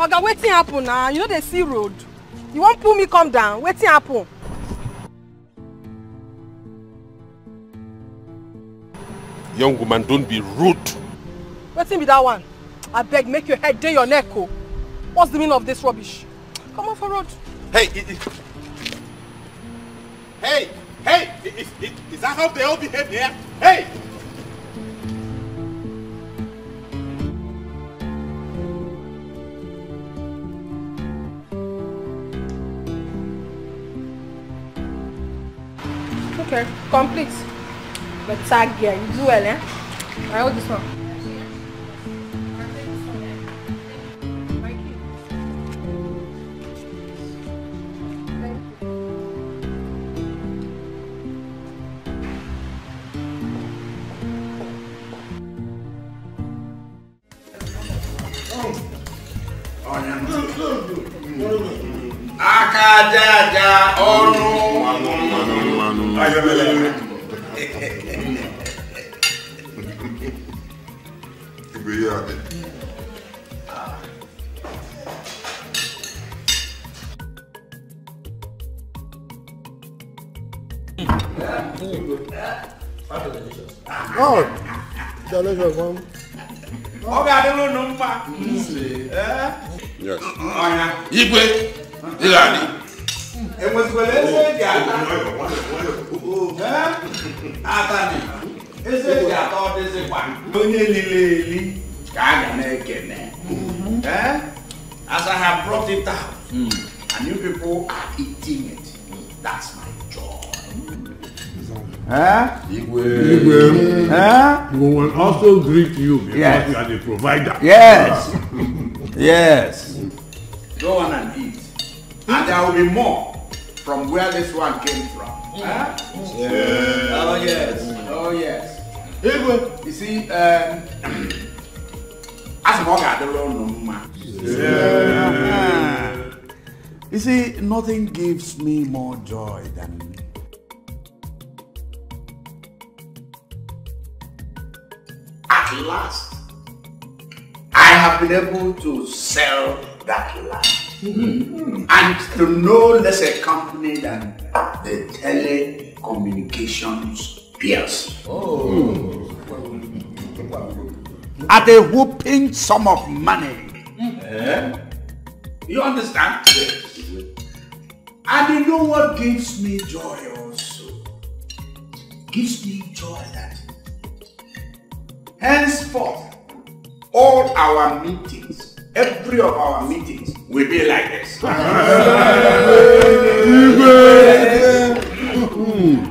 Oga, waiting happen now. You know they see road. You won't pull me come down. Waiting happen. Young woman, don't be rude. Waiting be that one. I beg, make your head day your neck. Oh. What's the meaning of this rubbish? Come on for road. Hey, hey, is that how they all behave here? Hey! Okay, complete. But tag here, you do well, eh? I hold this one. Akajaja onu. Oh, delicious one. Yes. Igwe, Ilani. As I have brought it out, and you people are eating it, that's my joy. We will also greet you because you are the provider. Yes. Yes. Go on and eat. And there will be more from where this one came from. Yeah. Oh yes. Oh yes. You see, you see, nothing gives me more joy than at last I have been able to sell that land. And to no less a company than the telecommunications peers. At a whooping sum of money. You understand? And you know what gives me joy also? Gives me joy that henceforth all our meetings, every of our meetings will be like this.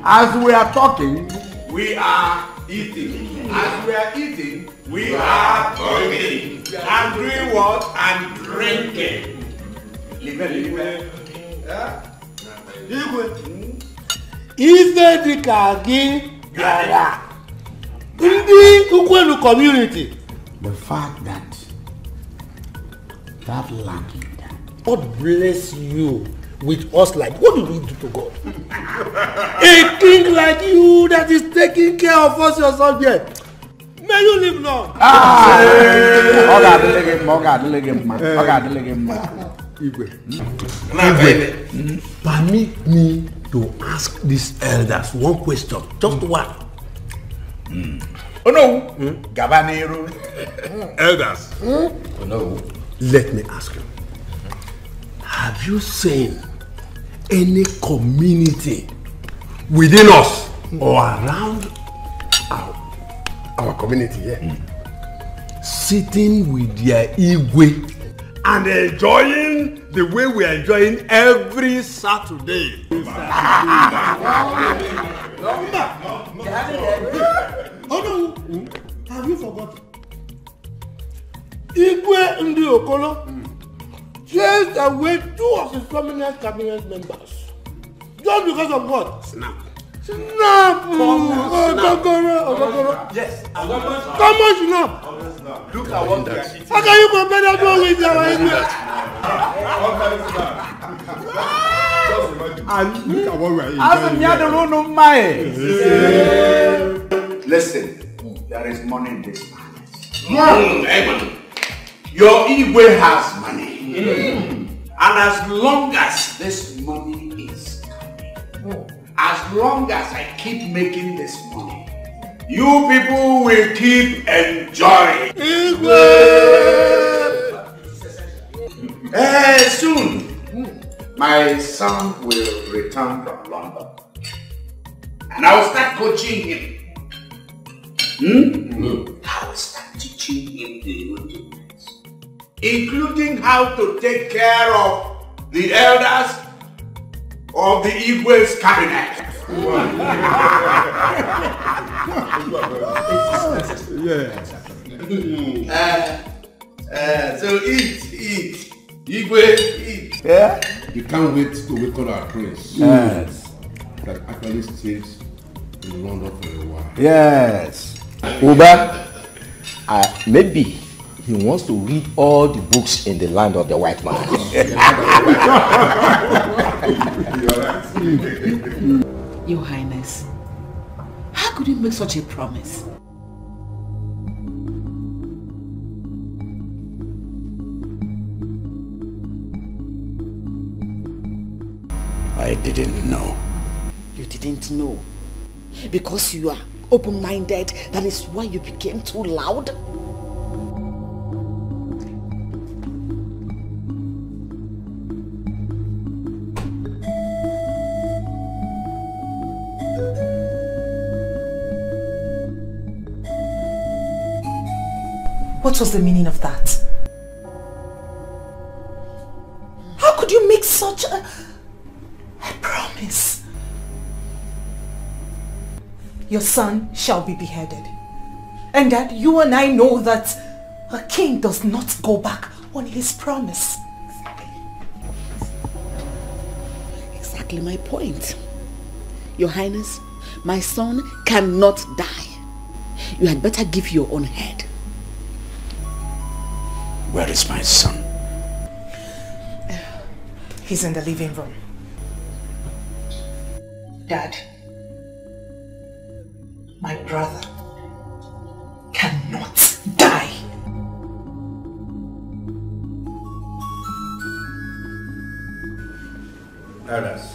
As we are talking, we are eating. As we are eating, we are talking. And doing what? And drinking. Ife dika gi yara. Ndi Ukwelu community. The fact that land, God bless you with us like what do we do to God? A king like you that is taking care of us your subject. May you live long. Permit me to ask these elders one question, just one. Oh no, Gabanero. Elders. Oh no. Let me ask you. Have you seen any community within us or around our community here sitting with their igwe and enjoying the way we are enjoying every Saturday? Oh no, have you forgotten? Igwe Ndi Okolo chased away 2 of his prominent cabinet members. Just because of what? Snap. Snap! Yes. Come on, snap! Look at what we are eating. How can you compare that one with our Igwe? And look at what we are eating. Listen, there is money in this planet. Your Igwe has money. And as long as this money is coming, as long as I keep making this money, you people will keep enjoying. Soon, my son will return from London. And I will start coaching him. I will start teaching him the rudiments, including how to take care of the elders of the Igwe's cabinet. So eat. Igwe, eat. Yeah? You can't wait to wake up our prince. Yes. That actually stays in London for a while. Yes. Uba, maybe he wants to read all the books in the land of the white man. Your Highness, how could you make such a promise? I didn't know. You didn't know? Because you are open-minded, that is why you became too loud? What was the meaning of that? How could you make such a promise? Your son shall be beheaded. And that you and I know that a king does not go back on his promise. Exactly my point. Your Highness, my son cannot die. You had better give your own head. Where is my son? He's in the living room. Dad, my brother cannot die. Elders.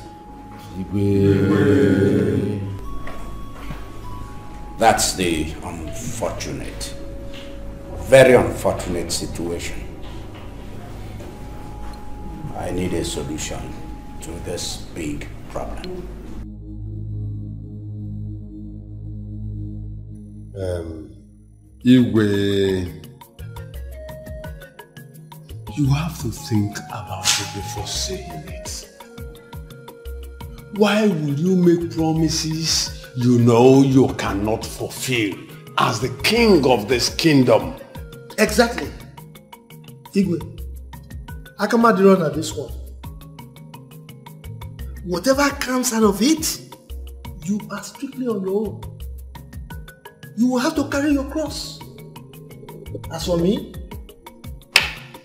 That's the unfortunate, very unfortunate situation. I need a solution to this big problem. Igwe, you have to think about it before saying it. Why would you make promises you know you cannot fulfill as the king of this kingdom? Exactly. Igwe, I come at the run at this one. Whatever comes out of it, you are strictly on your own. You will have to carry your cross. As for me,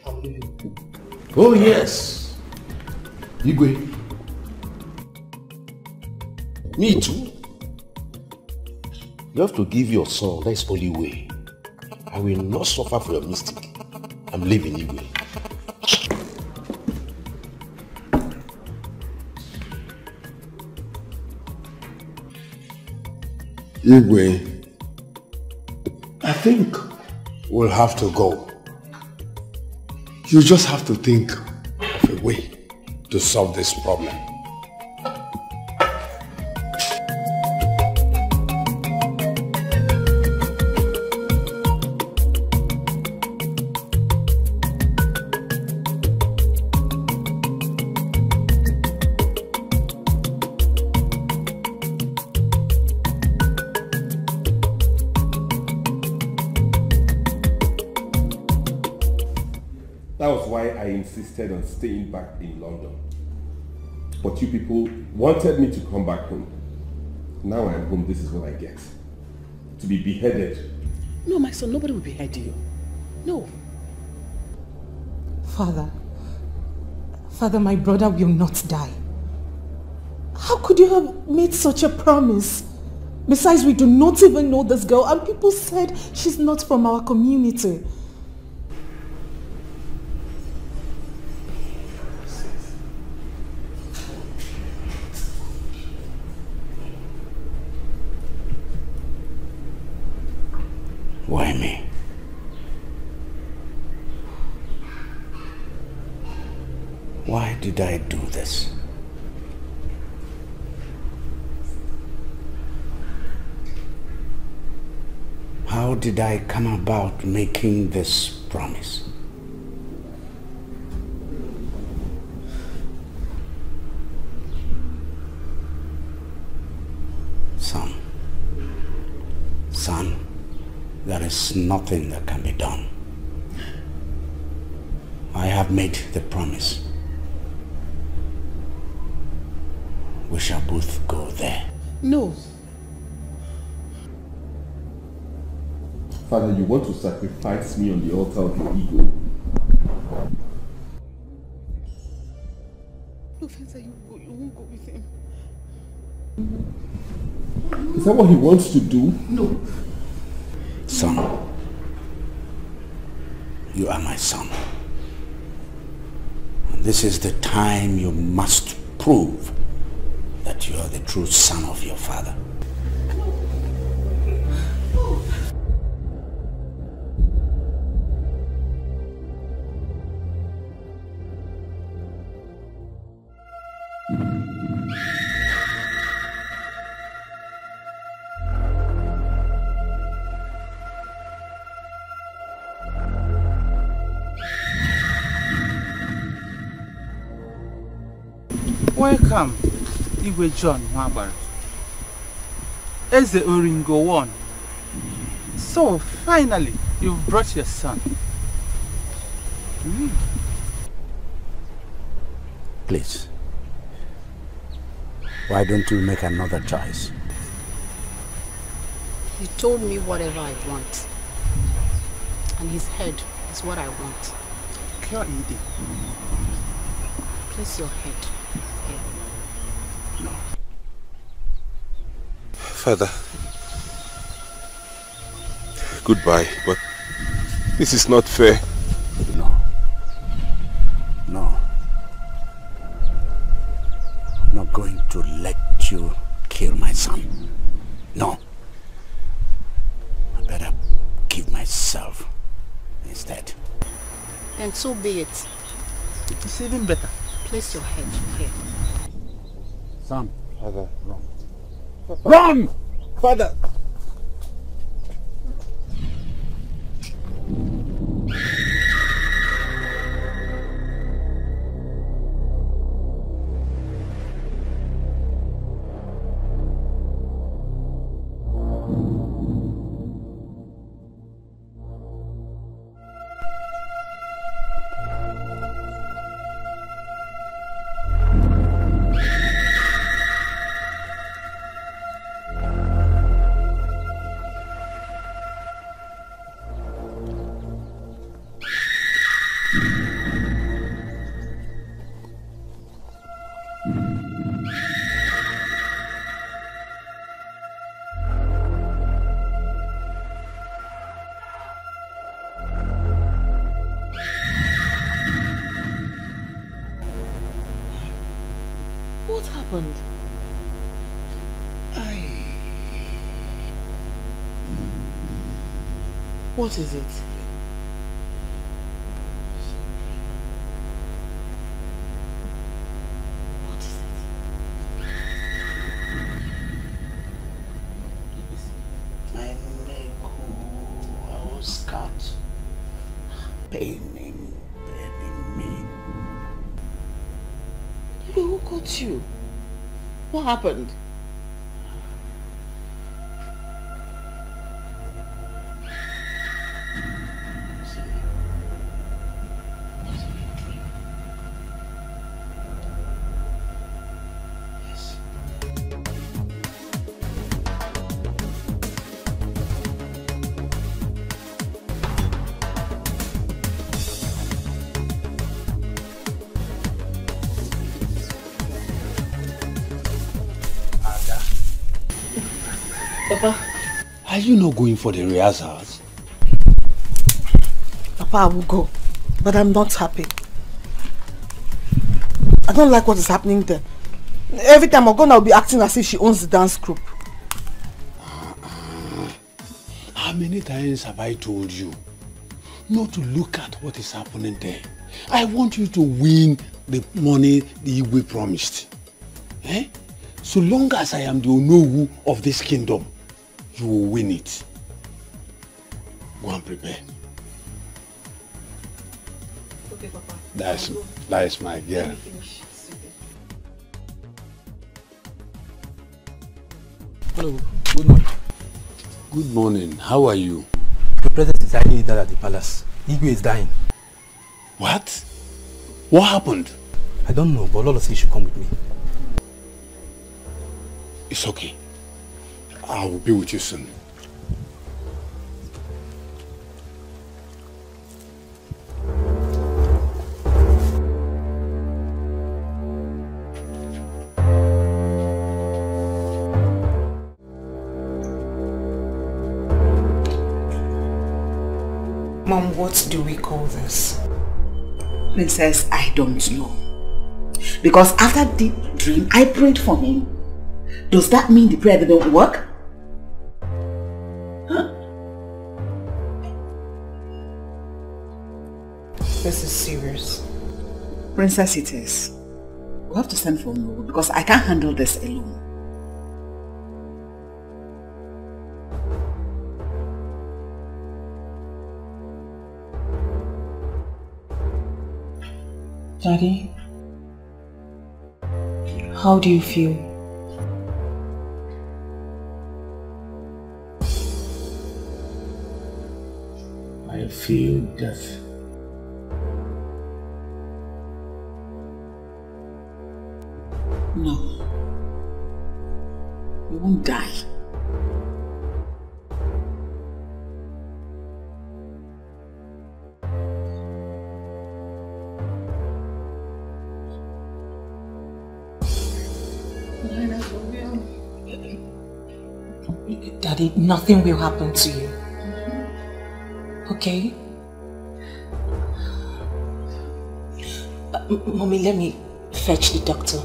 I'm leaving. Oh yes. Igwe. Me too. You have to give your son, that's the only way. I will not suffer for your mistake. I'm leaving Igwe. Igwe, I think we'll have to go. You just have to think of a way to solve this problem. Insisted on staying back in London. But you people wanted me to come back home. Now I'm home, this is what I get. To be beheaded. No, my son, nobody will behead you. No. Father, my brother will not die. How could you have made such a promise? Besides, we do not even know this girl, and people said she's not from our community. Why me? Why did I do this? How did I come about making this promise? Son, there is nothing that can be done. I have made the promise. We shall both go there. No. Father, you want to sacrifice me on the altar of your ego? No, Fencer, you won't go with him. Is that what he wants to do? No. Son, you are my son. And this is the time you must prove that you are the true son of your father. Welcome, Igwe John Wabar. Eze Oringo won. So finally, you've brought your son. Please, why don't you make another choice? He told me whatever I want. And his head is what I want. Place your head here. No. Father, goodbye, but this is not fair. No. I'm not going to let you kill my son. No. I better give myself instead. Then so be it. It's even better. Place your head here. Son. Father, run. Run! Father! What happened? What is it? What is it? My leg, I was cut. Paining me. Who got you? What happened? Papa. Are you not going for the rehearsals? Papa, I will go, but I'm not happy. I don't like what is happening there. Every time I go, I'll be acting as if she owns the dance group. I'm many times have I told you not to look at what is happening there? I want you to win the money the Igwe promised. Eh? So long as I am the Onowu of this kingdom, you will win it. Go and prepare. Okay, Papa. That is my girl. Hello, good morning. Good morning. How are you? The president is highly needed at the palace. Igwe is dying. What? What happened? I don't know, but Lolo says you should come with me. It's okay. I will be with you soon. Mom, what do we call this? Princess, I don't know. Because after the dream, I prayed for him. Does that mean the prayer didn't work? Huh? This is serious. Princess, it is. We'll have to send for Nollywood because I can't handle this alone. Daddy, how do you feel? I feel death. No. You won't die. Daddy, nothing will happen to you. Okay? Mommy, let me fetch the doctor.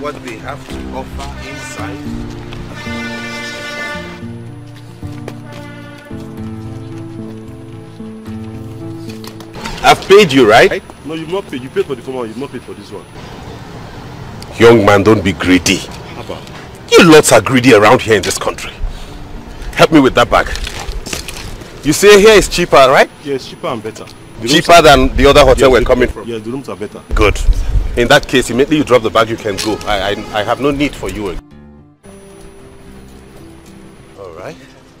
What we have to offer inside. I've paid you, right? No, you've not paid. You paid for the former one, you've not paid for this one. Young man, don't be greedy. Papa. You lots are greedy around here in this country. Help me with that bag. You say here is cheaper, right? Yeah, it's cheaper and better. Cheaper than the other hotel we're coming from? Yeah, the rooms are better. Good. In that case, immediately you drop the bag, you can go. I have no need for you. Alright.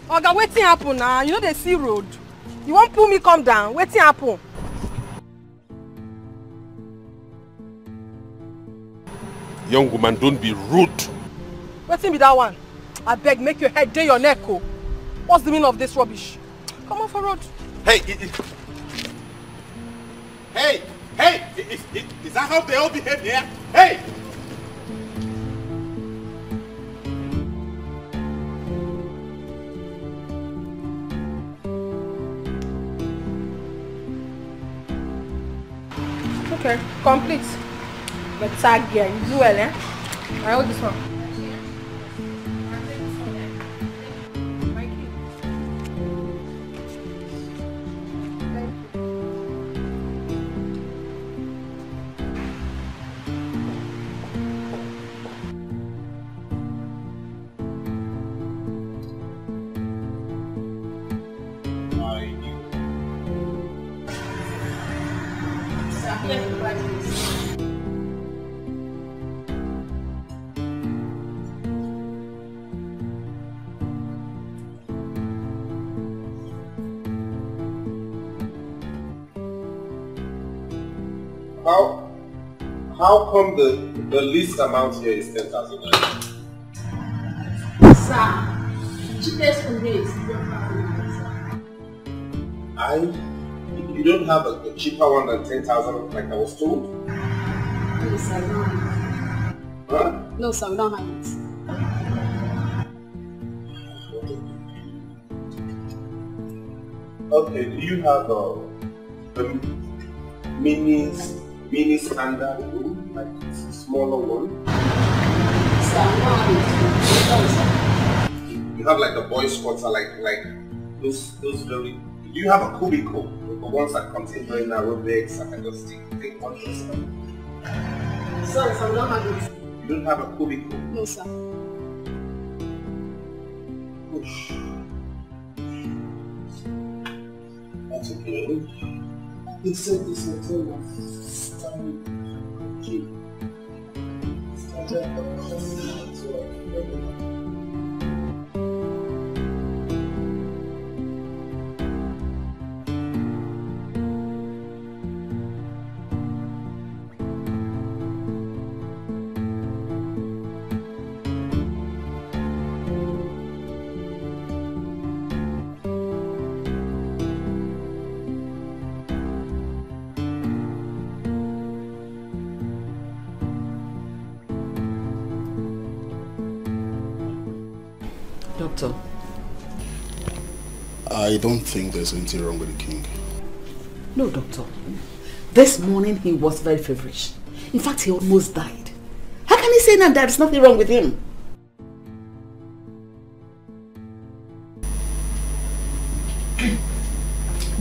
Oga, wetin happen now? You know the sea road. You won't pull me come down. Wetin happen? Young woman, don't be rude. Wetin be that one? I beg, make your head day your neck. Oh. What's the meaning of this rubbish? Come on for road. Hey! Hey! Hey! Is that how they all behave here? Hey! Okay, complete. But tag gear, you do well, eh? I hold this one. How come the least amount here is 10,000 naira? sir. Cheapest from this. You don't have a cheaper one than 10,000 like I was told? No, sir, we don't have it. Huh? No, sir, we don't have it. Okay, do you have a mini standard room, like a smaller one? Sir, we don't have it. You have like the boys' spots are like those very. Do you have a cubicle? The ones that contain very narrow legs that can just take one person? Sorry, sir, we don't have it. You don't have a cubicle? No, sir. Push. That's okay. They said this hotel was standard. Doctor. I don't think there's anything wrong with the king. No, doctor. This morning he was very feverish. In fact, he almost died. How can he say now there's nothing wrong with him?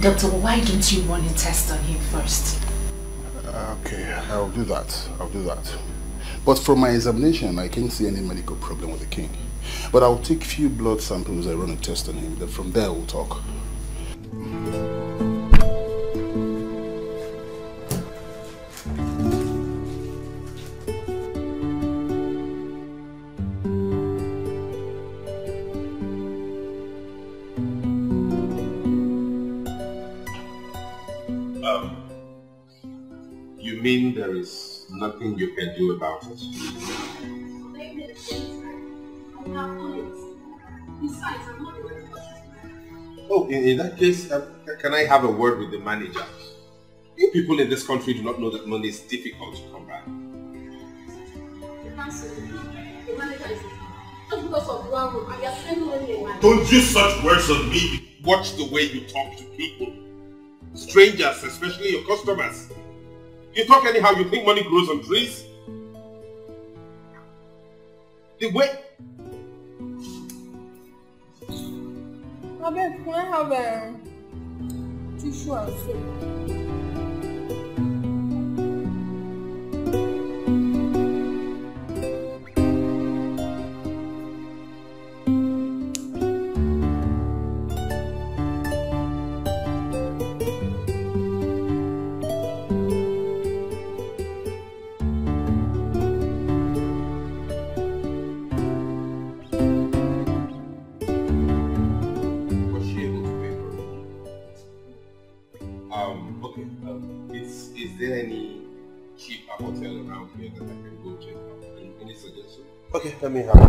Doctor, why don't you run a test on him first? Okay, I'll do that. But from my examination, I can't see any medical problem with the king. But I'll take few blood samples and run a test on him. Then from there we'll talk. You mean there is nothing you can do about it? Oh, in that case, can I have a word with the manager? You people in this country do not know that money is difficult to come by. Don't use such words on me. Watch the way you talk to people. Strangers, especially your customers. You talk anyhow, you think money grows on trees? The way... Abeg, can I have a tissue and soap? Is there any cheaper hotel around here that I can go check out? Any suggestions? Okay, let me have that.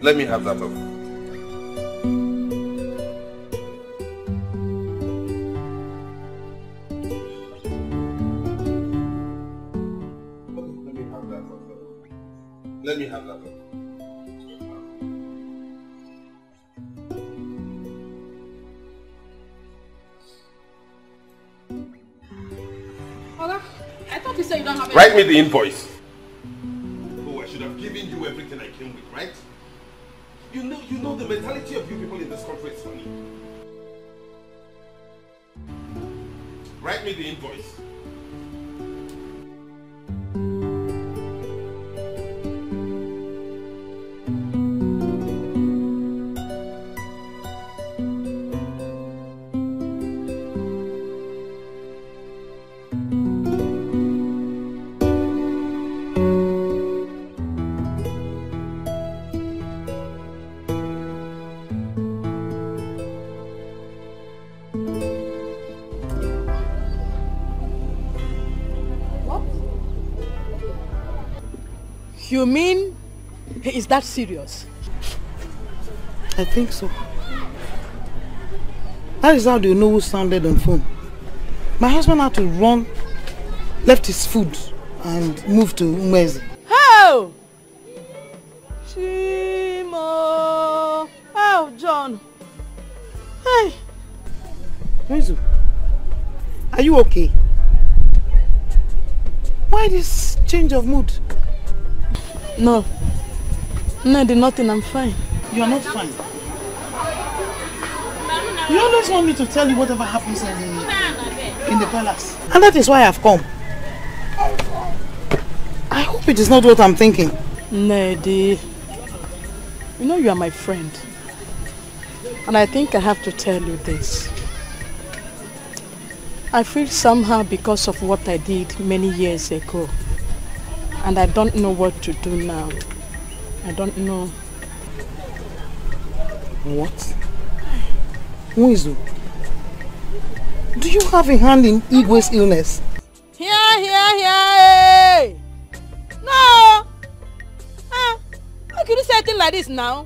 Let me have that off. Let me have that off. I thought you said you don't have it. Write me the invoice. Oh, I should have given you everything I came with, right? You know the mentality of you people in this country is funny. Write me the invoice. You mean he is that serious? I think so. That is how they know who sounded on phone. My husband had to run, left his food and moved to Umezi. How? Chimo! Oh, John. Hey. Umezu, are you okay? Why this change of mood? No. No, nothing, I'm fine. You are not fine. You always want me to tell you whatever happens in the palace. And that is why I've come. I hope it is not what I'm thinking. Nedi, you know you are my friend. And I think I have to tell you this. I feel somehow because of what I did many years ago. And I don't know what to do now. I don't know. What? Umezu, do you have a hand in Igwe's illness? Here! Hey! No! How can you say a thing like this now?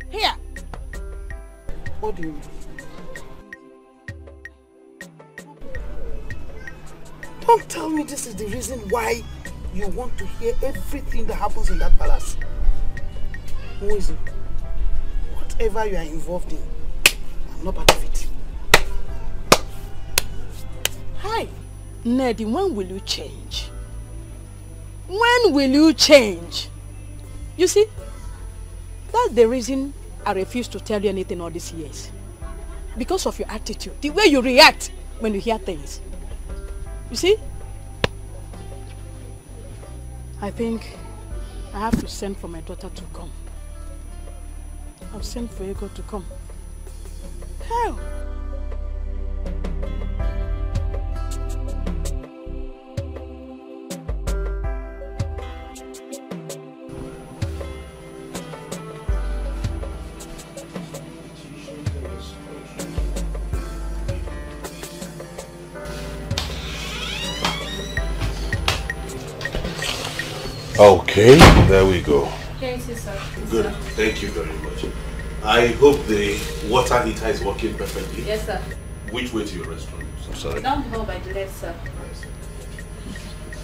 Here! What do you mean? Don't tell me this is the reason why you want to hear everything that happens in that palace. Umezu, whatever you are involved in, I'm not part of it. Hi! Nedi, when will you change? When will you change? You see, that's the reason I refuse to tell you anything all these years. Because of your attitude, the way you react when you hear things. You see? I think I have to send for my daughter to come. I'll send for Ego to come. Hell! Okay, there we go. Thank you, sir. Good. Thank you very much. I hope the water heater is working perfectly. Yes, sir. Which way to your restaurant? I'm sorry. Down the hall by the left, sir.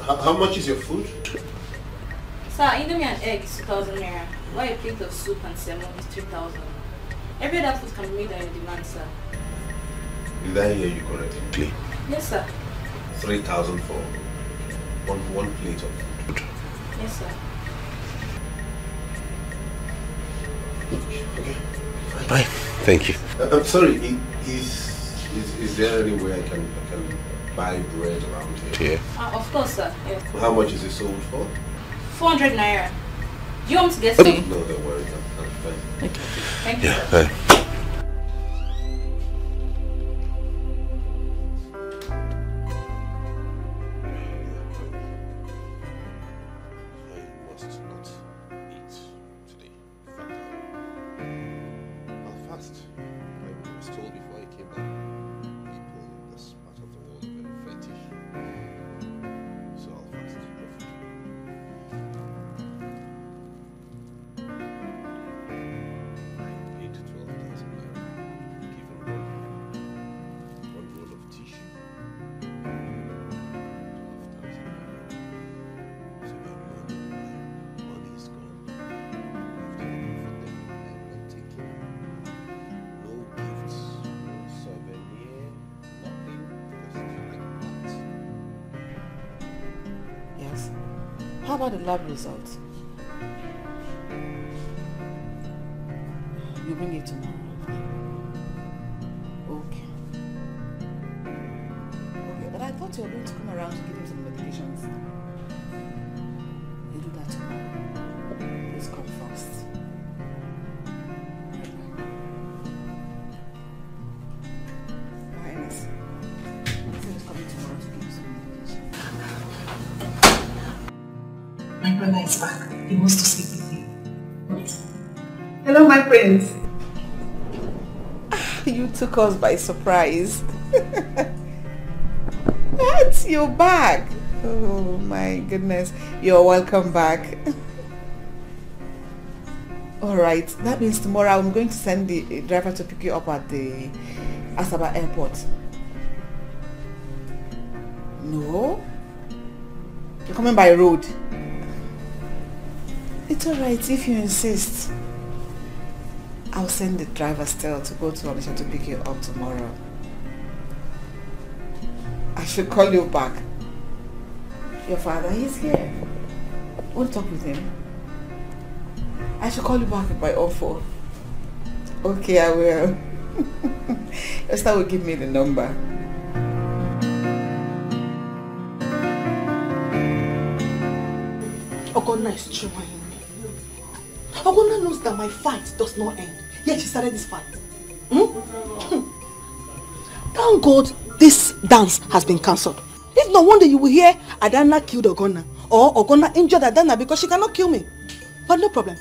How much is your food? Sir, indomie and egg is 2,000 naira. While a plate of soup and salmon is 3,000. Every other food can be made on your demand, sir. Did I hear you correctly? Yes, sir. 3,000 for one plate of food. Yes, sir. Okay. Bye. Thank you. I'm sorry. Is there any way I can buy bread around here? Yeah. Of course, sir. Yeah. How much is it sold for? 400 naira. Do you want me to get some? No, don't worry. I'm fine. Okay. Thank you, Yeah. sir. How about the lab results? You bring it tomorrow. Okay. Okay, but I thought you were going to come around to give him some medications. You do that tomorrow. Please come first. Your Highness, he's coming tomorrow to give you some medication. My brother is back. He wants to speak with you. Hello, my prince. You took us by surprise. That's your bag. Oh my goodness. You're welcome back. Alright, that means tomorrow I'm going to send the driver to pick you up at the Asaba airport. No? You're coming by road? It's alright if you insist. I'll send the driver still to go to Onisha to pick you up tomorrow. I should call you back. Your father, he's here. Want to talk with him? I should call you back at my own phone. Okay, I will. Esther will give me the number. Ogonna is trying. Ogonna knows that my fight does not end. Yet she started this fight. Thank God this dance has been cancelled. If no wonder you will hear Adana killed Ogonna or Ogonna injured Adana because she cannot kill me. But no problem.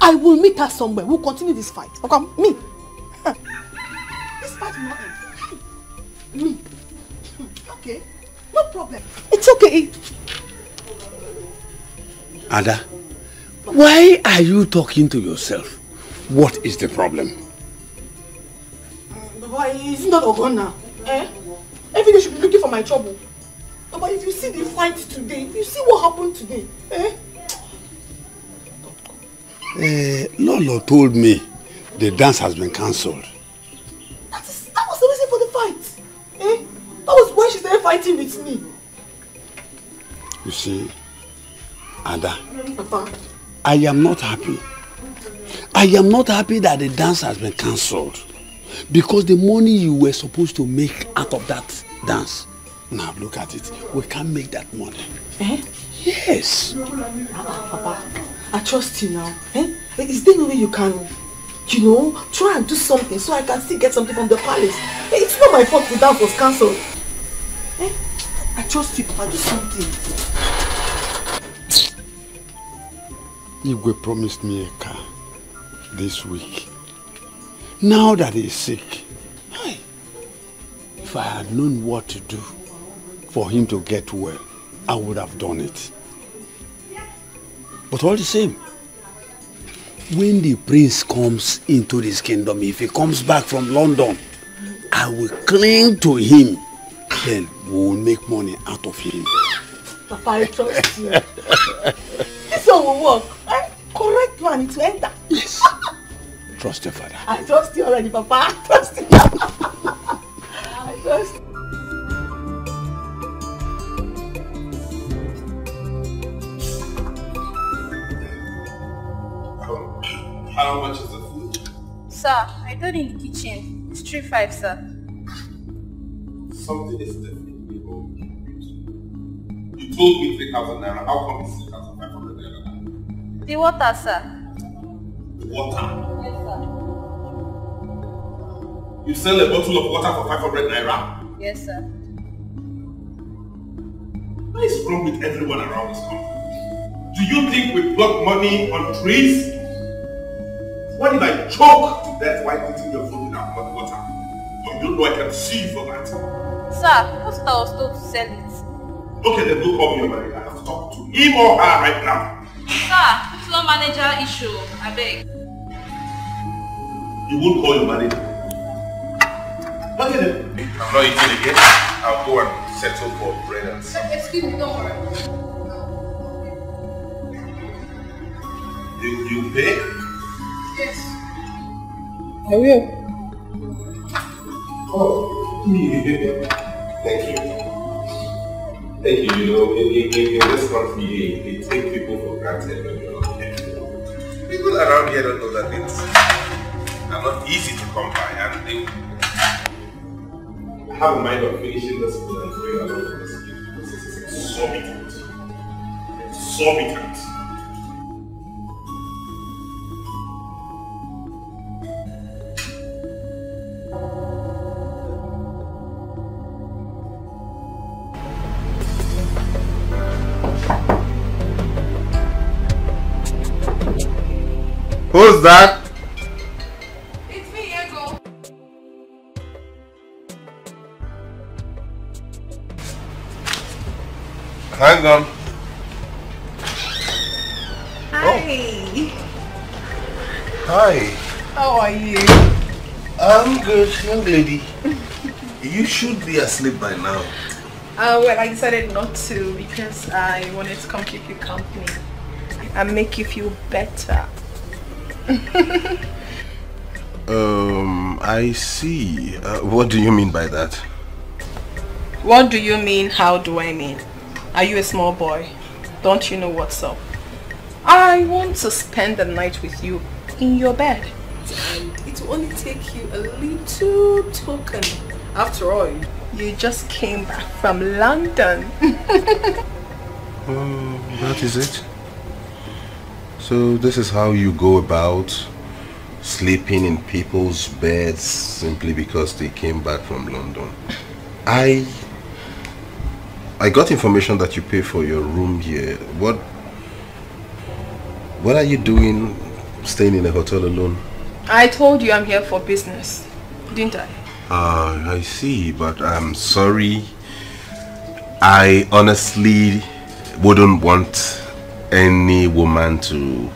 I will meet her somewhere. We'll continue this fight. Okay, me. This fight will not end. Me. Okay, no problem. It's okay. Ada, why are you talking to yourself? What is the problem? But it's not Ogonna. Every day should be looking for my trouble. But if you see the fight today, if you see what happened today, Lolo told me the dance has been cancelled. That was the reason for the fight. That was why she started fighting with me. You see, Ada, Papa. I am not happy. I am not happy that the dance has been cancelled. Because the money you were supposed to make out of that dance, now look at it, we can't make that money. Yes. Papa, I trust you now. Is there no way you can, try and do something so I can still get something from the palace? It's not my fault the dance was cancelled. I trust you, Papa, do something. Igwe promised me a car this week. Now that he's sick, if I had known what to do for him to get well, I would have done it. But all the same, when the prince comes into this kingdom, if he comes back from London, I will cling to him. Then we will make money out of him. Papa, I trust you. This one will work. Correct one, it will enter. Yes. Trust your father. I trust you already, Papa. I trust you. I trust you. How much is the food? Sir, I told you in the kitchen. It's 3-5, sir. Something is definitely wrong. You told me 3,000 naira. How come it's 3,500 naira? The water, sir. Water? Yes, sir. You sell a bottle of water for 500 naira? Yes, sir. What is wrong with everyone around this country? Do you think we block money on trees? What if I choke to death while eating your food without hot water? You don't know I can sue you for that. Sir, first I was told to sell it. Okay, then go call me your manager. I have to talk to him or her right now. Sir, it's not manager issue. I beg. You won't call your manager. Okay then. I'm not eating again. I'll go and settle for bread and stuff. Excuse me, don't worry. You pay? Yes. I will. Oh, thank you. Thank you. You know, in this country, they take people for granted when you're not careful. People around here don't know that things are not easy to come by, and they have a mind of finishing this food and going along with this. This is exorbitant. Exorbitant. Who's that? It's me, Ego. Huh? Hang on. Hi. Hi. How are you? I'm good, young lady. You should be asleep by now. Well, I decided not to because I wanted to come keep you company and make you feel better. I see. What do you mean by that? What do you mean? How do I mean? Are you a small boy? Don't you know what's up? I want to spend the night with you in your bed. And it will only take you a little token. After all, you just came back from London. That is it? So this is how you go about sleeping in people's beds simply because they came back from London. I got information that you pay for your room here. What are you doing staying in a hotel alone? I told you I'm here for business, didn't I? I see, but I'm sorry. I honestly wouldn't want any woman to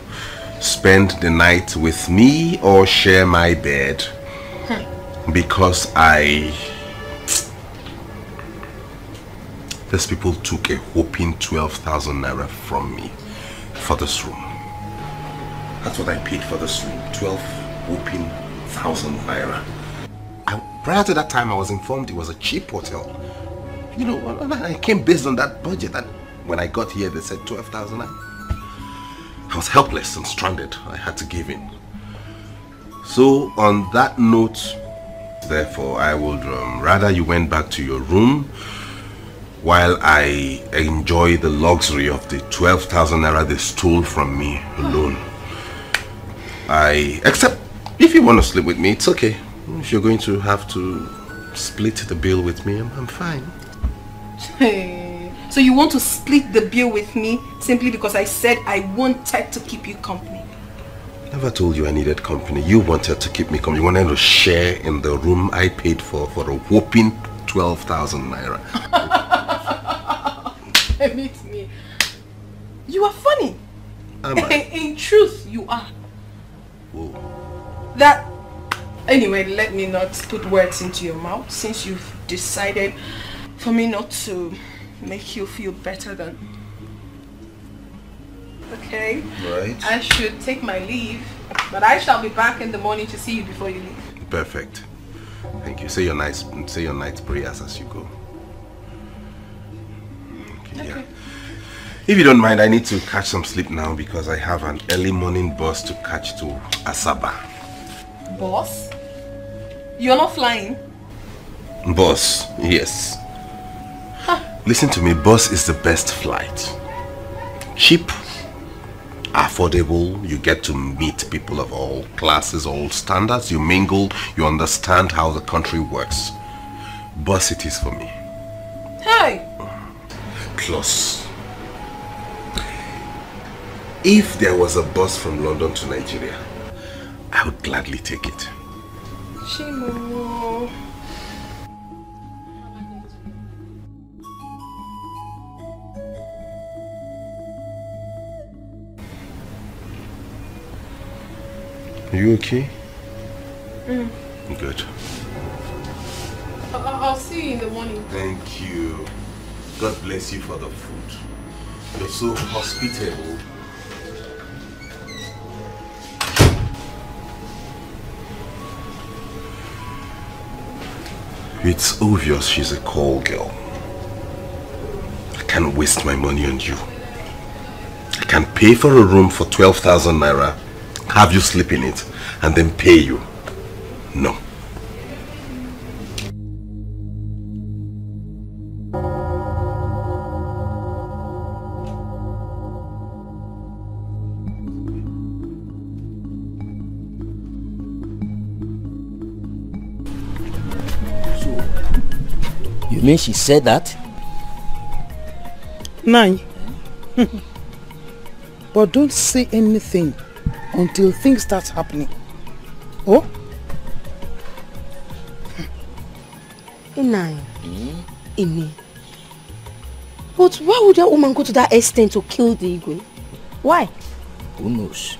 spend the night with me or share my bed because these people took a whopping 12,000 naira from me for this room. That's what I paid for this room, 12,000 naira. Prior to that time, I was informed it was a cheap hotel. You know, I came based on that budget. And when I got here, they said 12,000 naira. I was helpless and stranded. I had to give in. So on that note, therefore, I would rather you went back to your room while I enjoy the luxury of the 12,000 naira they stole from me alone. Except if you want to sleep with me, it's okay. If you're going to have to split the bill with me, I'm fine. Hey. So you want to split the bill with me simply because I said I wanted to keep you company? Never told you I needed company. You wanted to keep me company. You wanted to share in the room I paid for a whopping 12,000 naira. Meet me. You are funny. Am I? In truth, you are. Whoa. Anyway, let me not put words into your mouth since you've decided for me not to make you feel better than. Okay? Right. I should take my leave, but I shall be back in the morning to see you before you leave. Perfect. Thank you. Say your nice prayers as you go. Okay. Yeah. If you don't mind, I need to catch some sleep now because I have an early morning bus to catch to Asaba. Boss? You're not flying? Bus, yes. Listen to me, bus is the best flight. Cheap, affordable, you get to meet people of all classes, all standards, you mingle, you understand how the country works. Bus it is for me. Hey! Plus, if there was a bus from London to Nigeria, I would gladly take it. Chimo. Are you okay? Good. I'll see you in the morning. Thank you. God bless you for the food. You're so hospitable. It's obvious she's a call girl. I can't waste my money on you. I can pay for a room for 12,000 naira, have you sleep in it, and then pay you. No. You mean she said that? Nine. But don't say anything until things start happening. Oh? Nine. Ini. But why would that woman go to that extent to kill the Igwe? Why? Who knows?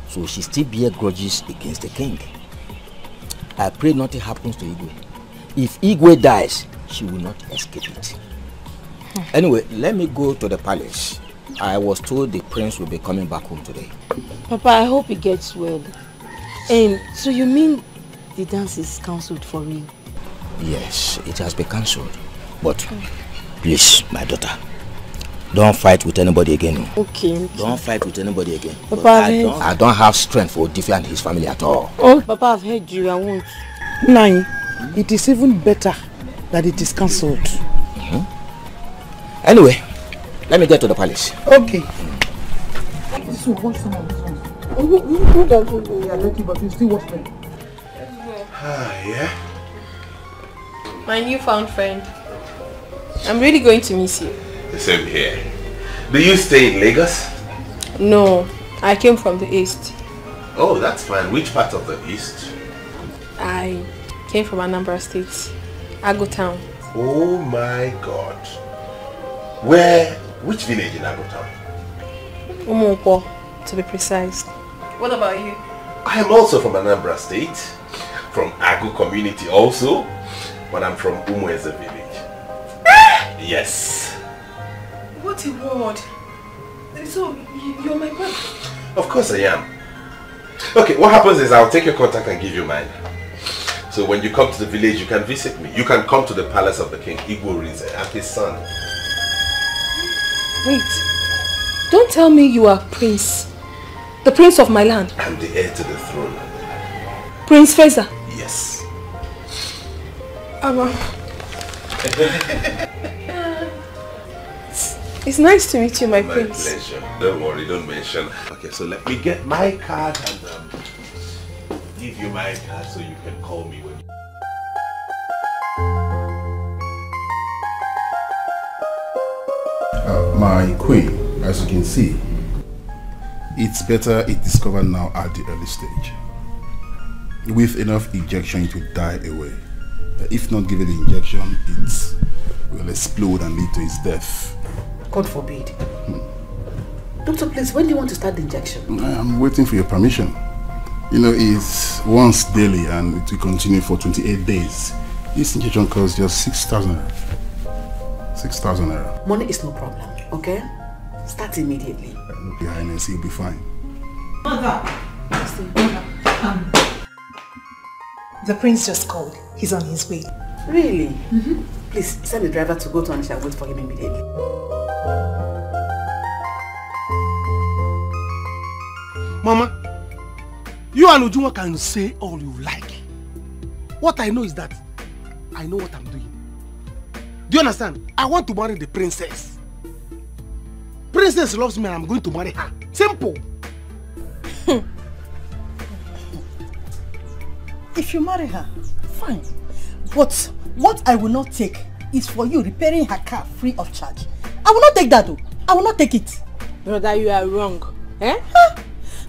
So she still bear grudges against the king. I pray nothing happens to Igwe. If Igwe dies, she will not escape it. Anyway, let me go to the palace. I was told the prince will be coming back home today. Papa, I hope he gets well. So you mean the dance is cancelled for real? Yes, it has been cancelled. But please, my daughter, don't fight with anybody again. Okay. Don't fight with anybody again. Papa, I don't have strength for Odife and his family at all. Oh, Papa, I've heard you. I won't. Nine, it is even better that it is cancelled. Anyway, let me get to the palace. Okay. This one, watch some of this one. You don't go. Yeah, let you, but you still watch them. Yeah? My newfound friend. I'm really going to miss you. The same here. Do you stay in Lagos? No, I came from the east. Oh, that's fine. Which part of the east? I came from Anambra State, Ago Town. Oh my God. Which village in Ago Town? Umuokwo, to be precise. What about you? I am also from Anambra State, from Agu community also, but I'm from Umueze village. Yes. What a word. So, you're my brother? Of course I am. Okay, what happens is I'll take your contact and give you mine. So when you come to the village, you can visit me. You can come to the palace of the king, Igwe Rize, and his son. Wait. Don't tell me you are Prince. The Prince of my land. I'm the heir to the throne. Prince Feza. Yes. It's nice to meet you, my prince. My pleasure. Don't worry, don't mention. Okay, so let me get my card and give you my card so you can call me when My queen, as you can see, it's better it discovered now at the early stage. With enough injection, it will die away. If not given the injection, it will explode and lead to its death. God forbid. Doctor, please, when do you want to start the injection? I'm waiting for your permission. You know, it's once daily and it will continue for 28 days. This injection costs just 6,000 naira. 6,000 naira. Money is no problem, okay? Start immediately. Look, Your Highness, you'll be fine. Mother! The prince just called. He's on his way. Really? Please, send the driver to go to Anisha and wait for him immediately. Mama, you and Ujunwa can say all you like. What I know is that I know what I'm doing. Do you understand? I want to marry the princess. Princess loves me and I'm going to marry her. Simple. If you marry her, fine. But what I will not take is for you repairing her car free of charge. I will not take that though. I will not take it. Brother, you are wrong. Eh?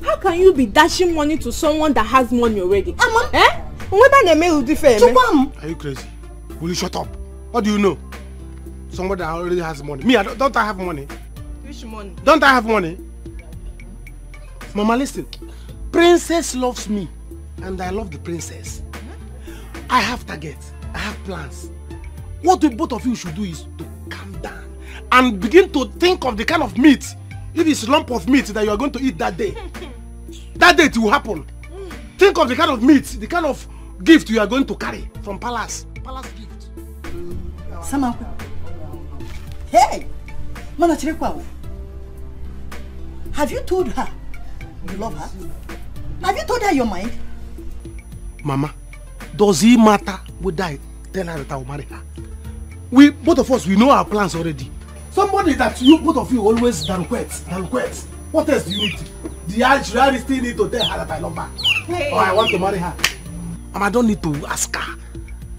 How can you be dashing money to someone that has money already? Eh? Are you crazy? Will you shut up? What do you know? Somebody that already has money. Me, don't I have money? Which money? Don't I have money? Mama, listen. Princess loves me and I love the princess. I have targets. I have plans. What both of you should do is to calm down and begin to think of the kind of meat, if it's a lump of meat that you are going to eat that day. That day it will happen. Think of the kind of meat, the kind of gift you are going to carry from palace. Palace gift. Sama. Hey! Mana Chirekwa. Have you told her you love her? Have you told her your mind? Mama, does it matter whether I tell her that I will marry her? We, both of us, we know our plans already. Somebody that you, both of you, always danquet. What else do you need? Should I still need to tell her that I love her? Hey. Or I want to marry her? And I don't need to ask her.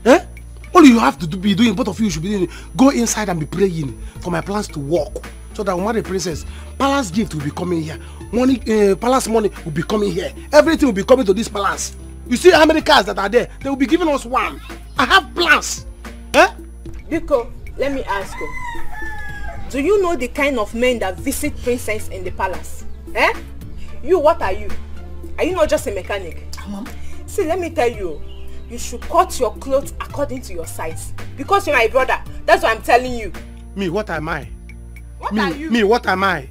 Eh? All you have to be doing, both of you should be doing, go inside and be praying for my plans to work. So that I will marry a princess. Palace gift will be coming here. Money, palace money will be coming here. Everything will be coming to this palace. You see how many cars that are there? They will be giving us one. I have plans. Eh? Biko, let me ask you. Do you know the kind of men that visit princess in the palace? Eh? You, what are you? Are you not just a mechanic? See, let me tell you. You should cut your clothes according to your size. Because you're my brother. That's what I'm telling you. Me, what am I? What are you? Me, what am I?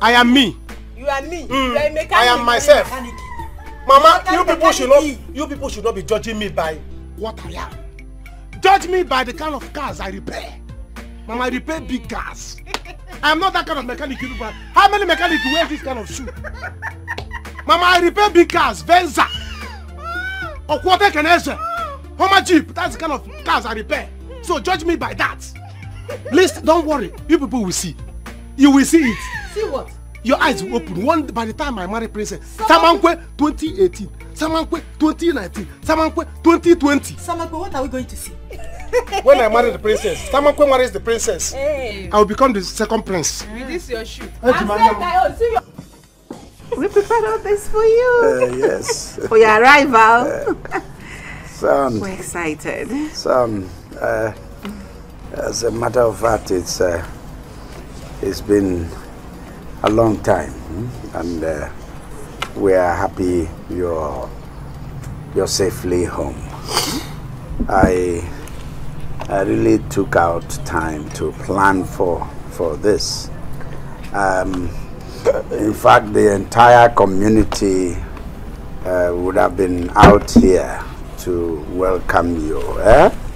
I am me. You are me. You are a mechanic. I am myself. Mama, you people should not be judging me by what I am. Judge me by the kind of cars I repair. Mama, I repair big cars. I am not that kind of mechanic. How many mechanics wear this kind of shoe? Mama, I repair big cars, Venza. Or quarter canesa. Homer Jeep, that's the kind of cars I repair. So judge me by that. Please, don't worry. You people will see. You will see it. See what? Your eyes will open. By the time I marry Princess, Samankwe 2018, Samankwe 2019, Samankwe 2020. Samankwe, what are we going to see? When I marry the princess, Samankwe marries the princess. Hey. I will become the second prince. With this your shoe. We prepared all this for you. Yes. For your arrival. Son. We're excited. Son, as a matter of fact, it's been a long time, and we are happy you're safely home. I really took out time to plan for this. In fact, the entire community would have been out here to welcome you.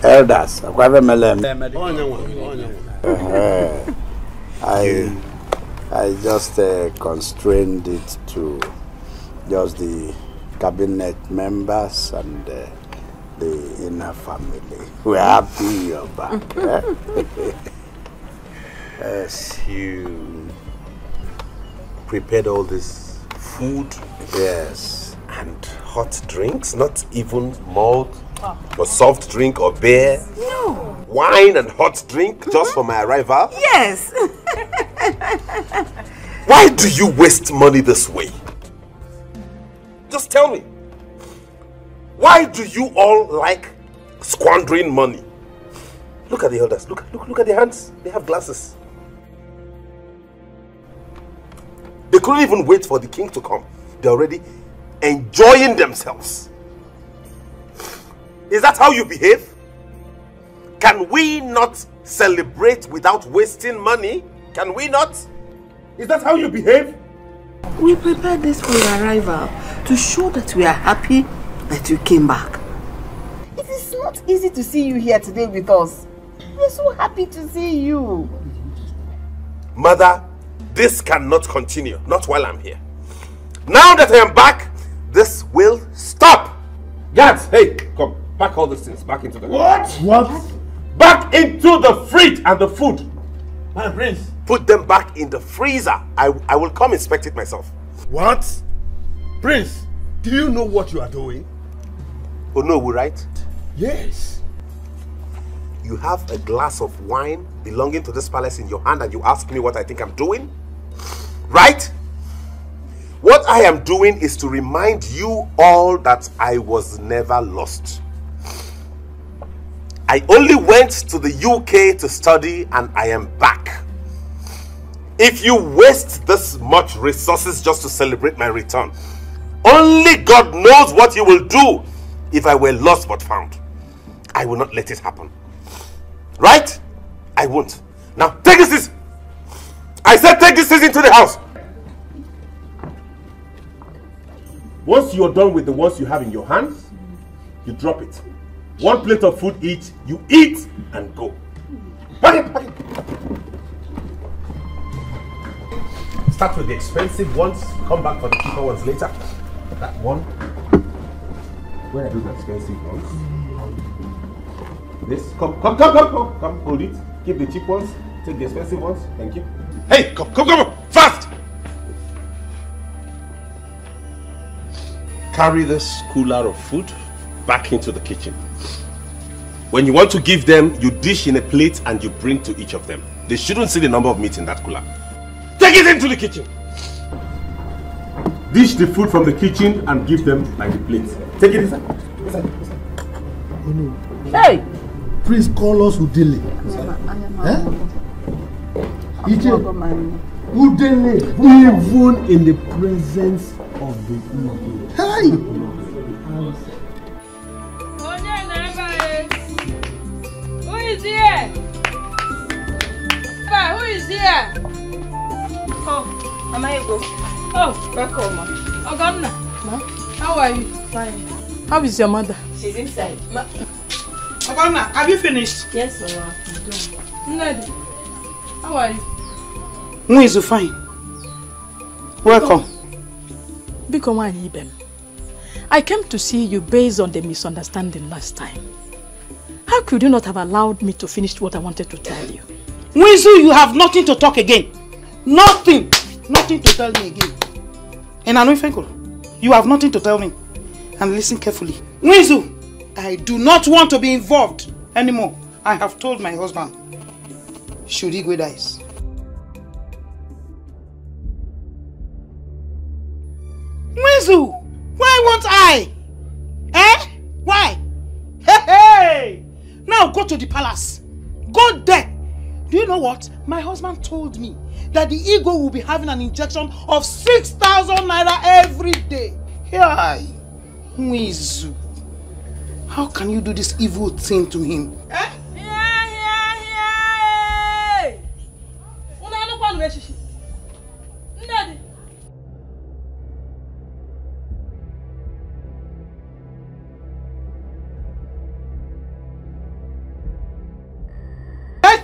Elders, I just constrained it to just the cabinet members and the inner family. We're happy you're back. Yes, you prepared all this food? Yes. And hot drinks? Not even malt or soft drink or beer? No. Wine and hot drink just for my arrival? Yes. Why do you waste money this way? Just tell me. Why do you all like squandering money? Look at the elders. Look at their hands. They have glasses. They couldn't even wait for the king to come. They're already enjoying themselves. Is that how you behave? Can we not celebrate without wasting money? Can we not? Is that how you behave? We prepared this for your arrival to show that we are happy that you came back. It is not easy to see you here today with us. We're so happy to see you. Mother, this cannot continue. Not while I'm here. Now that I am back, this will stop. Guards, hey, come. Pack all these things back into the... What? Back into the fridge and the food. My prince. Put them back in the freezer. I will come inspect it myself. What? Prince, do you know what you are doing? Oh no, right? Yes. You have a glass of wine belonging to this palace in your hand and you ask me what I think I'm doing? Right? What I am doing is to remind you all that I was never lost. I only went to the UK to study and I am back. If you waste this much resources just to celebrate my return, only God knows what you will do if I were lost but found. I will not let it happen. Right? I won't. Now take this. I said take this into the house. Once you're done with the ones you have in your hands, you drop it. One plate of food each, you eat and go. Pack it, pack it. Start with the expensive ones, come back for the cheaper ones later. That one. Where are those expensive ones? This, come, hold it. Keep the cheap ones, take the expensive ones. Thank you. Hey, come, fast! Carry this cooler of food back into the kitchen. When you want to give them, you dish in a plate and you bring to each of them. They shouldn't see the number of meat in that cooler. Take it into the kitchen. Dish the food from the kitchen and give them by the plate. Take it inside. Hey! priest call us Udele. Udele, even in the presence of the evil. Hey! Who is here? Who is here? Oh, Mama Ego. Oh, welcome, Ma. Oh, Governor. Ma? How are you? Fine. How is your mother? She's inside. Oh, Governor, have you finished? Yes, Mama. Ned, how are you? Nwizu, fine. Welcome. I came to see you based on the misunderstanding last time. How could you not have allowed me to finish what I wanted to tell you? Nwizu, you have nothing to talk again. Nothing. Nothing to tell me again. And Anuifenko, you have nothing to tell me. And listen carefully. Nwizu, I do not want to be involved anymore. I have told my husband. Should Igwe dies. Nwizu, why won't I? Eh? Why? Hey! Now go to the palace. Go there. Do you know what? My husband told me that the ego will be having an injection of 6,000 naira every day. Hey! Nwizu, how can you do this evil thing to him? Eh?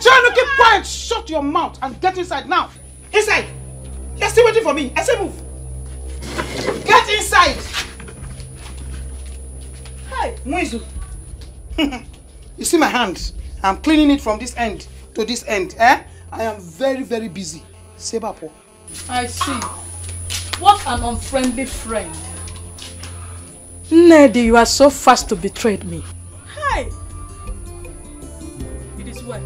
Trying to keep quiet, shut your mouth and get inside now. Inside. You're still waiting for me. I say move. Get inside. Hi, Nwizu. You see my hands? I'm cleaning it from this end to this end. Eh? I am very, very busy. Sebapo. I see. What an unfriendly friend. Nedi, you are so fast to betray me. Hi. It is well.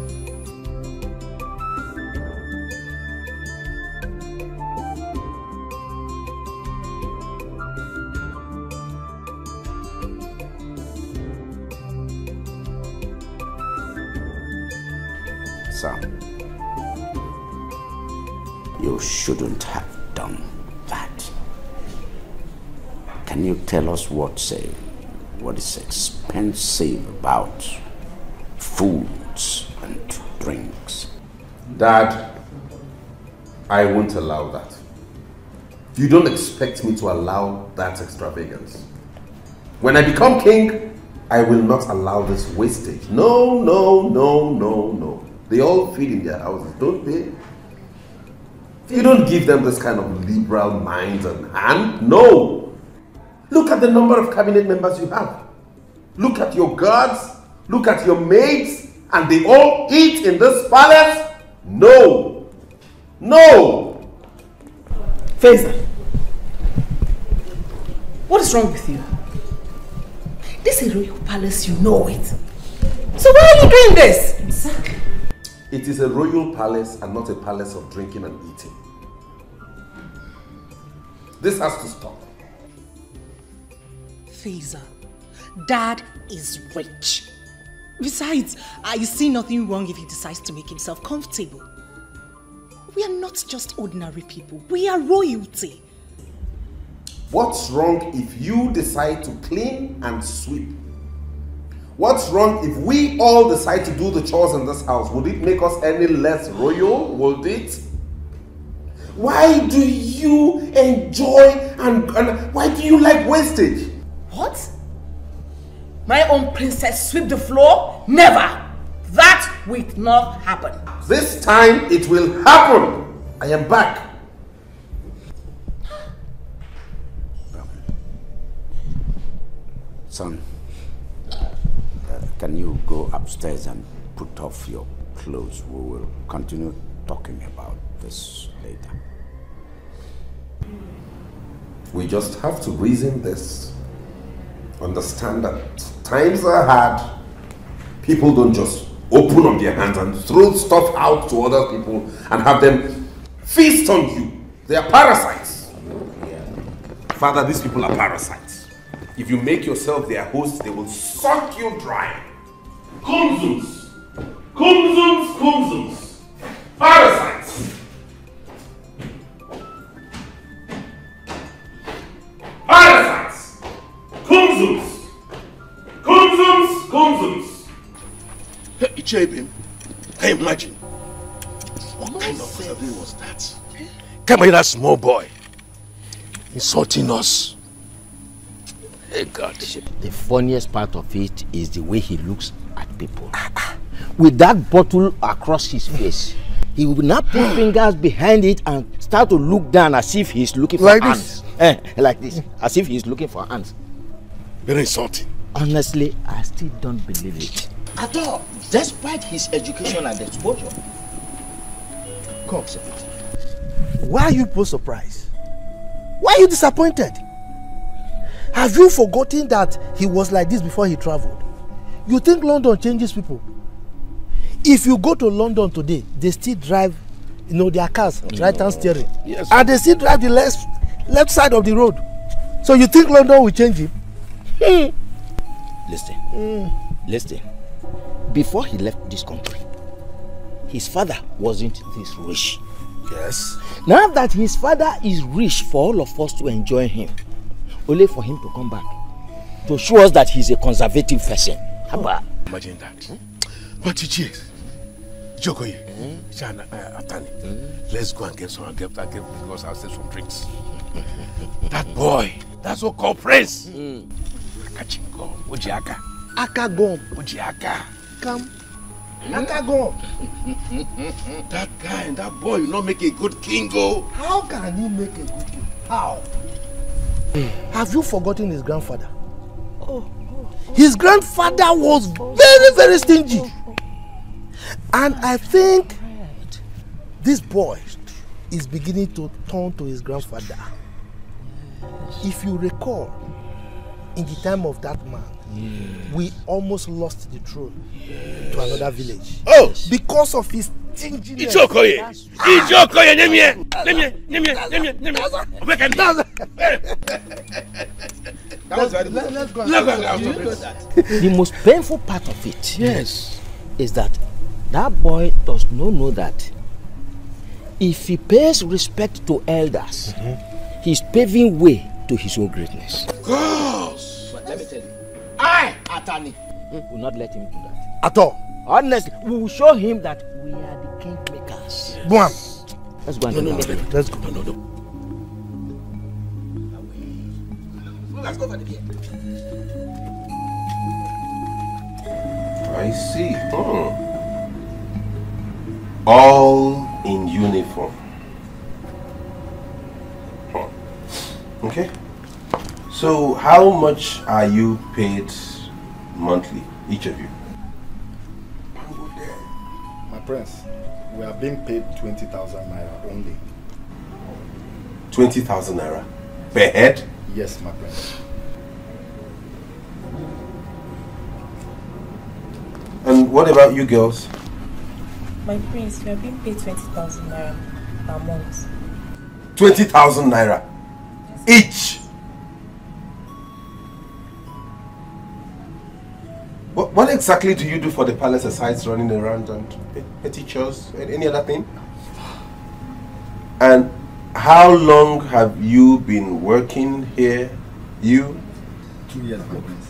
You shouldn't have done that. Can you tell us what is expensive about foods and drinks? Dad, I won't allow that. You don't expect me to allow that extravagance. When I become king, I will not allow this wastage. No, no, no, no, no. They all feed in their houses, don't they? You don't give them this kind of liberal mind and hand. No! Look at the number of cabinet members you have. Look at your guards. Look at your maids. And they all eat in this palace? No! No! Faiza, what is wrong with you? This is a royal palace, you know it. So why are you doing this? Exactly. It is a royal palace and not a palace of drinking and eating. This has to stop. Faiza, Dad is rich. Besides, I see nothing wrong if he decides to make himself comfortable. We are not just ordinary people. We are royalty. What's wrong if you decide to clean and sweep? What's wrong if we all decide to do the chores in this house? Would it make us any less royal? Would it? Why do you enjoy and why do you like wastage? What? My own princess sweep the floor? Never! That will not happen. This time it will happen. I am back. Son, can you go upstairs and put off your clothes? We will continue talking about this later. We just have to reason this. Understand that times are hard. People don't just open up their hands and throw stuff out to other people and have them feast on you. They are parasites. Father, these people are parasites. If you make yourself their host, they will suck you dry. Kumzums. Kumzums, kumzums. Parasites. Parasites. Kumzums. Kumzums, kumzums. Ichebim, can you imagine? What kind of survey was that? Come here, that small boy. Insulting us. Hey God. The funniest part of it is the way he looks at people. With that bottle across his face, he will now put fingers behind it and start to look down as if he's looking for ants. Like this, as if he's looking for ants. Very insulting. Honestly, I still don't believe it. At all, despite his education and exposure. Come, sir. Why are you both surprised? Why are you disappointed? Have you forgotten that he was like this before he traveled? You think London changes people? If you go to London today, they still drive, their cars, right-hand steering. Yes. And they still drive the left side of the road. So you think London will change him? Listen. Before he left this country, his father wasn't this rich. Yes. Now that his father is rich for all of us to enjoy him, only for him to come back to show us that he's a conservative person. How about? Imagine that. But cheers. Jokoye, let's go and get because I'll save some drinks. That boy, that's what called Prince. Akachingo, Ojiaka. Akagom. Ojiaka. Come. Akagom. That guy and that boy will not make a good king, oh. How can he make a good king? How? Have you forgotten his grandfather? His grandfather was very, very stingy. And I think this boy is beginning to turn to his grandfather. If you recall, in the time of that man, we almost lost the throne to another village. Oh! Because of his stinginess. Ichokoye! Ichokoye! Let's go. The most painful part of it is that boy does not know that if he pays respect to elders, he's paving way to his own greatness. Gosh! But let me tell you, I, Atani, will not let him do that. At all. Honestly, we will show him that we are the king makers. Buam. Let's go and do that. Let's go. No. Let's go for the beer. I see. All in uniform. Okay. So how much are you paid monthly, each of you? My prince, we are being paid 20,000 naira only. 20,000 naira per head? Yes, my prince. And what about you girls? My prince, we are being paid 20,000 naira per month. 20,000 naira each. What exactly do you do for the palace aside running around and petty chores and any other thing? And how long have you been working here? You? 2 years, my prince.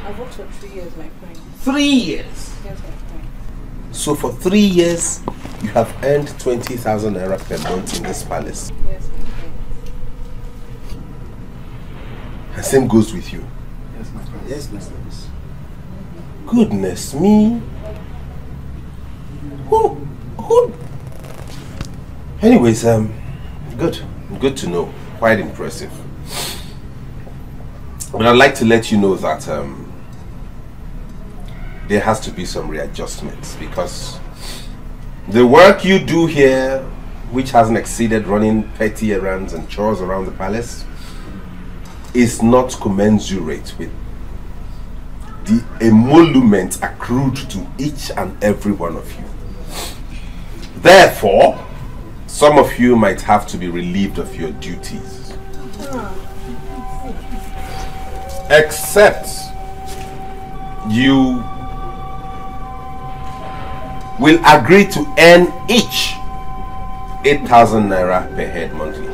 I've worked for 3 years, my prince. 3 years? Yes, my prince. So for 3 years, you have earned 20,000 naira per month in this palace? Yes, my prince. And same goes with you? Yes, my prince. Yes, my prince. Goodness me. Who? Anyways, good to know. Quite impressive. But I'd like to let you know that there has to be some readjustments, because the work you do here, which hasn't exceeded running petty errands and chores around the palace, is not commensurate with the emolument accrued to each and every one of you. Therefore, some of you might have to be relieved of your duties. Except you will agree to earn each 8,000 naira per head monthly.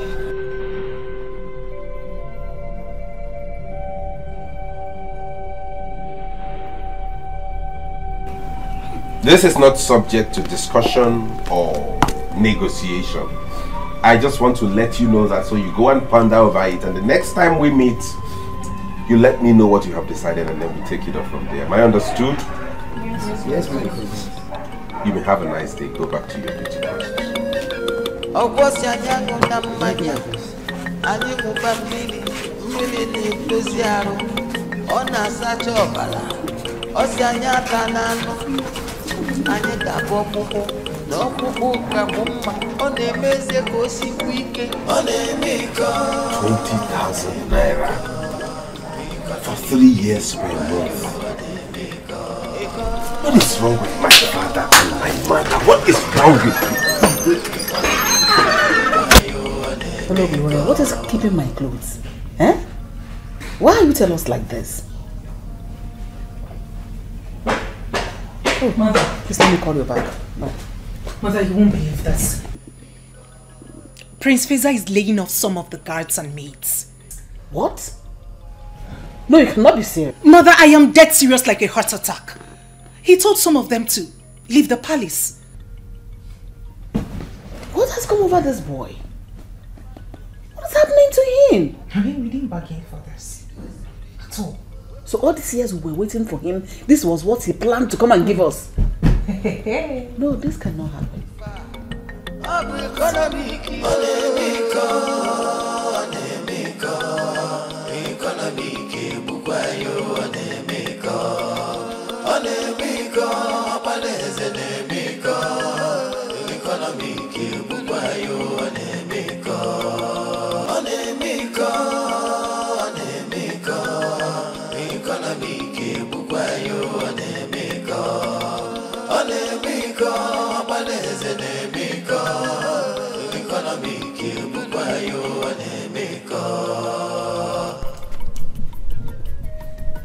This is not subject to discussion or negotiation. I just want to let you know that, so you go and ponder over it, and the next time we meet, you let me know what you have decided, and then we take it up from there. Am I understood? Yes, my prince. You may have a nice day. Go back to your duty post. ₦20,000 for 3 years per month. What is wrong with my father and my mother? What is wrong with you? Hello, Gloria. What is keeping my clothes? Eh? Why are you telling us like this? Oh, Mother. Please let me call you back. No. Mother, you won't believe this. Prince Feza is laying off some of the guards and maids. What? No, you cannot be serious. Mother, I am dead serious like a heart attack. He told some of them to leave the palace. What has come over this boy? What's happening to him? I mean, we didn't bargain for this at all. So all these years we were waiting for him, this was what he planned to come and give us. No, this cannot happen.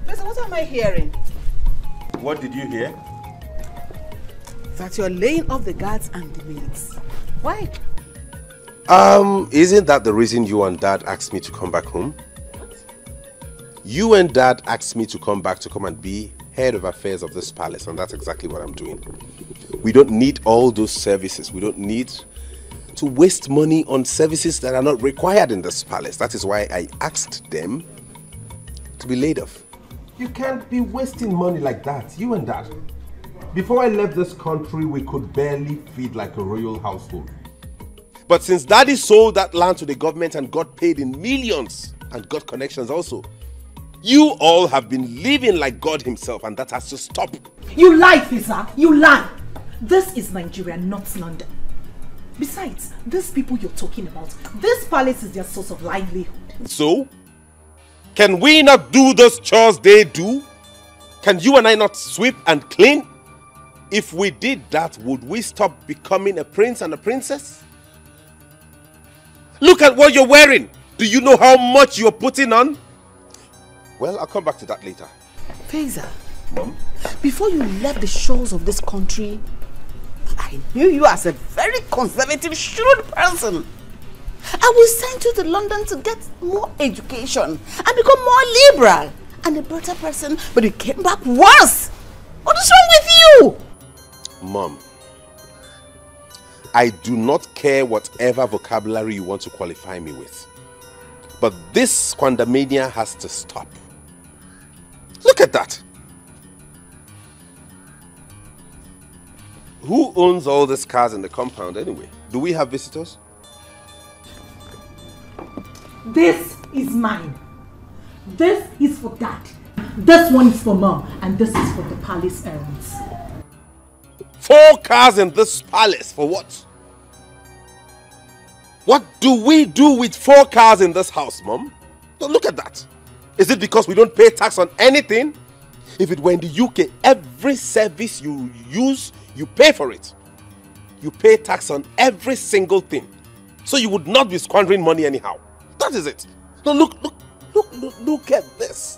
Listen, what am I hearing? What did you hear? That you're laying off the guards and the maids. Why? Isn't that the reason you and Dad asked me to come back home? You and Dad asked me to come back to come and be head of affairs of this palace, and that's exactly what I'm doing. We don't need all those services. We don't need to waste money on services that are not required in this palace. That is why I asked them to be laid off. You can't be wasting money like that, you and Dad. Before I left this country, we could barely feed like a royal household. But since Daddy sold that land to the government and got paid in millions and got connections also, you all have been living like God himself, and that has to stop. You lie, Feza. You lie. This is Nigeria, not London. Besides, these people you're talking about, this palace is their source of livelihood. So, can we not do those chores they do? Can you and I not sweep and clean? If we did that, would we stop becoming a prince and a princess? Look at what you're wearing. Do you know how much you're putting on? Well, I'll come back to that later. Feza, Mom? Before you left the shores of this country, I knew you as a very conservative, shrewd person. I will send you to London to get more education and become more liberal and a better person, but you came back worse. What is wrong with you? Mom, I do not care whatever vocabulary you want to qualify me with. But this squandermania has to stop. Look at that. Who owns all these cars in the compound anyway? Do we have visitors? This is mine. This is for Dad. This one is for Mom. And this is for the palace errands. 4 cars in this palace, for what? What do we do with 4 cars in this house, Mom? Don't look at that. Is it because we don't pay tax on anything? If it were in the UK, every service you use, you pay for it. You pay tax on every single thing. So you would not be squandering money anyhow. That is it. No, look at this.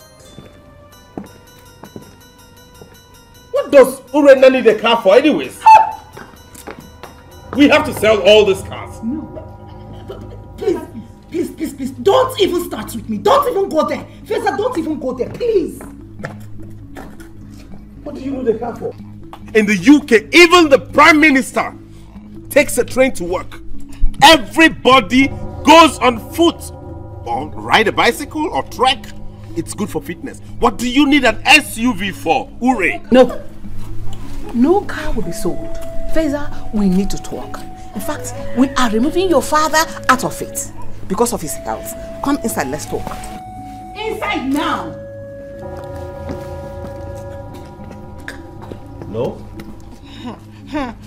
What does Urena need a car for anyways? We have to sell all these cars. No. Please. Don't even start with me. Don't even go there. Feza, don't even go there, please. What do you know the car for? In the UK, even the Prime Minister takes a train to work. Everybody goes on foot or ride a bicycle or trek. It's good for fitness. What do you need an SUV for? Hooray! No car will be sold. Feza, we need to talk. In fact, we are removing your father out of it because of his health. Come inside, let's talk. Inside now! No?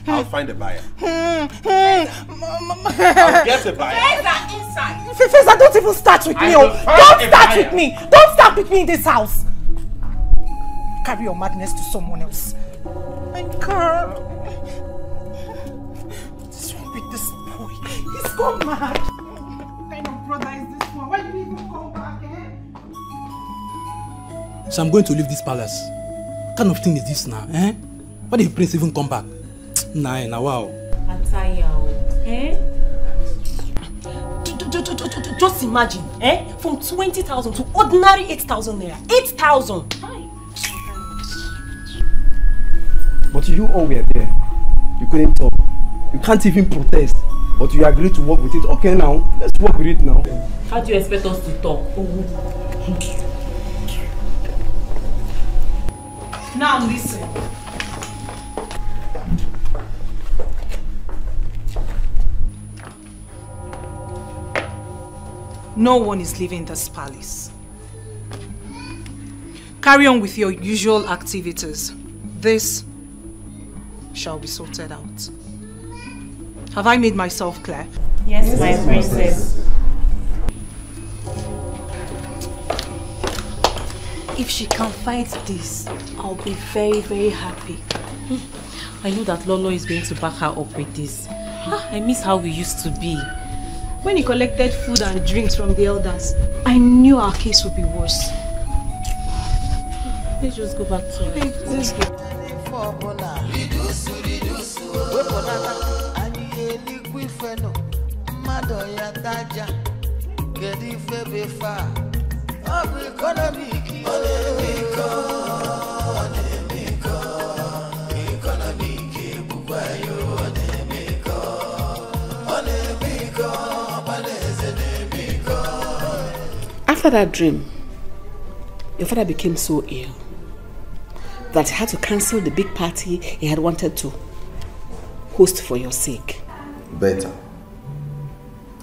I'll find a buyer. I'll get a buyer. Feza, inside! Feza, don't even start with me. Don't start with me. Don't start with me in this house. Carry your madness to someone else. My God. What's wrong with this boy? He's gone mad. What kind of brother is this one? Why did he even come back, So I'm going to leave this palace. What kind of thing is this now, eh? Why did the prince even come back? Nah, wow. Just imagine, from 20,000 to ordinary 8,000 naira. 8,000! But you all were there. You couldn't talk. You can't even protest. But you agreed to work with it. Okay, now, let's work with it now. How do you expect us to talk? Now listen. No one is leaving this palace. Carry on with your usual activities. This shall be sorted out. Have I made myself clear? Yes, my princess. If she can fight this, I'll be very, very happy. I know that Lolo is going to back her up with this. I miss how we used to be. When he collected food and drinks from the elders, I knew our case would be worse. Let's just go back to it. Let's go. After that dream, your father became so ill that he had to cancel the big party he had wanted to host for your sake. Better.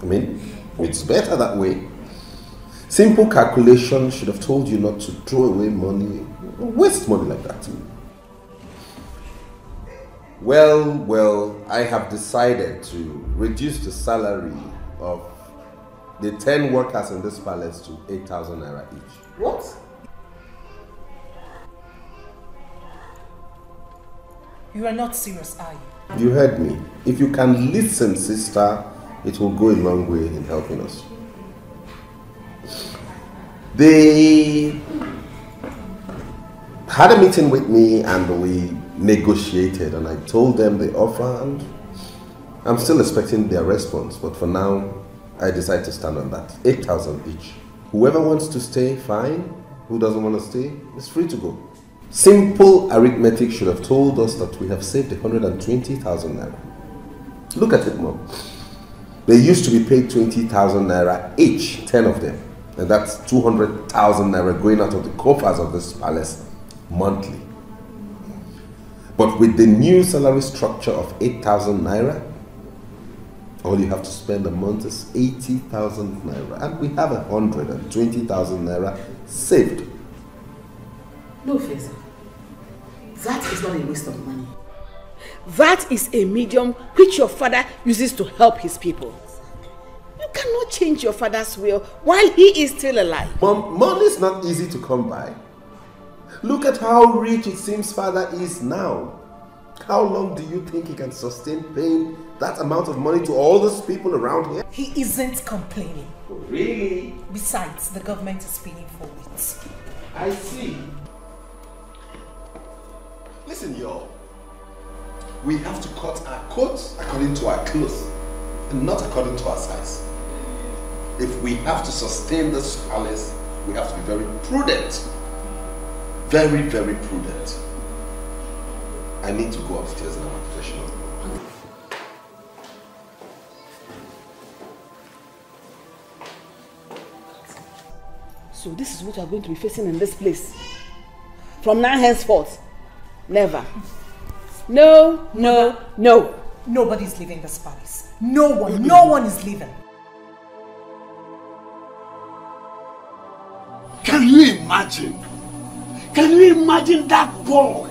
I mean, it's better that way. Simple calculation should have told you not to throw away money, waste money like that. Well, I have decided to reduce the salary of the 10 workers in this palace to 8,000 naira each. What? You are not serious, are you? You heard me. If you can listen, sister, it will go a long way in helping us. They had a meeting with me and we negotiated, and I told them the offer, and I'm still expecting their response, but for now I decided to stand on that. 8,000 each. Whoever wants to stay, fine. Who doesn't want to stay is free to go. Simple arithmetic should have told us that we have saved 120,000 naira. Look at it, Mom. They used to be paid 20,000 naira each, 10 of them. And that's 200,000 naira going out of the coffers of this palace monthly. But with the new salary structure of 8,000 naira, all you have to spend a month is 80,000 naira. And we have 120,000 naira saved. No, Feza. That is not a waste of money. That is a medium which your father uses to help his people. You cannot change your father's will while he is still alive. Mom, money is not easy to come by. Look at how rich it seems father is now. How long do you think he can sustain paying that amount of money to all those people around here? He isn't complaining. Really? Besides, the government is paying for it. I see. Listen, y'all. We have to cut our coats according to our clothes and not according to our size. If we have to sustain this palace, we have to be very prudent. Very, very prudent. I need to go upstairs and have a professional. So this is what you are going to be facing in this place. From now henceforth. Never. No, no, no. Nobody's leaving this palace. No one is leaving. Can you imagine? Can you imagine that boy?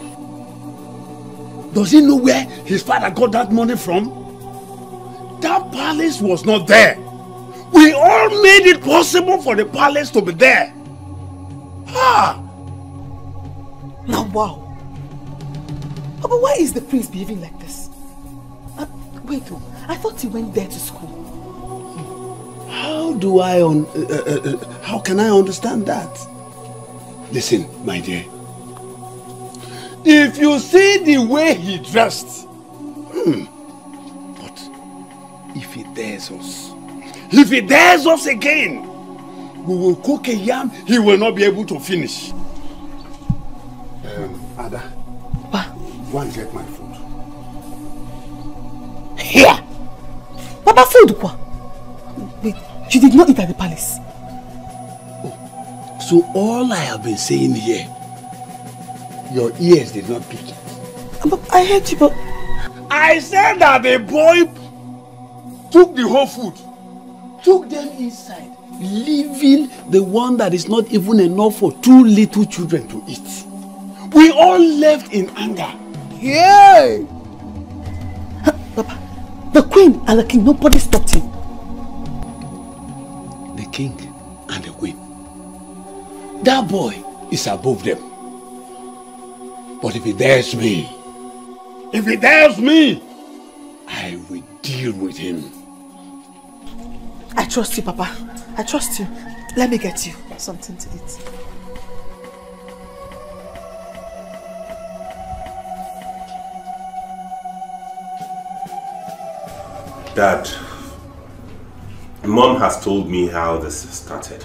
Does he know where his father got that money from? That palace was not there. We all made it possible for the palace to be there. Ah! Now, wow. But why is the prince behaving like this? Wait, I thought he went there to school. How can I understand that? Listen, my dear. If you see the way he dressed, but if he dares us again, we will cook a yam he will not be able to finish. Ada, go and get my food. Here! Papa, food quoi? Wait, you did not eat at the palace? So all I have been saying here, your ears did not pick it. But I heard you, but... I said that the boy took the whole food, took them inside, leaving the one that is not even enough for 2 little children to eat. We all left in anger. Yay! Papa, the queen and the king, nobody stopped him. The king and the queen. That boy is above them. But if he dares me, I will deal with him. I trust you, Papa. I trust you. Let me get you something to eat. Dad, Mom has told me how this started.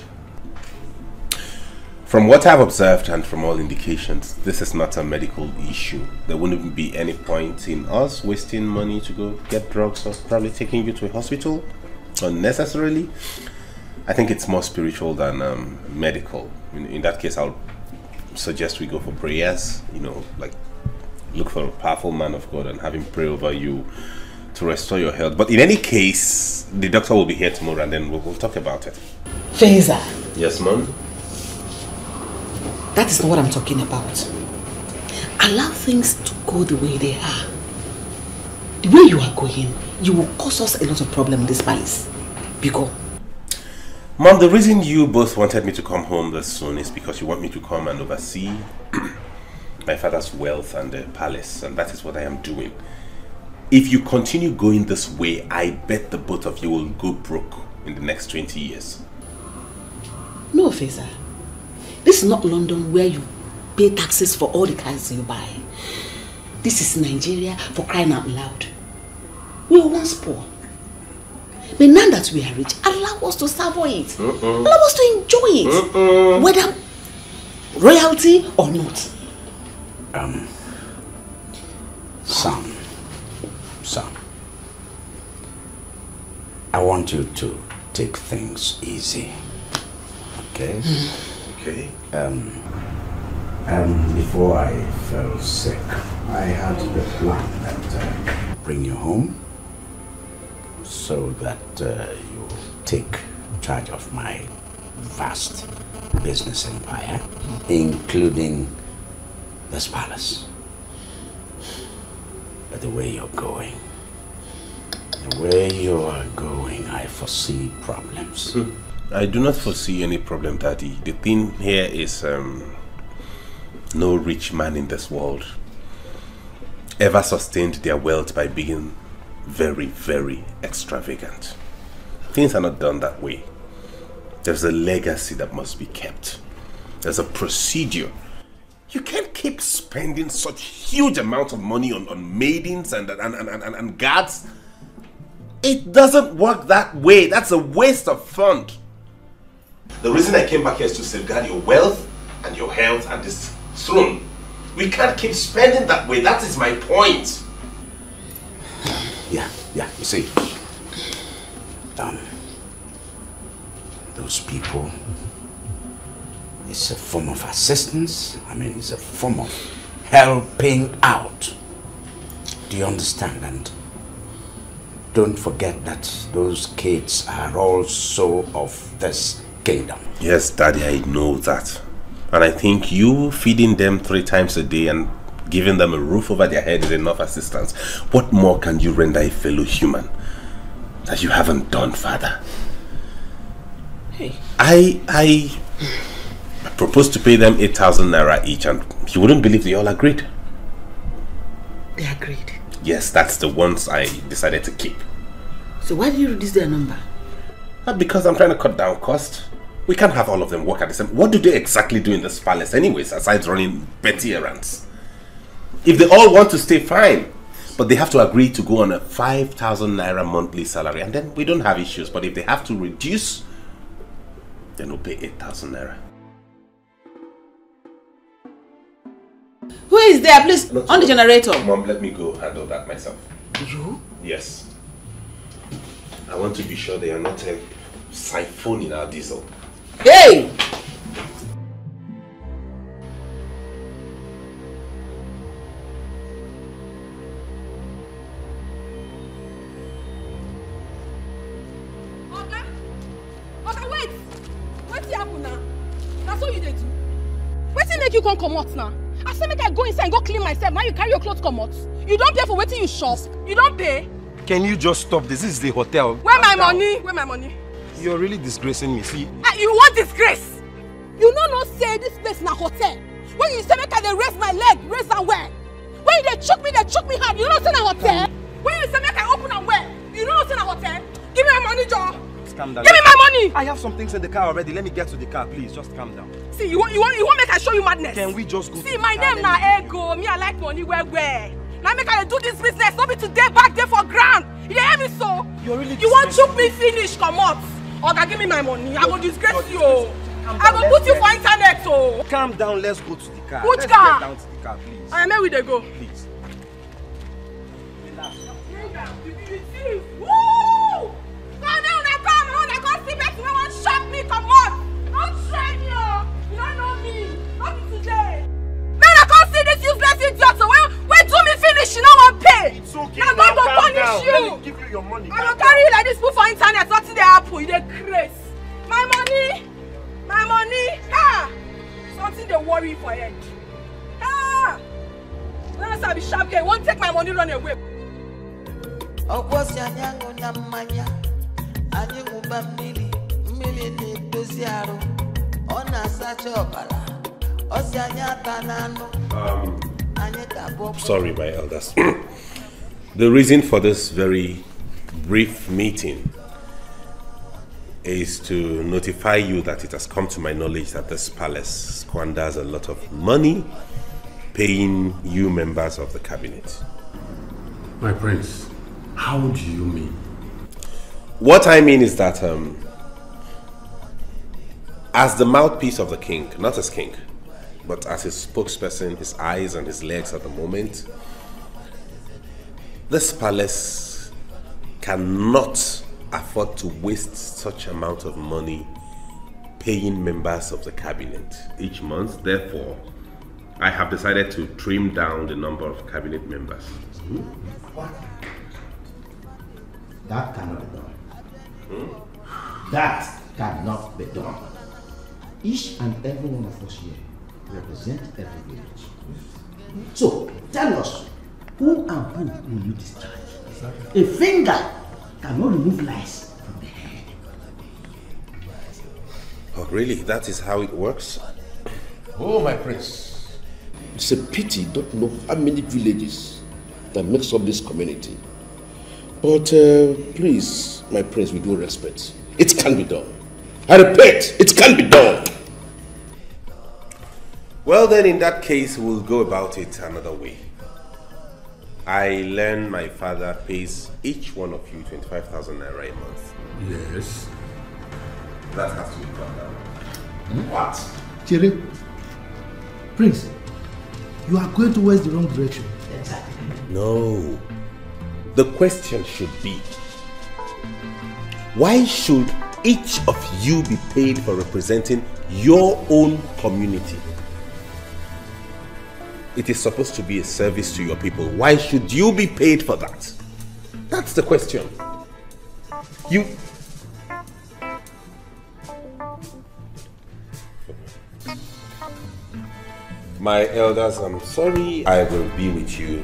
From what I've observed and from all indications, this is not a medical issue. There wouldn't be any point in us wasting money to go get drugs or probably taking you to a hospital unnecessarily. I think it's more spiritual than medical. In that case, I'll suggest we go for prayers, you know, like look for a powerful man of God and have him pray over you to restore your health. But in any case, the doctor will be here tomorrow and then we'll talk about it. Feza. Yes, Mom? That is not what I'm talking about. Allow things to go the way they are. The way you are going, you will cause us a lot of problem in this palace. Because Mom, the reason you both wanted me to come home this soon is because you want me to come and oversee my father's wealth and the palace, and that is what I am doing. If you continue going this way, I bet the both of you will go broke in the next 20 years. no, Feza. This is not London where you pay taxes for all the cars you buy. This is Nigeria, for crying out loud. We were once poor. But now that we are rich, allow us to savour it. Allow us to enjoy it. Whether royalty or not. Son, I want you to take things easy, okay? Okay. Before I fell sick, I had the plan that bring you home so that you take charge of my vast business empire, including this palace. But the way you're going, I foresee problems. I do not foresee any problem, Daddy. The thing here is no rich man in this world ever sustained their wealth by being very, very extravagant. Things are not done that way. There's a legacy that must be kept. There's a procedure You can't keep spending such huge amounts of money on maidens and guards. It doesn't work that way. That's a waste of fund. The reason I came back here is to safeguard your wealth and your health and this throne. We can't keep spending that way. That is my point. Yeah, you see. Those people, it's a form of assistance. I mean, it's a form of helping out. Do you understand? And don't forget that those kids are also of this kingdom. Yes, Daddy, I know that. And I think you feeding them 3 times a day and giving them a roof over their head is enough assistance. What more can you render a fellow human that you haven't done, Father? Hey. I proposed to pay them 8,000 naira each, and you wouldn't believe they all agreed. They agreed? Yes, that's the ones I decided to keep. So why did you reduce their number? Because I'm trying to cut down cost. We can't have all of them work at the same. What do they exactly do in this palace anyways, aside running petty errands? If they all want to stay, fine. But they have to agree to go on a 5,000 naira monthly salary, and then we don't have issues. But if they have to reduce, then we'll pay 8,000 naira. Who is there? Please, on the generator. Mom, let me go handle that myself. You? Yes. I want to be sure they are not siphoning our diesel. Hey! Okay, wait! What's happen now? That's what you did do. Wetin make you come out now? I say make I go inside and go clean myself. Now you carry your clothes come out. You don't pay for wetin you shop. You don't pay. Can you just stop this? This is the hotel. Where my money? Where my money? You're really disgracing me. See. You want disgrace? You no say this place na hotel. When you say make I dey raise my leg, raise am well. When you dey choke me hard. You know say na hotel. When you say make I open am well, you know say na hotel. Give me my money, John. Calm down. Give me my money. I have some things in the car already. Let me get to the car, please. Just calm down. See, you want make I show you madness? Can we just go? See, my name na Ego. Me, I like money where. Now make I do this business. Not be today back there for grand. You hear me so? You're really. You want choke me finish? Come out. Oga, give me my money. I go disgrace you. I go put you for internet. So calm down. Let's go to the car. Which let's car? Get down to the car, please. I know where they go. Please. Relax. Woo! You want to shop me, come on! Don't try me, you don't know me. Not me today. Man, I can't see this useless idiot. So when do me finish, you don't want to pay. It's okay. I'm going to punish you. Let me give you your money. I will carry you like this put for internet. Nothing they happen. You dey craze. My money. Ha! Something they worry for head. Ha! Unless I be sharp guy, won't take my money run away. Sorry, my elders. The reason for this very brief meeting is to notify you that it has come to my knowledge that this palace squanders a lot of money paying you members of the cabinet. My prince, how do you mean? What I mean is that as the mouthpiece of the king, not as king, but as his spokesperson, his eyes and his legs at the moment, this palace cannot afford to waste such amount of money paying members of the cabinet each month. Therefore, I have decided to trim down the number of cabinet members. What? That cannot be done. That cannot be done. Each and every one of us here represent every village. So, tell us, who and who will you discharge? A finger cannot remove lice from the head. Oh, really? That is how it works? Oh, my prince. It's a pity you don't know how many villages that makes up this community. But please, my prince, with due respect, it can be done. I repeat, it can be done. Well then, in that case, we'll go about it another way. I learn my father pays each one of you 25,000 naira a month. Yes. That has to be cut down. What? Jerry, Prince, you are going towards the wrong direction. Exactly. No. The question should be, why should each of you be paid for representing your own community? It is supposed to be a service to your people. Why should you be paid for that? That's the question. My elders, I'm sorry. I will be with you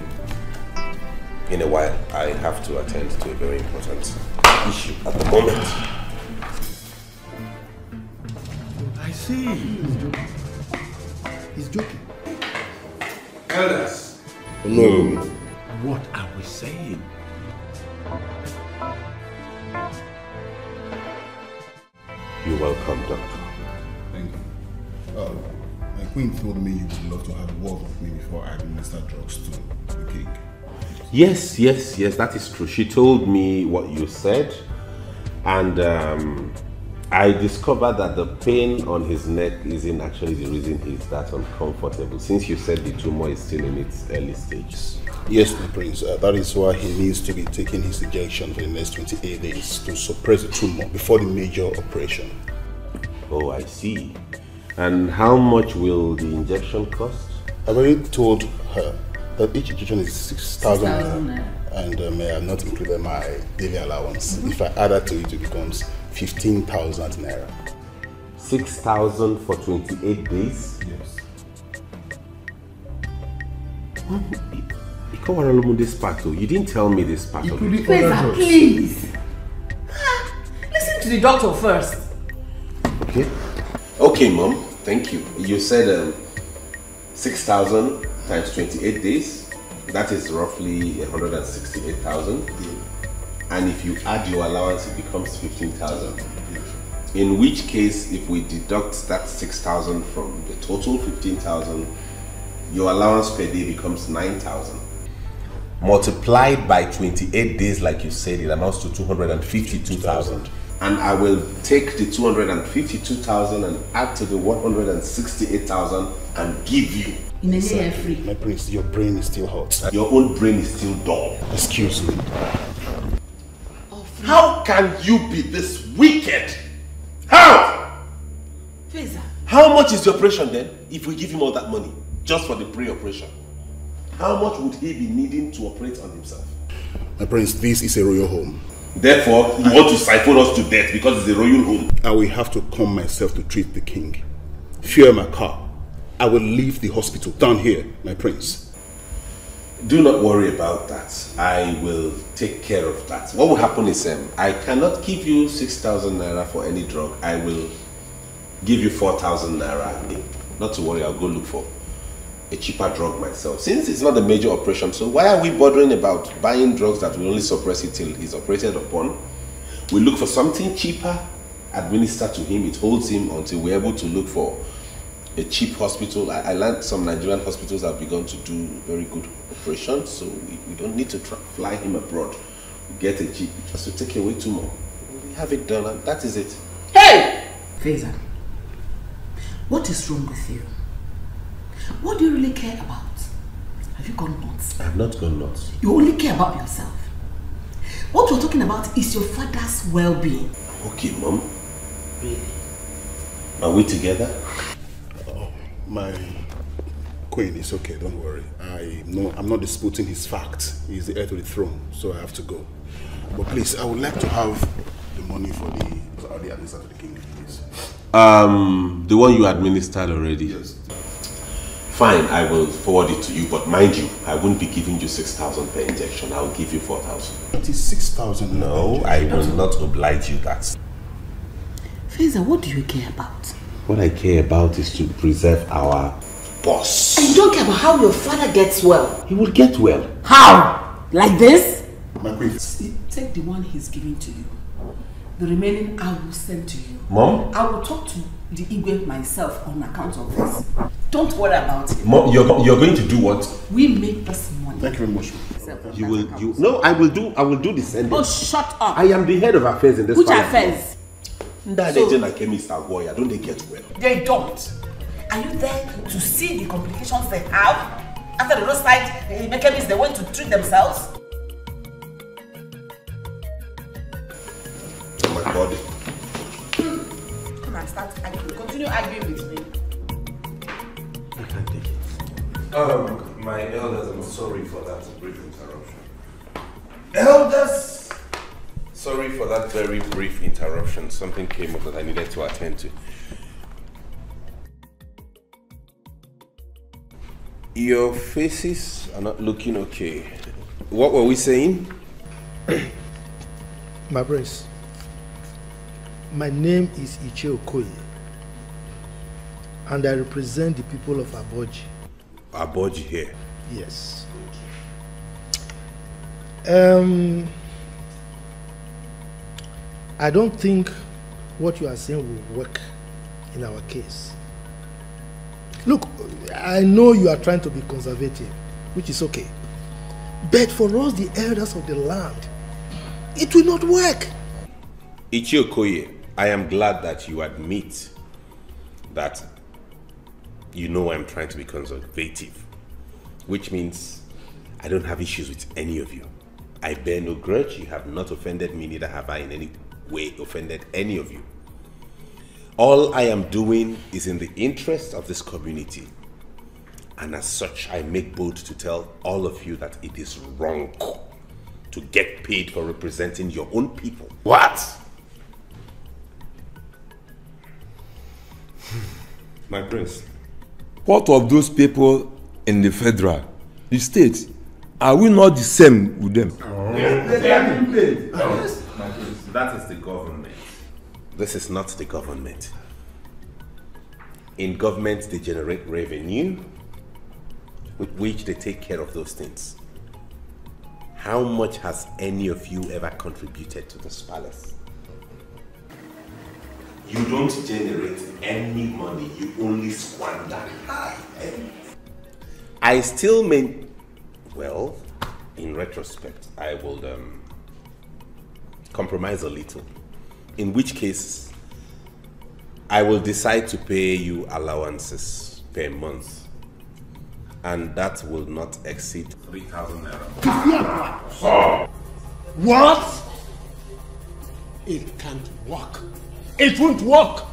in a while. I have to attend to a very important issue at the moment. I see. He's joking. Elders. No. What are we saying? You're welcome, Doctor. Thank you. My queen told me you would love to have a word with me before I administer drugs to the king. Yes, that is true. She told me what you said, and I discovered that the pain on his neck isn't actually the reason he's that uncomfortable, since you said the tumor is still in its early stages. Yes, my prince. That is why he needs to be taking his injection for the next 28 days to suppress the tumor before the major operation. Oh, I see. And how much will the injection cost? I've already told her that each injection is 6,000 naira, and I have not included my daily allowance. If I add that to it, it becomes 15,000 naira. 6,000 for 28 days? Yes. This part, you didn't tell me this part of it. Please. Listen to the doctor first. Okay, Mom. Thank you. You said 6,000 times 28 days. That is roughly 168,000. And if you add your allowance, it becomes 15,000. In which case, if we deduct that 6,000 from the total 15,000, your allowance per day becomes 9,000. Multiplied by 28 days, like you said, it amounts to 252,000. And I will take the 252,000 and add to the 168,000 and give you. In a year free. My prince, your brain is still hot. Your own brain is still dull. Excuse me. How can you be this wicked? How? Feza. How much is the operation then, if we give him all that money, just for the pre-operation? How much would he be needing to operate on himself? My prince, this is a royal home. Therefore, you want to siphon us to death because it's a royal home. I will have to come myself to treat the king. Fuel my car. I will leave the hospital down here, my prince. Do not worry about that. I will take care of that. What will happen is, I cannot give you 6,000 naira for any drug. I will give you 4,000 naira. Not to worry, I'll go look for a cheaper drug myself. Since it's not a major operation, so why are we bothering about buying drugs that will only suppress it till he's operated upon? We look for something cheaper, administer to him, it holds him until we're able to look for a cheap hospital. I learned some Nigerian hospitals have begun to do very good operations, so we don't need to fly him abroad. We get a cheap, just to take away tumor. We have it done, and that is it. Hey! Feza, what is wrong with you? What do you really care about? Have you gone nuts? I have not gone nuts. You only care about yourself. What we're talking about is your father's well-being. Okay, Mom. Really? Are we together? My queen is okay, don't worry. I'm not disputing his fact. He's the heir to the throne, so I have to go. But please, I would like to have the money for the administer to the king, please. The one you administered already? Yes. Fine, I will forward it to you, but mind you, I won't be giving you 6,000 per injection. I'll give you 4,000. It is 6,000. No, I will not oblige you that. Feza, what do you care about? What I care about is to preserve our boss. And you don't care about how your father gets well? He will get well. How? Like this? My queen. Take the one he's giving to you. The remaining I will send to you. Mom? I will talk to the Igwe myself on account of this. Don't worry about it. Mom, you're going to do what? We make this money. Thank you very much. No, I will do the sending. Oh, shut up. I am the head of affairs in this Which palace. affairs? Don't they get well? They don't. Are you there to see the complications they have? After the roadside, the chemists, they want to treat themselves? Oh my body. Come and start arguing. Continue arguing with me. My elders, I'm sorry for that brief interruption. Elders! Sorry for that very brief interruption. Something came up that I needed to attend to. Your faces are not looking okay. What were we saying? My prince, my name is Etiko, and I represent the people of Aboji. Aboji here? Yes. I don't think what you are saying will work in our case. Look, I know you are trying to be conservative, which is okay. But for us, the elders of the land, it will not work. Ichiokoye, I am glad that you admit that you know I'm trying to be conservative, which means I don't have issues with any of you. I bear no grudge. You have not offended me, neither have I in any way offended any of you. All I am doing is in the interest of this community. And as such, I make bold to tell all of you that it is wrong to get paid for representing your own people. What? My prince. What of those people in the federal, the state? Are we not the same with them? That is the government. This is not the government. In government, they generate revenue with which they take care of those things. How much has any of you ever contributed to this palace? You don't generate any money, you only squander. I still well, in retrospect, I will compromise a little. In which case, I will decide to pay you allowances per month. And that will not exceed 3,000 naira. What? It can't work. It won't work.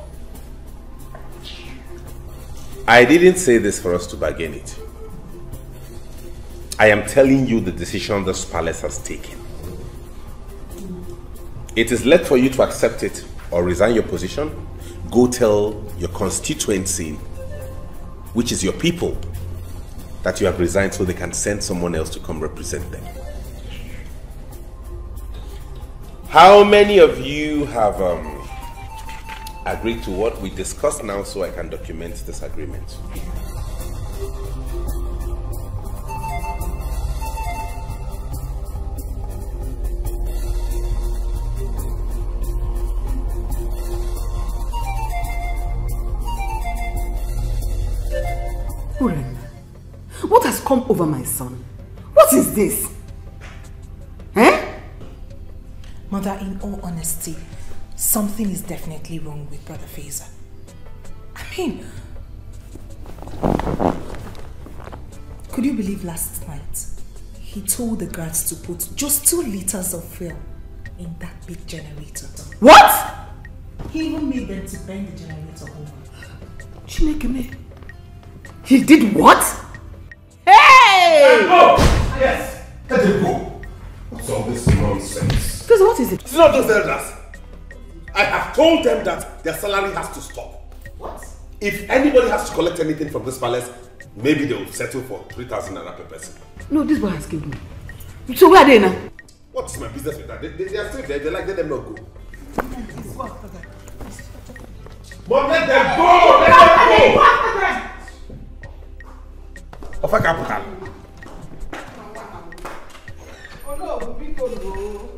I didn't say this for us to bargain it. I am telling you the decision this palace has taken. It is left for you to accept it or resign your position. Go tell your constituency, which is your people, that you have resigned so they can send someone else to come represent them. How many of you have agreed to what we discussed now so I can document this agreement? What has come over my son? What is this? Eh? Mother, in all honesty, something is definitely wrong with Brother Faisal. I mean, could you believe last night he told the guards to put just 2 liters of fuel in that big generator? What? He even made them to bend the generator over. Chinekeme. He did what? Hey! Go! Yes! Let him go! What's all this nonsense? Because what is it? It's not those elders. I have told them that their salary has to stop. What? If anybody has to collect anything from this palace, maybe they will settle for 3,000 naira per person. No, this boy has killed me. So where are they now? What's my business with that? They are still there. They like, let them not go. Mom, let them go! Let them go! Of a capital. Oh no, people go.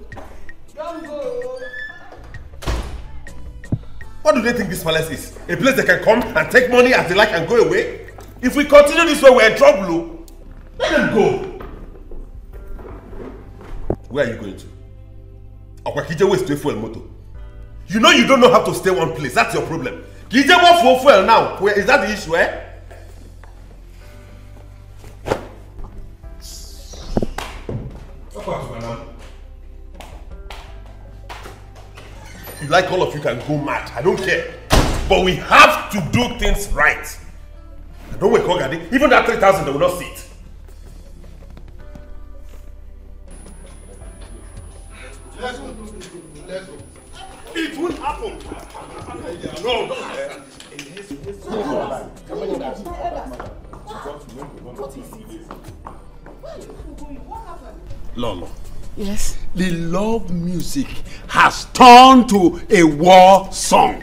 Don't go. What do they think this palace is? A place they can come and take money as they like and go away? If we continue this way, we're in trouble. Let them go. Where are you going to? Okwakije waste to fuel motor. You know you don't know how to stay one place. That's your problem. Kije more fuel now. Where is that the issue, eh? You like all of you can go mad. I don't care. But we have to do things right. I don't wake up, even that 3,000 they will not see it. Let's go. It won't happen. No, Lolo. Yes? The love music has turned to a war song.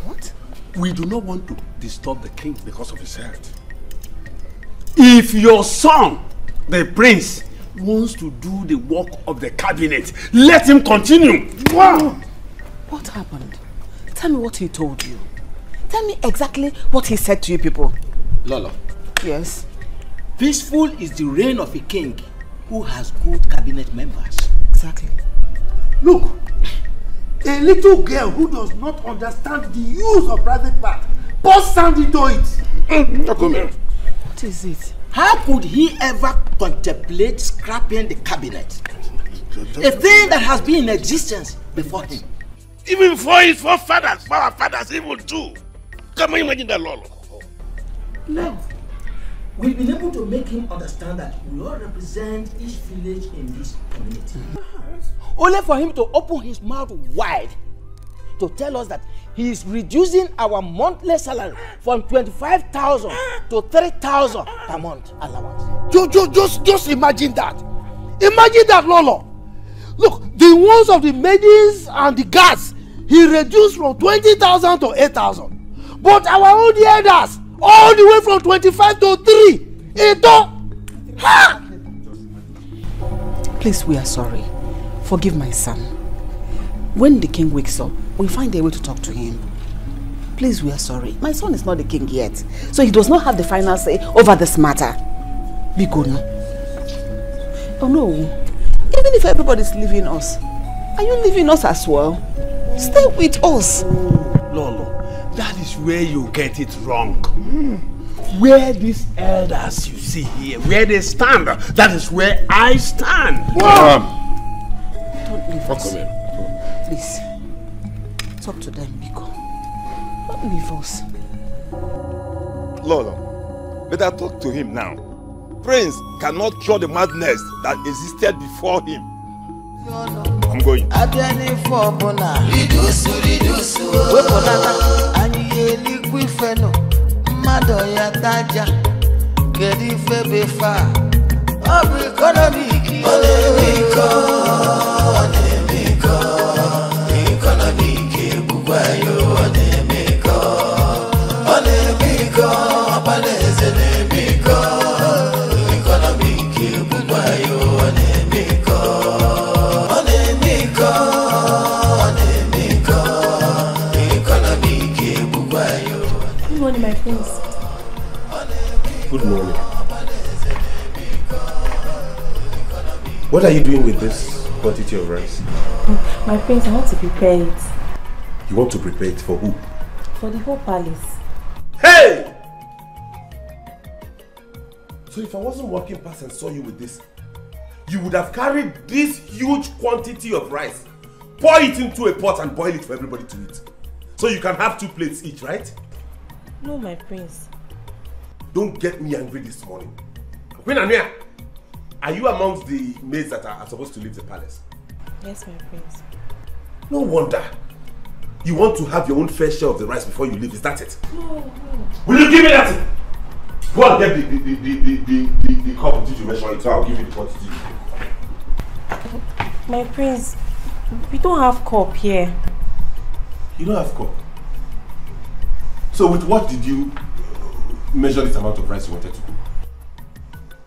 What? We do not want to disturb the king because of his health. If your son, the prince, wants to do the work of the cabinet, let him continue. Wow. What happened? Tell me what he told you. Tell me exactly what he said to you people. Lolo. Yes? Peaceful is the reign of a king who has good cabinet members. Exactly. Look, a little girl who does not understand the use of private part burst sand into it. What is it? How could he ever contemplate scrapping the cabinet? A thing that has been in existence before him. Even before his forefathers, for our fathers even too. Can you imagine that, Lolo? No. We've been able to make him understand that we all represent each village in this community. Only for him to open his mouth wide to tell us that he is reducing our monthly salary from 25,000 to 3,000 per month allowance. Just imagine that. Imagine that, Lolo. Look, the ones of the maidens and the guards, he reduced from 20,000 to 8,000. But our own elders, all the way from 25 to 3. Ha! Please, we are sorry. Forgive my son. When the king wakes up, we'll find a way to talk to him. Please, we are sorry. My son is not the king yet, so he does not have the final say over this matter. Be good now. Oh no. Even if everybody's leaving us, are you leaving us as well? Stay with us. Lolo, that is where you get it wrong. Where these elders you see here, where they stand, that is where I stand. Don't leave us. Please, talk to them, Biko. Don't leave us. Lolo, better talk to him now. Prince cannot cure the madness that existed before him. I'm going. Good morning, my prince. Good morning. What are you doing with this quantity of rice? My prince, I want to prepare it. You want to prepare it for who? For the whole palace. Hey! So if I wasn't walking past and saw you with this, you would have carried this huge quantity of rice, pour it into a pot and boil it for everybody to eat. So you can have 2 plates each, right? No, my prince. Don't get me angry this morning. Queen Ania, are you amongst the maids that are supposed to leave the palace? Yes, my prince. No wonder. You want to have your own fair share of the rice before you leave, is that it? No. Will you give me that? Go and get the cup did you measure it, so I'll give you the quantity. My prince, we don't have cup here. You don't have cup? So with what did you measure this amount of rice you wanted to cook?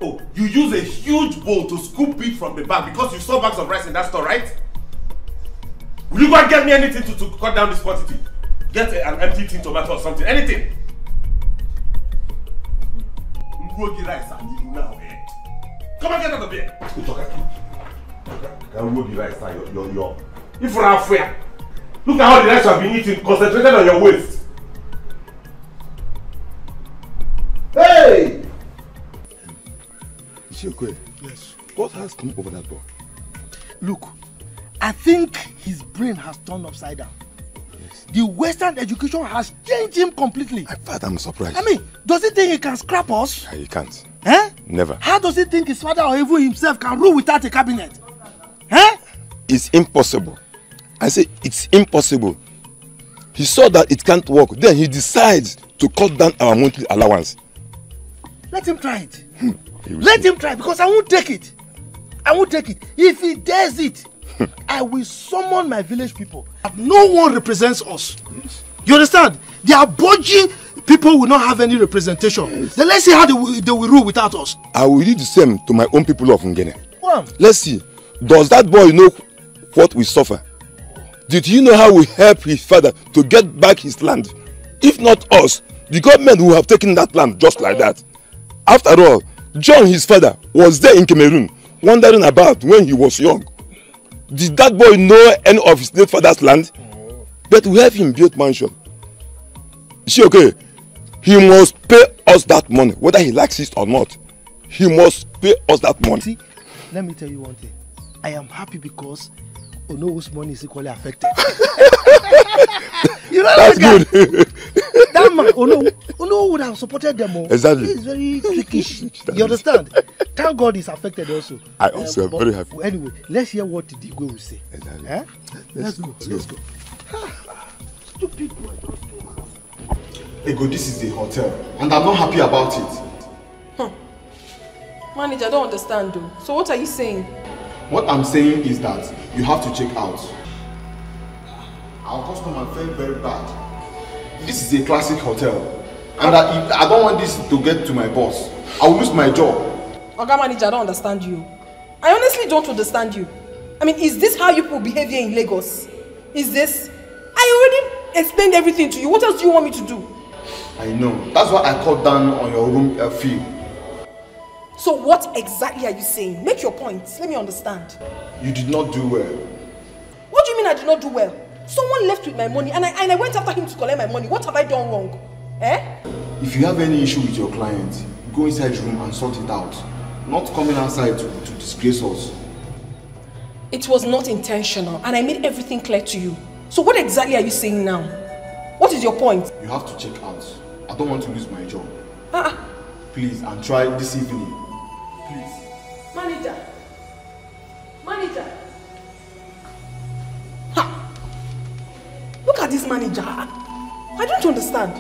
Oh, you use a huge bowl to scoop it from the bag because you saw bags of rice in that store, right? Will you go and get me anything to cut down this quantity? Get an empty tin tomato or something, anything. Rogi rice and you now, eh? Come and get out of here. It's okay. Rogi rice now, you're. If we're halfway, look at how the rice have been eating, concentrated on your waist. Hey! Ishokwe, yes. What has come over that boy? Look, I think his brain has turned upside down. Yes. The Western education has changed him completely. In fact, I'm surprised. I mean, does he think he can scrap us? He can't. Eh? Never. How does he think his father or even himself can rule without a cabinet? Eh? It's impossible. I say it's impossible. He saw that it can't work. Then he decides to cut down our monthly allowance. Let him try it. Let him try, because I won't take it. I won't take it. If he dares it, I will summon my village people. No one represents us. You understand? They are budging people will not have any representation. Then let's see how they will rule without us. I will do the same to my own people of Ngene. Wow. Let's see. Does that boy know what we suffer? Did he know how we help his father to get back his land? If not us, the government will have taken that land just like that. After all, John, his father, was there in Cameroon, wandering about when he was young. Did that boy know any of his late father's land? But we have him build mansion. Is she okay? He must pay us that money, whether he likes it or not. He must pay us that money. See, let me tell you one thing. I am happy because Ono's money is equally affected. You know that's that good. That man, Ono would have supported them all. Exactly. He's very trickish. You understand? Thank God he's affected also. I also am very happy. Anyway, let's hear what the Igwe will say. Exactly. Eh? Let's go. Let's go. Stupid boy. Ego, this is the hotel, and I'm not happy about it. Manager, I don't understand though. So what are you saying? What I'm saying is that you have to check out. Our customer felt very bad. This is a classic hotel, and I don't want this to get to my boss. I will lose my job. Okay, manager, I don't understand you. I honestly don't understand you. I mean, is this how you people behave here in Lagos? Is this? I already explained everything to you. What else do you want me to do? I know. That's why I cut down on your room fee. So what exactly are you saying? Make your point. Let me understand. You did not do well. What do you mean I did not do well? Someone left with my money and I went after him to collect my money. What have I done wrong? Eh? If you have any issue with your client, go inside the room and sort it out. Not coming outside to disgrace us. It was not intentional and I made everything clear to you. So what exactly are you saying now? What is your point? You have to check out. I don't want to lose my job. Please, and try this evening. Please. Manager. Look at this manager. I don't understand.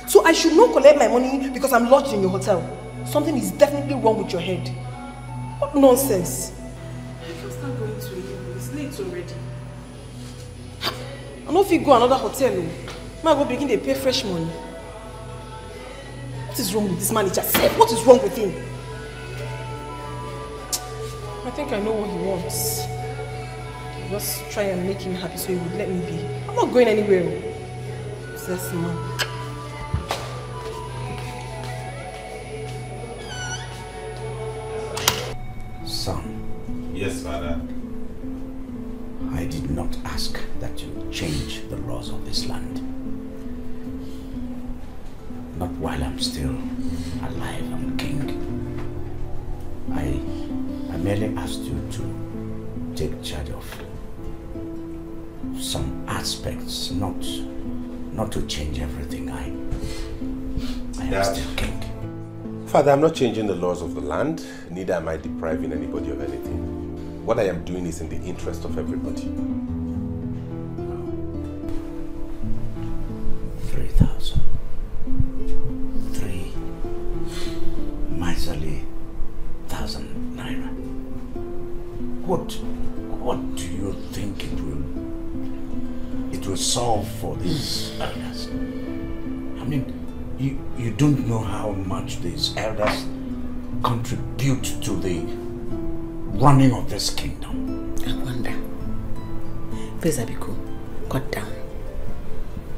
So I should not collect my money because I'm lodged in your hotel. Something is definitely wrong with your head. What nonsense. I can't start going to you. It's late already. I don't know if you go another hotel. I go begin to pay fresh money. What is wrong with this manager? What is wrong with him? I think I know what he wants. I'll just try and make him happy so he would let me be. I'm not going anywhere. Possessed man. Son. Yes, Father. I did not ask that you change the laws of this land. Not while I'm still alive and king. I merely asked you to take charge of some aspects, not to change everything. I am still king. Father, I'm not changing the laws of the land, neither am I depriving anybody of anything. What I am doing is in the interest of everybody. 3,000. 3 miserly 1,000 naira. What do you think it will solve for these elders? I mean, you don't know how much these elders contribute to the running of this kingdom. I wonder. Pesa Biko, cut down.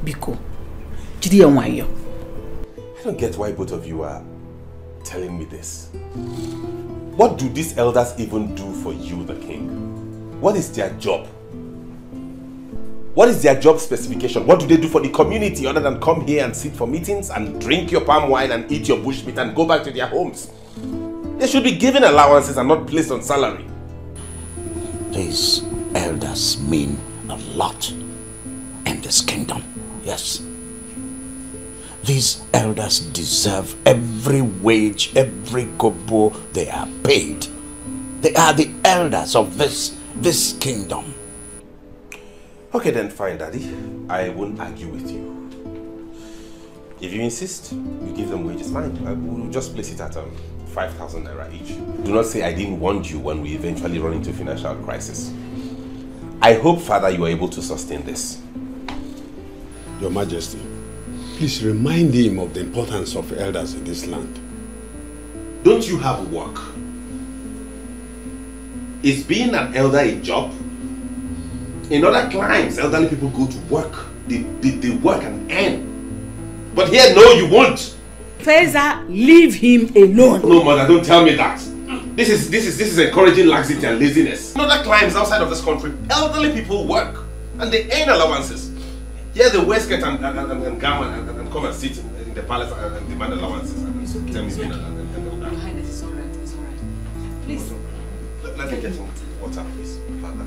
Biko, I don't get why both of you are telling me this? What do these elders even do for you, the king? What is their job? What is their job specification? What do they do for the community other than come here and sit for meetings and drink your palm wine and eat your bushmeat and go back to their homes? They should be given allowances and not placed on salary. These elders mean a lot in this kingdom, yes. These elders deserve every wage, every kobo they are paid. They are the elders of this kingdom. Okay then, fine, Daddy. I won't argue with you. If you insist, you give them wages, fine. We'll just place it at 5,000 naira each. Do not say I didn't warn you when we eventually run into financial crisis. I hope, Father, you are able to sustain this. Your Majesty, please remind him of the importance of elders in this land. Don't you have work? Is being an elder a job? In other climes, elderly people go to work. They work and earn. But here, no, you won't. Feza, leave him alone. No, mother, don't tell me that. This is encouraging laxity and laziness. In other climes outside of this country, elderly people work and they earn allowances. Here, they wear skirt and gown and come and sit in the palace and demand allowances. It's okay. Tell me, Your Highness, it's alright. It's alright. Please. Let me get some water, please, Father.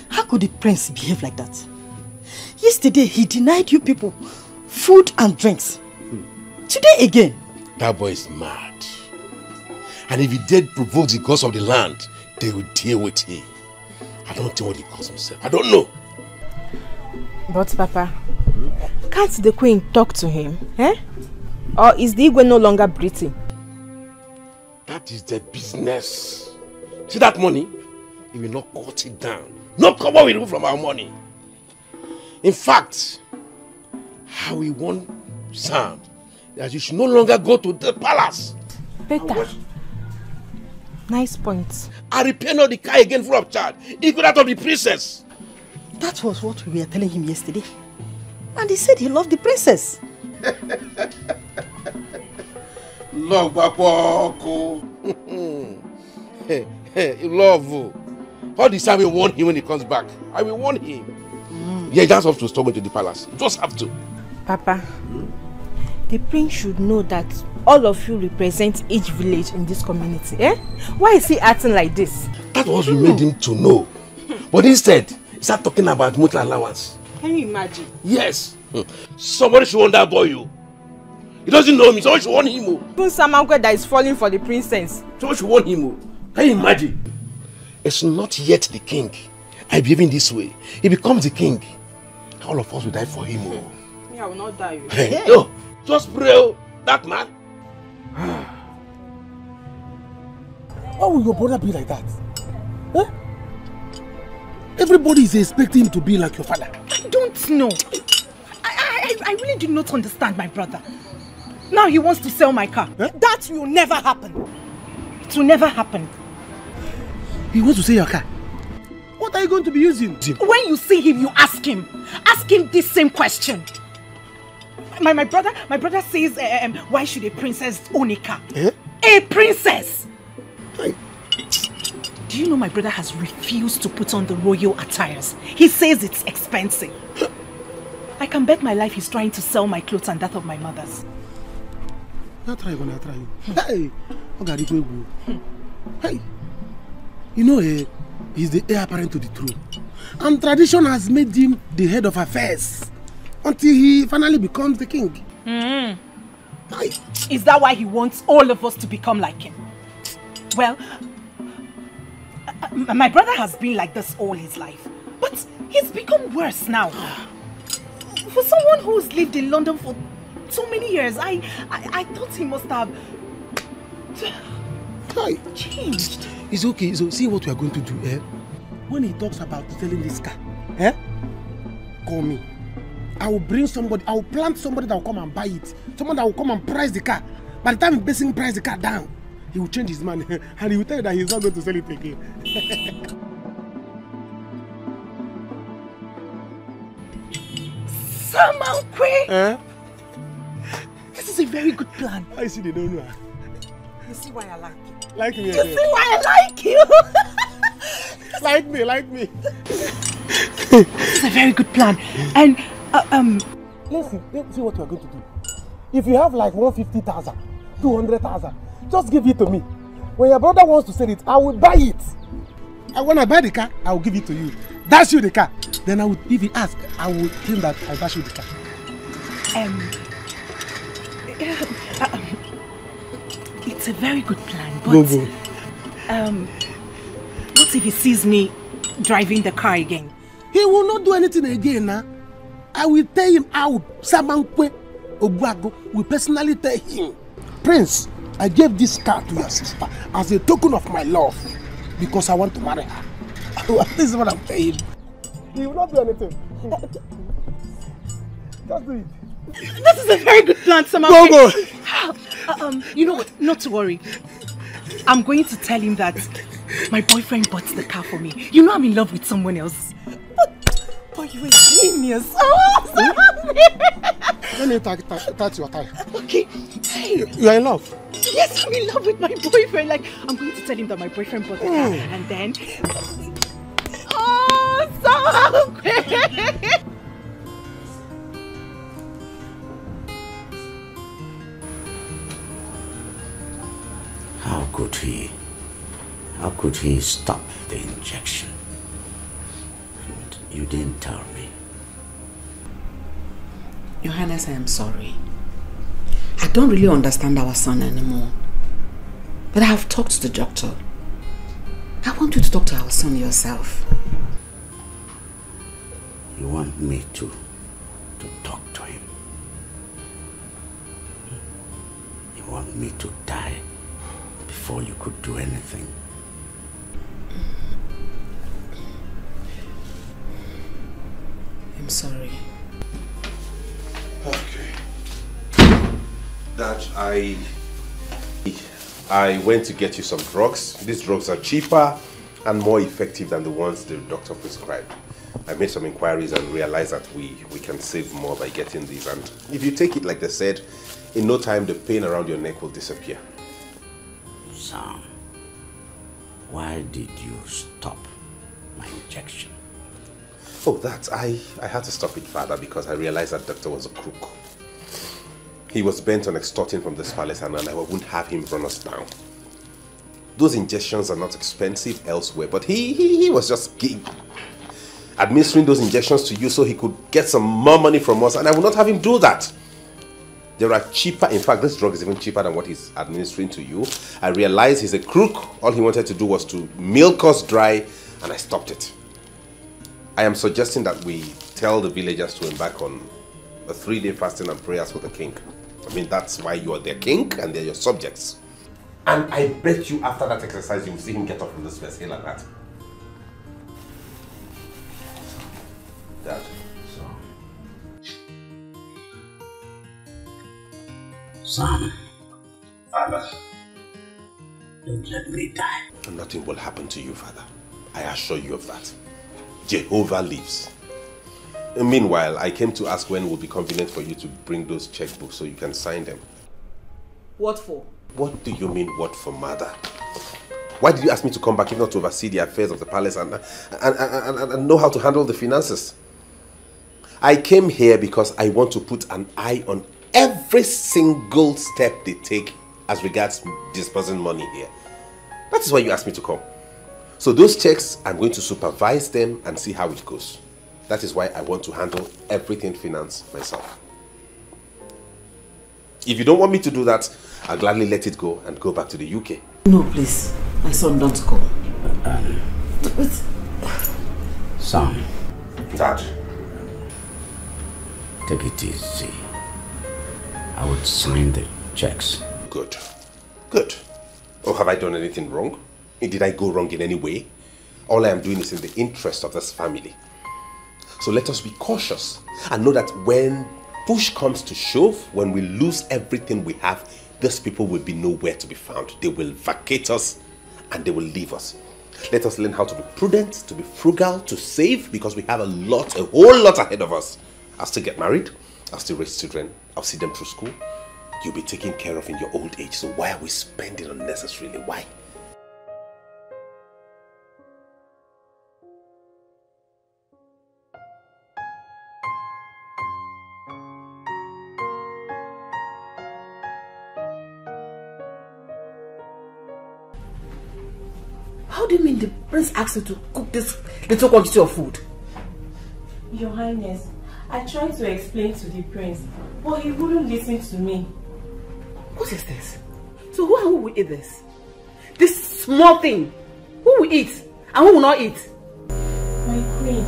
How could the prince behave like that? Yesterday, he denied you people food and drinks. Today again. That boy is mad. And if he did provoke the gods of the land, they will deal with him. I don't know what he calls himself. I don't know. But Papa, can't the queen talk to him? Eh? Or is the Igwe no longer breathing? That is the business. See that money? He will not cut it down. No cover will remove from our money. In fact, how we want Sam that you should no longer go to the palace. Better. Nice point. I repair not the car again full of charge. Equal that of the princess. That was what we were telling him yesterday. And he said he loved the princess. Love, Bapoko. Love. All the time we warn him when he comes back. I will warn him. Yeah, he just have to stop going to the palace. You just have to. Papa, the prince should know that all of you represent each village in this community. Eh? Why is he acting like this? That was what we made him to know. But instead, he started talking about monthly allowance. Can you imagine? Yes. Somebody should warn that boy, you. He doesn't know me. Somebody should warn him. Even Samangwe that is falling for the princess. Somebody should warn him. Can you imagine? It's not yet the king. I behave in this way. He becomes the king. All of us will die for him. Me, I will not die. Hey, no, just pray, that man. Why will your brother be like that? Eh? Everybody is expecting him to be like your father. I don't know. I really do not understand my brother. Now he wants to sell my car. Eh? That will never happen. It will never happen. He wants to sell your car. What are you going to be using? When you see him, you ask him. Ask him this same question. My brother says, why should a princess own a car? Eh? A princess! Do you know my brother has refused to put on the royal attires? He says it's expensive. I can bet my life he's trying to sell my clothes and that of my mother's. I'll try you. Hey, hey, you know, he's the heir apparent to the throne. And tradition has made him the head of affairs until he finally becomes the king. Is that why he wants all of us to become like him? Well, my brother has been like this all his life, but he's become worse now. For someone who's lived in London for so many years, I thought he must have changed. It's okay. So see what we are going to do, eh? When he talks about selling this car, eh? Call me. I will bring somebody, I will plant somebody that will come and buy it. Someone that will come and price the car. By the time he basically price the car down, he will change his mind and he will tell you that he's not going to sell it again. Samankwe! This is a very good plan. I see they don't know. You see why I like you? Like me You again. see why I like you? Like me, like me. This is a very good plan. And, Listen, see what you are going to do. If you have like 150,000, 200,000, just give it to me. When your brother wants to sell it, I will buy it. And when I buy the car, I will give it to you. Dash you the car. Then I will, if he asks, I will tell him that I dash you the car. It's a very good plan, but Go, go. what if he sees me driving the car again? He will not do anything again now. I will tell him out. Samankwe Ogwago will personally tell him, Prince, I gave this car to your sister as a token of my love because I want to marry her. This is what I'm saying. He will not do anything. Just do it. This is a very good plan, Samankwe. Go. You know what? Not to worry. I'm going to tell him that my boyfriend bought the car for me. You know I'm in love with someone else. But you're a genius. Let me touch your tie. Okay. You are in love? Yes, I'm in love with my boyfriend. Like, I'm going to tell him that my boyfriend bought the car. And then... Oh, Samankwe! How could he stop the injection? And you didn't tell me. Your Highness, I am sorry. I don't really understand our son anymore. But I have talked to the doctor. I want you to talk to our son yourself. You want me to talk to him? You want me to die before you could do anything? I'm sorry. Okay. Dad, I went to get you some drugs. These drugs are cheaper and more effective than the ones the doctor prescribed. I made some inquiries and realized that we can save more by getting these. And if you take it like they said, in no time the pain around your neck will disappear. Sam, why did you stop my injection? Oh, that I had to stop it, Father, because I realized that doctor was a crook. He was bent on extorting from this palace, and I wouldn't have him run us down. Those injections are not expensive elsewhere, but he was just administering those injections to you so he could get some more money from us, and I would not have him do that. There are cheaper, in fact, this drug is even cheaper than what he's administering to you. I realized he's a crook. All he wanted to do was to milk us dry, and I stopped it. I am suggesting that we tell the villagers to embark on a 3-day fasting and prayers for the king. I mean, that's why you are their king and they're your subjects. And I bet you after that exercise, you will see him get up from this first hill like that. Dad. Sam. Father. Don't let me die. Nothing will happen to you, Father. I assure you of that. Jehovah lives. And meanwhile, I came to ask when it would be convenient for you to bring those checkbooks so you can sign them. What for? What do you mean, what for, Mother? Why did you ask me to come back if not to oversee the affairs of the palace and know how to handle the finances? I came here because I want to put an eye on every single step they take as regards disbursing money here. That is why you asked me to come. So those checks, I'm going to supervise them and see how it goes. That is why I want to handle everything finance myself. If you don't want me to do that, I'll gladly let it go and go back to the UK. No, please. My son, don't go. Son. Dad. Take it easy. I would sign the checks. Good. Good. Oh, have I done anything wrong? Did I go wrong in any way? All I am doing is in the interest of this family. So let us be cautious and know that when push comes to shove, when we lose everything we have, these people will be nowhere to be found. They will vacate us and they will leave us. Let us learn how to be prudent, to be frugal, to save, because we have a whole lot ahead of us. I'll still get married. I'll still raise children. I'll see them through school. You'll be taken care of in your old age. So why are we spending unnecessarily? Why? How do you mean the prince asked you to cook this little quantity of food? Your Highness, I tried to explain to the prince, but he wouldn't listen to me. What is this? So who will eat this? This small thing. Who will eat and who will not eat? My queen,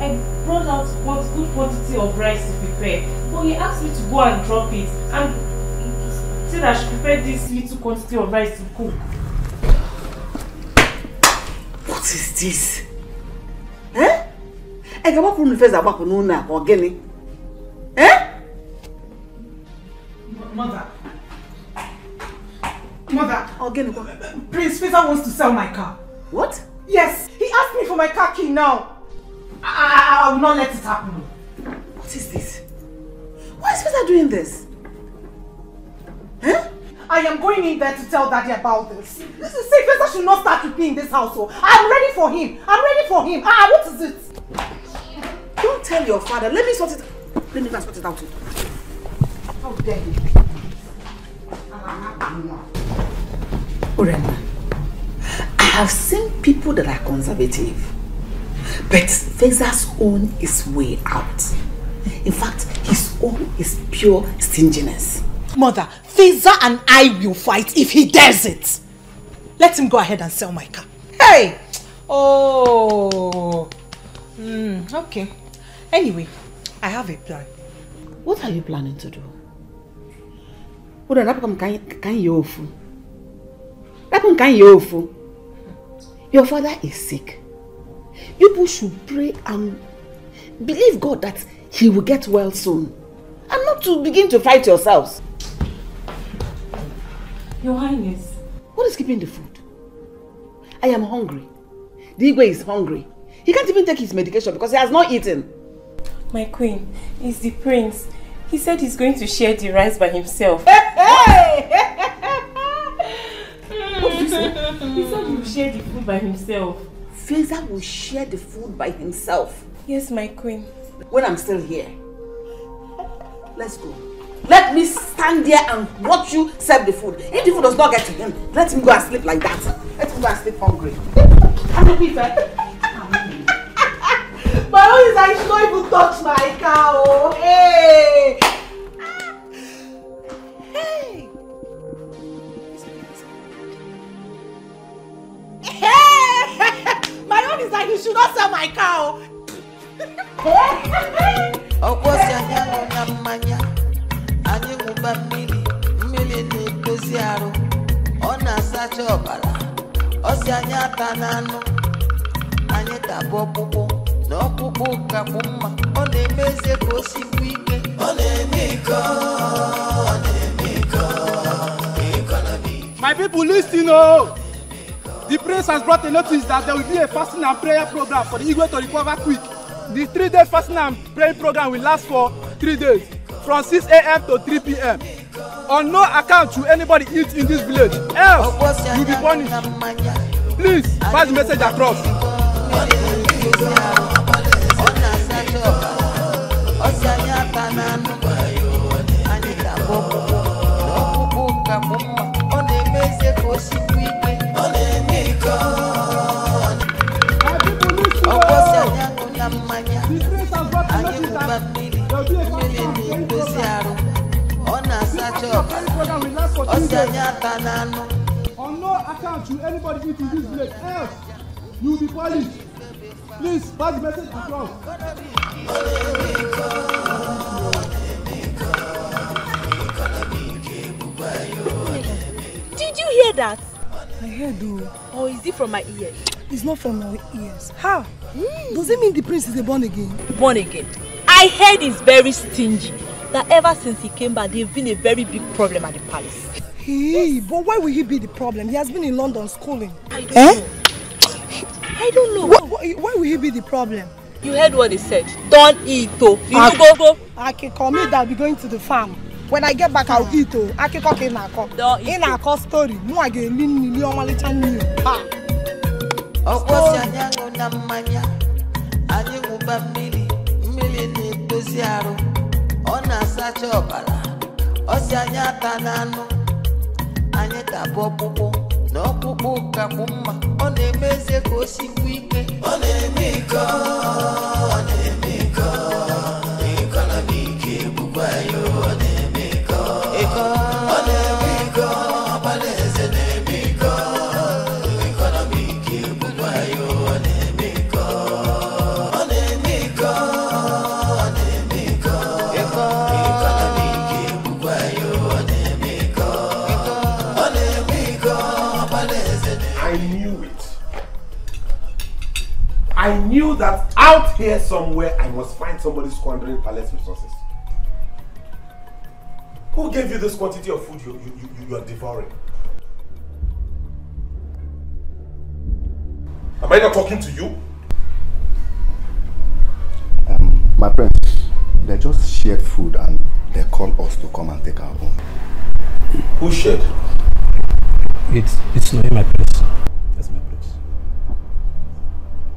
I brought out what good quantity of rice to prepare, but he asked me to go and drop it and said I should prepare this little quantity of rice to cook. What is this? Eh? I can't put face about Nuna or Genny. Eh? Mother. Again, Prince Faisal wants to sell my car. What? Yes, he asked me for my car key now. I will not let it happen. What is this? Why is Faisal doing this? Huh? I am going in there to tell Daddy about this. This is safe. Faisal should not start with me in this household. I'm ready for him. What is it? Don't tell your father. Let me sort it. Let me sort it out. How dare you? Urema, I have seen people that are conservative, but Faisal's own is way out. In fact, his own is pure stinginess. Mother, Faisal and I will fight if he dares it. Let him go ahead and sell my car. Hey! Oh. Okay. Anyway, I have a plan. What are you planning to do? Your father is sick. You should pray and believe God that he will get well soon. And not to begin to fight yourselves. Your Highness. What is keeping the food? I am hungry. The Igwe is hungry. He can't even take his medication because he has not eaten. My queen, it's the prince. He said he's going to share the rice by himself. Hey! What did you say? He said he will share the food by himself. Faisal will share the food by himself? Yes, my queen. When I'm still here. Let's go. Let me stand there and watch you serve the food. If the food does not get to him, let him go and sleep like that. Let him go and sleep hungry. I'm happy, my own is I should not even touch my cow. Hey! Hey! Hey! My own is that you should not sell my cow. My people, listen, oh! The prince has brought a notice that there will be a fasting and prayer program for the Igwe to recover quick. The 3-day fasting and praying program will last for 3 days, from 6 a.m. to 3 p.m. On no account should anybody eat in this village, else you will be punished. Please pass the message across. On no account should anybody eat in this village, else you will be punished. Please pass the message across. Did you hear that? I heard though. Or is it from my ears? It's not from my ears. How? Does it mean the prince is born again? Born again? I heard he's very stingy. That ever since he came back, there's been a very big problem at the palace. Hey, but why will he be the problem? He has been in London schooling. I don't know. Why will he be the problem? You heard what he said. Don't eat, oh. You no go. Akiko, me that be going to the farm. When I get back, I'll eat, oh. Akiko ke nako. Don't eat. In a story, mo again million malitan new. Ha. Okosi anyango na manya. Ani muba mili ni doziaro. Ona sacho obara. Osi anyata nano. Anyeta bobubo. No pupu kamuma. One meze kosi kwike. Onemiko. Economic bubayo. Onemiko. Onemiko. Baleze nemiko. Economic bubayo. Onemiko. Onemiko. Economic bubayo. Onemiko. Onemiko. Baleze. I knew it. I knew that out here somewhere I must find somebody squandering palace resources. Who gave you this quantity of food you are devouring? Am I not talking to you? My friends, they just shared food and they called us to come and take our own. Who shared? It's not in my place. That's my place.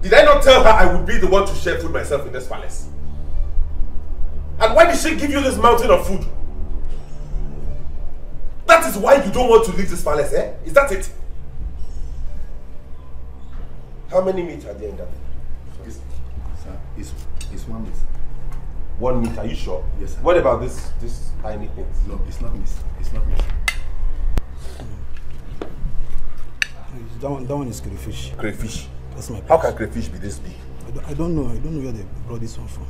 Did I not tell her I would be the one to share food myself in this palace? And why did she give you this mountain of food? That is why you don't want to leave this palace, eh? Is that it? How many meat are there in that? Sir, it's 1 meat. 1 meat, are you sure? Yes, sir. What about this tiny thing? No, it's not meat. It's not meat. That one is crayfish. Crayfish? That's my place. How can crayfish be this big? I don't know. I don't know where they brought this one from.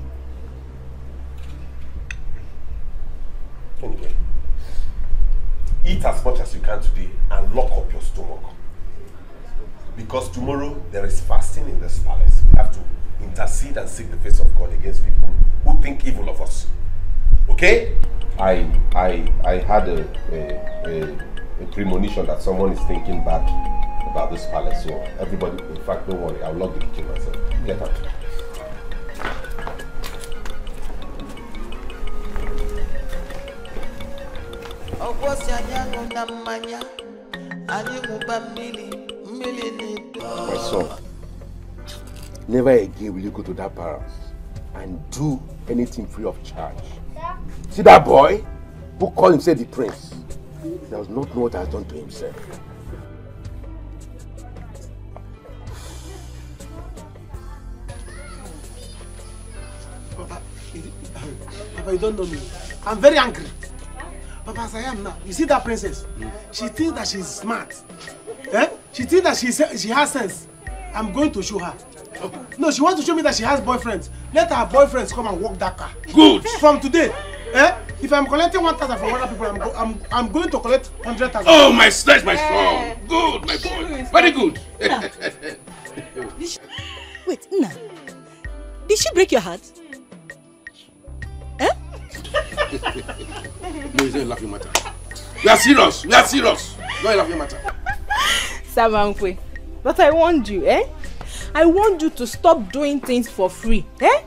Anyway, eat as much as you can today and lock up your stomach. Because tomorrow there is fasting in this palace. We have to intercede and seek the face of God against people who think evil of us. Okay? I had a premonition that someone is thinking bad about this palace. So everybody, in fact, don't worry. I'll lock the kitchen myself. Get out. My son, never again will you go to that palace and do anything free of charge. See that boy who called himself the prince? He does not know what he has done to himself. Papa, you don't know me. I'm very angry. Papa, as I am now, you see that princess? She thinks that she's smart. Eh? She thinks that she has sense. I'm going to show her. No, she wants to show me that she has boyfriends. Let her boyfriends come and walk that car. Good. From today, if I'm collecting 1,000 from other people, I'm going to collect 100,000. Oh, my son, my son. Good, my boy. Very good. Wait, Nna. Did she break your heart? No, it's not a laughing matter. We are serious. We are serious. Not a laughing matter. Samankwe, but I warned you, eh? I warned you to stop doing things for free, eh?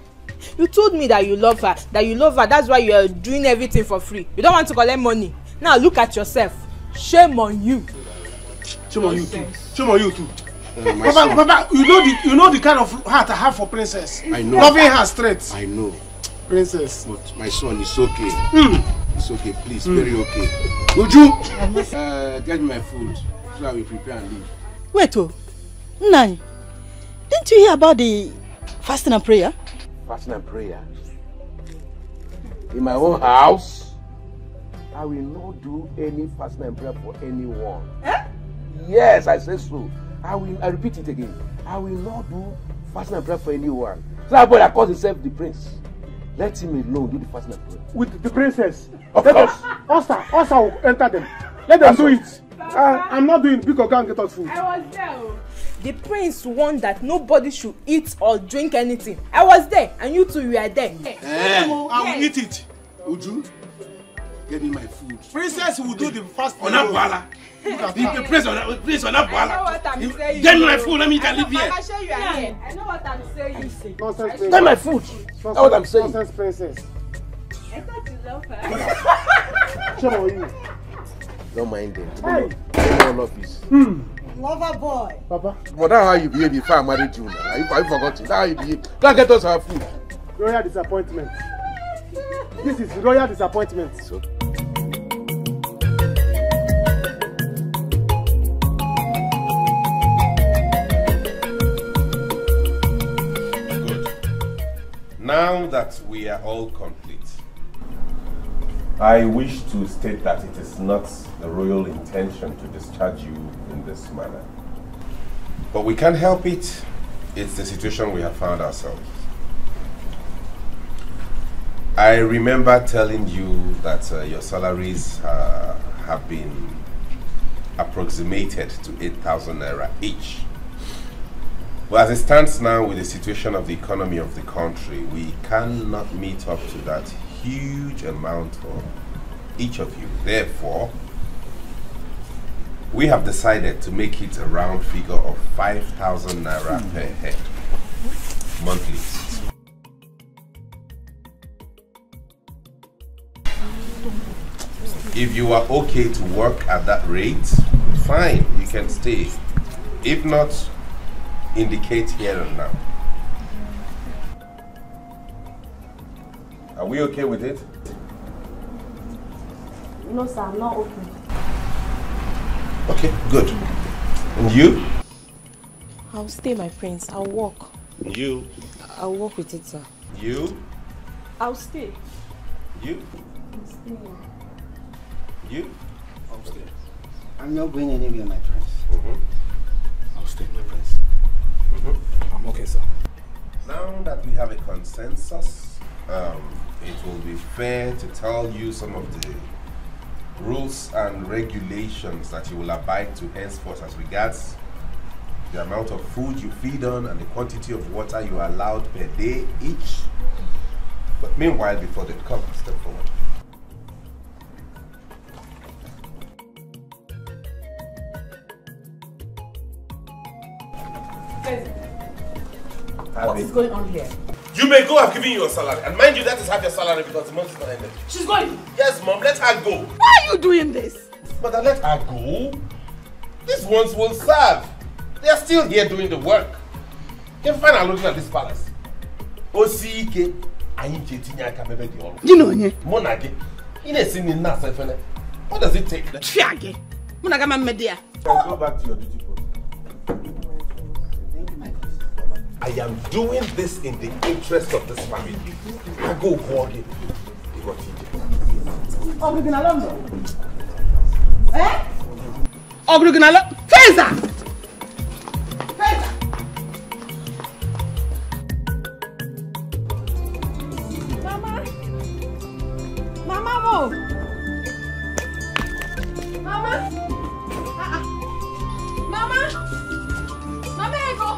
You told me that you love her, that's why you are doing everything for free. You don't want to collect money. Now look at yourself. Shame on you. Shame on you too. Shame on you too. Papa, you know the kind of heart I have for princess. I know. Loving her straight. I know. Princess. But my son, it's okay. It's okay, please. Very okay. Would you get me my food so I will prepare and leave? Wait, Nani, didn't you hear about the fasting and prayer? Fasting and prayer? In my own house? I will not do any fasting and prayer for anyone. Eh? Yes, I say so. I repeat it again. I will not do fasting and prayer for anyone. So that boy that calls himself the prince, let him alone do the fasting and prayer. With the princess. Of course. Us will enter them. Let them do it. I'm not doing it because I can't get us food. I was there. The prince warned that nobody should eat or drink anything. I was there and you two were there. I will eat it. Uju, Give me my food. Princess will do the fasting. On that bala. The prince on that bala. Get me my food. Let me can live here. I show you here. I know what I'm saying. Nonsense. Get my food. That's what I'm saying. Nonsense, princess. I thought you love her. Show you. Don't mind them. Hey. Office. Lover boy. Papa. But that's how you behave before I married you now. I forgot it. That's how you behave. Can't get us our food. Royal disappointment. This is royal disappointment. So. Good. Now that we are all complete, I wish to state that it is not the royal intention to discharge you in this manner. But we can't help it. It's the situation we have found ourselves. I remember telling you that your salaries have been approximated to 8,000 naira each. But as it stands now with the situation of the economy of the country, we cannot meet up to that huge amount for each of you. Therefore, we have decided to make it a round figure of 5,000 naira per head monthly. If you are okay to work at that rate, fine, you can stay. If not, indicate here and now. Are we okay with it? No, sir, I'm not okay. Okay, good. And you? I'll stay, my prince. I'll walk. You? I'll walk with it, sir. You? I'll stay. You? I'll stay. You? I'll stay. I'm not going anywhere, my prince. I'll stay, my prince. I'm okay, sir. Now that we have a consensus, it will be fair to tell you some of the rules and regulations that you will abide to henceforth as regards the amount of food you feed on and the quantity of water you are allowed per day each. But meanwhile, before they come, step forward. What is going on here? You may go, I've given you your salary. And mind you, that is half your salary because the month is not ended. She's going. Yes, Mom, let her go. Why are you doing this? Mother, let her go. These ones will serve. They are still here doing the work. You can find her looking at this palace. Osike, I ain't cheating. I can't remember the all. You know, yeah. Monage, you ain't seen in Nasa. What does it take? Fiage. Monagama media. Go back to your duty post. I am doing this in the interest of this family. I go walking. Ogrugunalondo. Eh? Ogrugunalondo. Feza! Feza! Mama! Mama, mo! Mama! Mama! Mama, ego!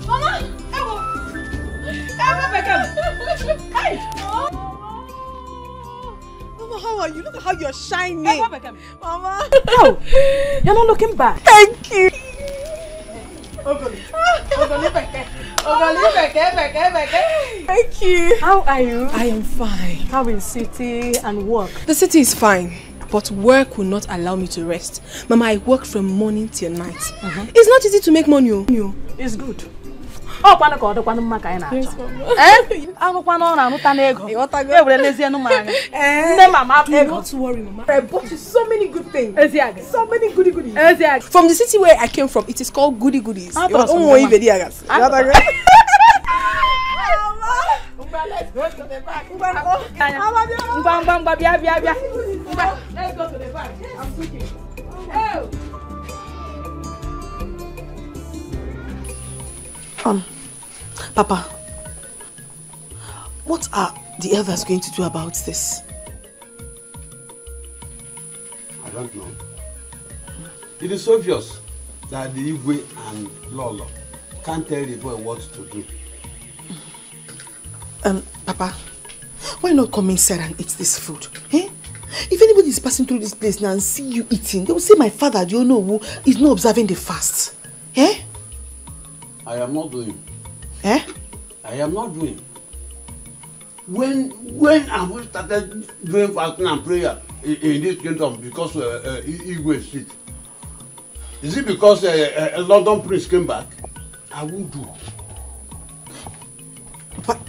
Mama! Ego! Ego, Beckham! Hey! Mama, how are you? Look at how you're shining. Mama. Oh, you're not looking bad. Thank you. Thank you. How are you? I am fine. How is city and work? The city is fine, but work will not allow me to rest. Mama, I work from morning till night. It's not easy to make money. It's good. Oh, kwano ko do kwano maka ina acho. Ago kwano na anuta na ego. E were lezie nu maga. Nne mama ego. Not to worry, Mama. I bought you so many good things. Eziage. So many goody goodies. Eziage. From the city where I came from, it is called goody goodies. Let's go to the back. Let's go to the back. I'm cooking. Oh. Papa, what are the elders going to do about this? I don't know. It is obvious that the Igwe and Lolo can't tell the boy what to do. Papa, why not come inside and eat this food? Eh? If anybody is passing through this place now and see you eating, they will say my father, do you know who is not observing the fast? Eh? I am not doing. Eh? I am not doing. When have we started doing fasting and prayer in this kingdom because Igwe is sick? Is it because a London prince came back? I won't do. But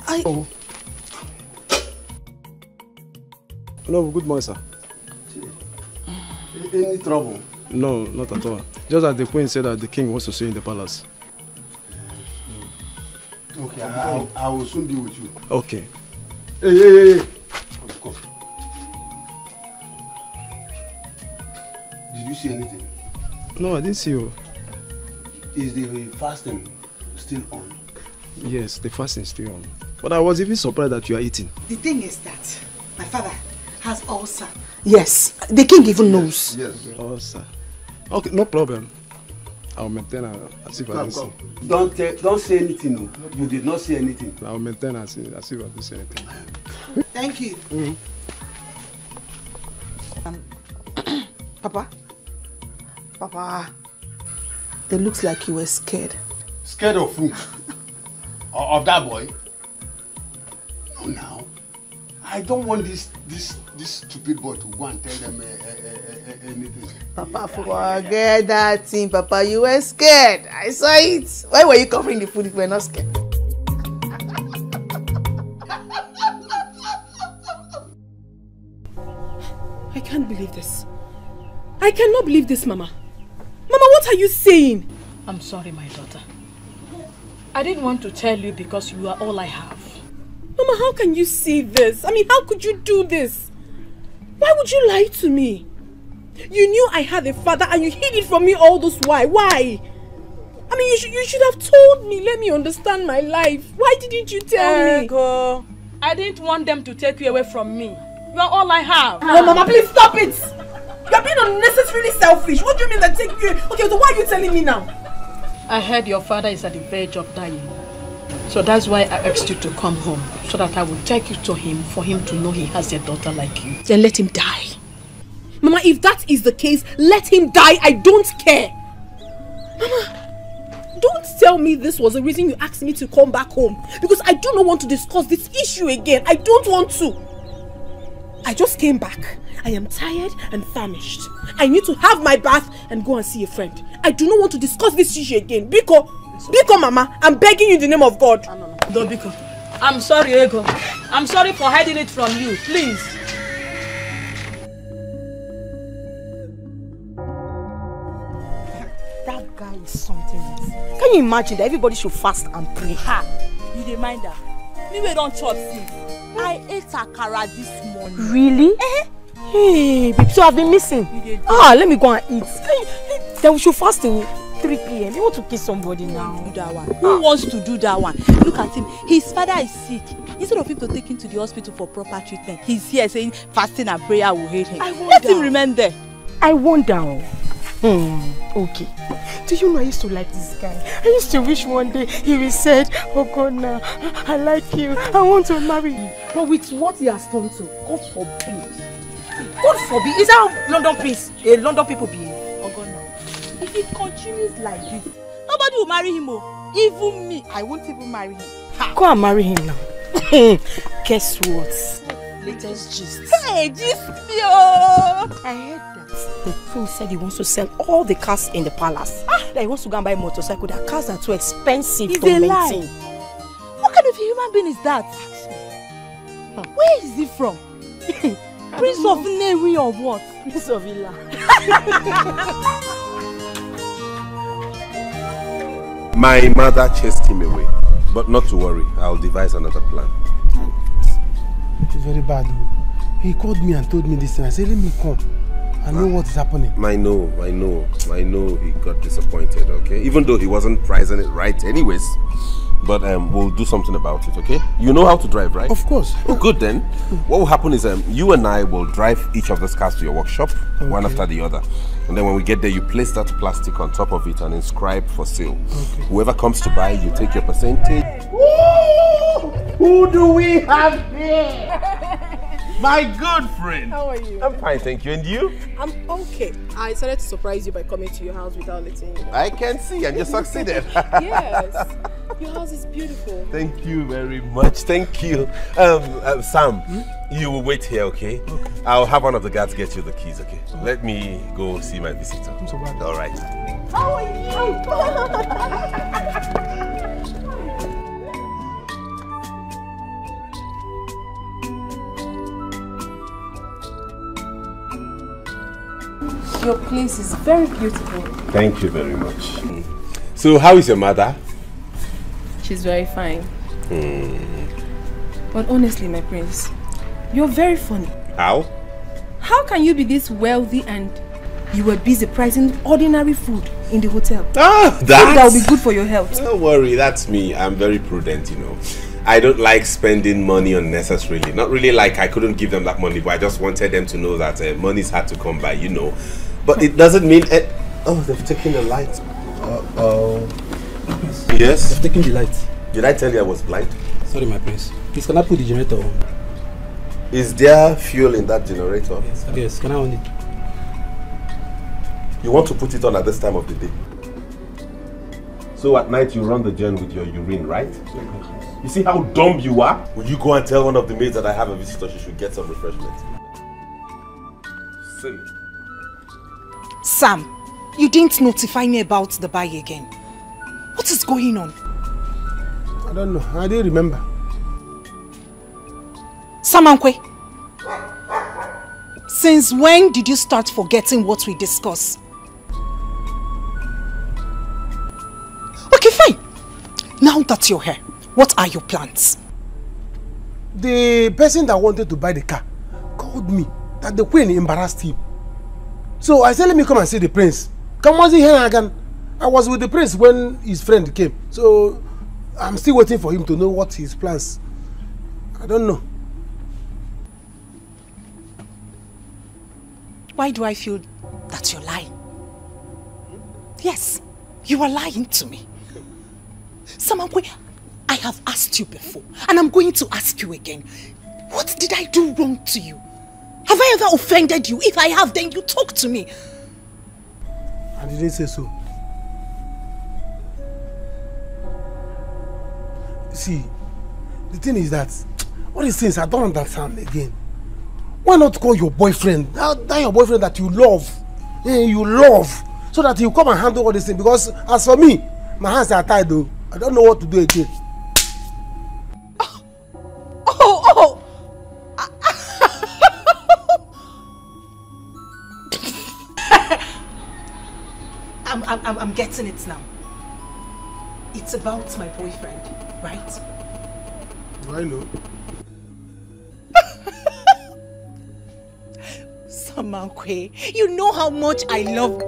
I... Oh. Hello, good morning, sir. Any trouble? No, not at all. Just that the queen said that the king wants to see you in the palace. Okay, I will soon be with you. Okay. Hey. Come. Did you see anything? No, I didn't see you. Is the fasting still on? Yes, the fasting is still on. But I was even surprised that you are eating. The thing is that my father has ulcer. Yes, the king even knows. Yes. Ulcer. Okay, no problem. I'll maintain as if I didn't see. Don't say anything. No. You did not say anything. I'll maintain as if I didn't say anything. Thank you. Papa, it looks like you were scared. Scared of who? Of that boy? No, now. I don't want this stupid boy to go and tell them anything. Papa, forget that thing. Papa, you were scared. I saw it. Why were you covering the food if you were not scared? I can't believe this. I cannot believe this, Mama. Mama, what are you saying? I'm sorry, my daughter. I didn't want to tell you because you are all I have. Mama, how can you say this? I mean, how could you do this? Why would you lie to me? You knew I had a father and you hid it from me all this while. Why? I mean, you should have told me. Let me understand my life. Why didn't you tell me? I didn't want them to take you away from me. You are all I have. Oh, Mama, please stop it. You're being unnecessarily selfish. What do you mean that take you? Okay, so why are you telling me now? I heard your father is at the verge of dying. So that's why I asked you to come home, so that I will take you to him for him to know he has a daughter like you. Then let him die. Mama, if that is the case, let him die. I don't care. Mama, don't tell me this was the reason you asked me to come back home. Because I do not want to discuss this issue again. I don't want to. I just came back. I am tired and famished. I need to have my bath and go and see a friend. I do not want to discuss this issue again. Biko, Mama, I'm begging you in the name of God. No, Biko. I'm sorry, Ego. I'm sorry for hiding it from you. Please. That guy is something else. Can you imagine that everybody should fast and pray? Ha! You dey mind that? Me we don't chop since. I ate akara this morning. Really? Hey, babe, so I've been missing. Let me go and eat. Then we should fast till 3 p.m. You want to kiss somebody now? Do that one. Who wants to do that one? Look at him. His father is sick. Instead of him to take him to the hospital for proper treatment, he's here saying fasting and prayer will heal him. Let him remain there. I wonder. Okay. Do you know I used to like this guy? I used to wish one day he will say, oh God, now I like you. I want to marry you. But with what he has done to, God forbid. God forbid. Is that how London people behave? Oh God, no. If it continues like this, nobody will marry him. Even me, I won't even marry him. Go and marry him now. Guess what? Latest gist. Hey, gist me. I heard that. The king said he wants to sell all the cars in the palace. That he wants to go and buy a motorcycle. That cars are too expensive to maintain. What kind of a human being is that? Where is he from? Prince of Neri or what? Prince of Ila. My mother chased him away. But not to worry, I'll devise another plan. It's very bad. He called me and told me this and I said, let me come. I know what is happening. I know he got disappointed, okay? Even though he wasn't pricing it right anyways. But we'll do something about it, okay? You know how to drive, right? Of course. Oh, good then. What will happen is you and I will drive each of those cars to your workshop, one after the other. And then when we get there, you place that plastic on top of it and inscribe for sale. Okay. Whoever comes to buy, you take your percentage. Woo! Who do we have here? My good friend. How are you? I'm fine, thank you. And you? I'm okay. I decided to surprise you by coming to your house without letting you know. I can see, and you succeeded. Yes. Your house is beautiful. Thank you very much. Thank you. Sam, you will wait here, okay? I'll have one of the guards get you the keys, okay? Let me go see my visitor. I'm so bad. All right. How are you? Your place is very beautiful. Thank you very much. So, how is your mother? She's very fine. But honestly, my prince, you're very funny. How? How can you be this wealthy and you were busy pricing ordinary food in the hotel? Ah, that will be good for your health. Don't worry, that's me. I'm very prudent, you know. I don't like spending money unnecessarily. Not really like I couldn't give them that money, but I just wanted them to know that money's hard to come by, you know. But it doesn't mean... oh, they've taken the light. Yes? They've taken the light. Did I tell you I was blind? Sorry, my prince. Please, can I put the generator on? Is there fuel in that generator? Yes, can I on it? You want to put it on at this time of the day? So at night you run the gen with your urine, right? You see how dumb you are? Will you go and tell one of the maids that I have a visitor, she should get some refreshment? Silly. Sam, you didn't notify me about the buy again. What is going on? I don't know. I didn't remember. Samankwe, since when did you start forgetting what we discussed? Okay, fine. Now that you're here, what are your plans? The person that wanted to buy the car called me that the queen embarrassed him. So I said, let me come and see the prince. Come on, see here again. I was with the prince when his friend came. So I'm still waiting for him to know what his plans. I don't know. Why do I feel that you're lying? Yes, you are lying to me. Samankwe, I have asked you before, and I'm going to ask you again. What did I do wrong to you? Have I ever offended you? If I have, then you talk to me. I didn't say so. See, the thing is that all these things I don't understand again. Why not call your boyfriend? That your boyfriend that you love. So that you come and handle all these things. Because as for me, my hands are tied though. I don't know what to do again. I'm getting it now. It's about my boyfriend, right? Do I know? Samankwe, you know how much I love...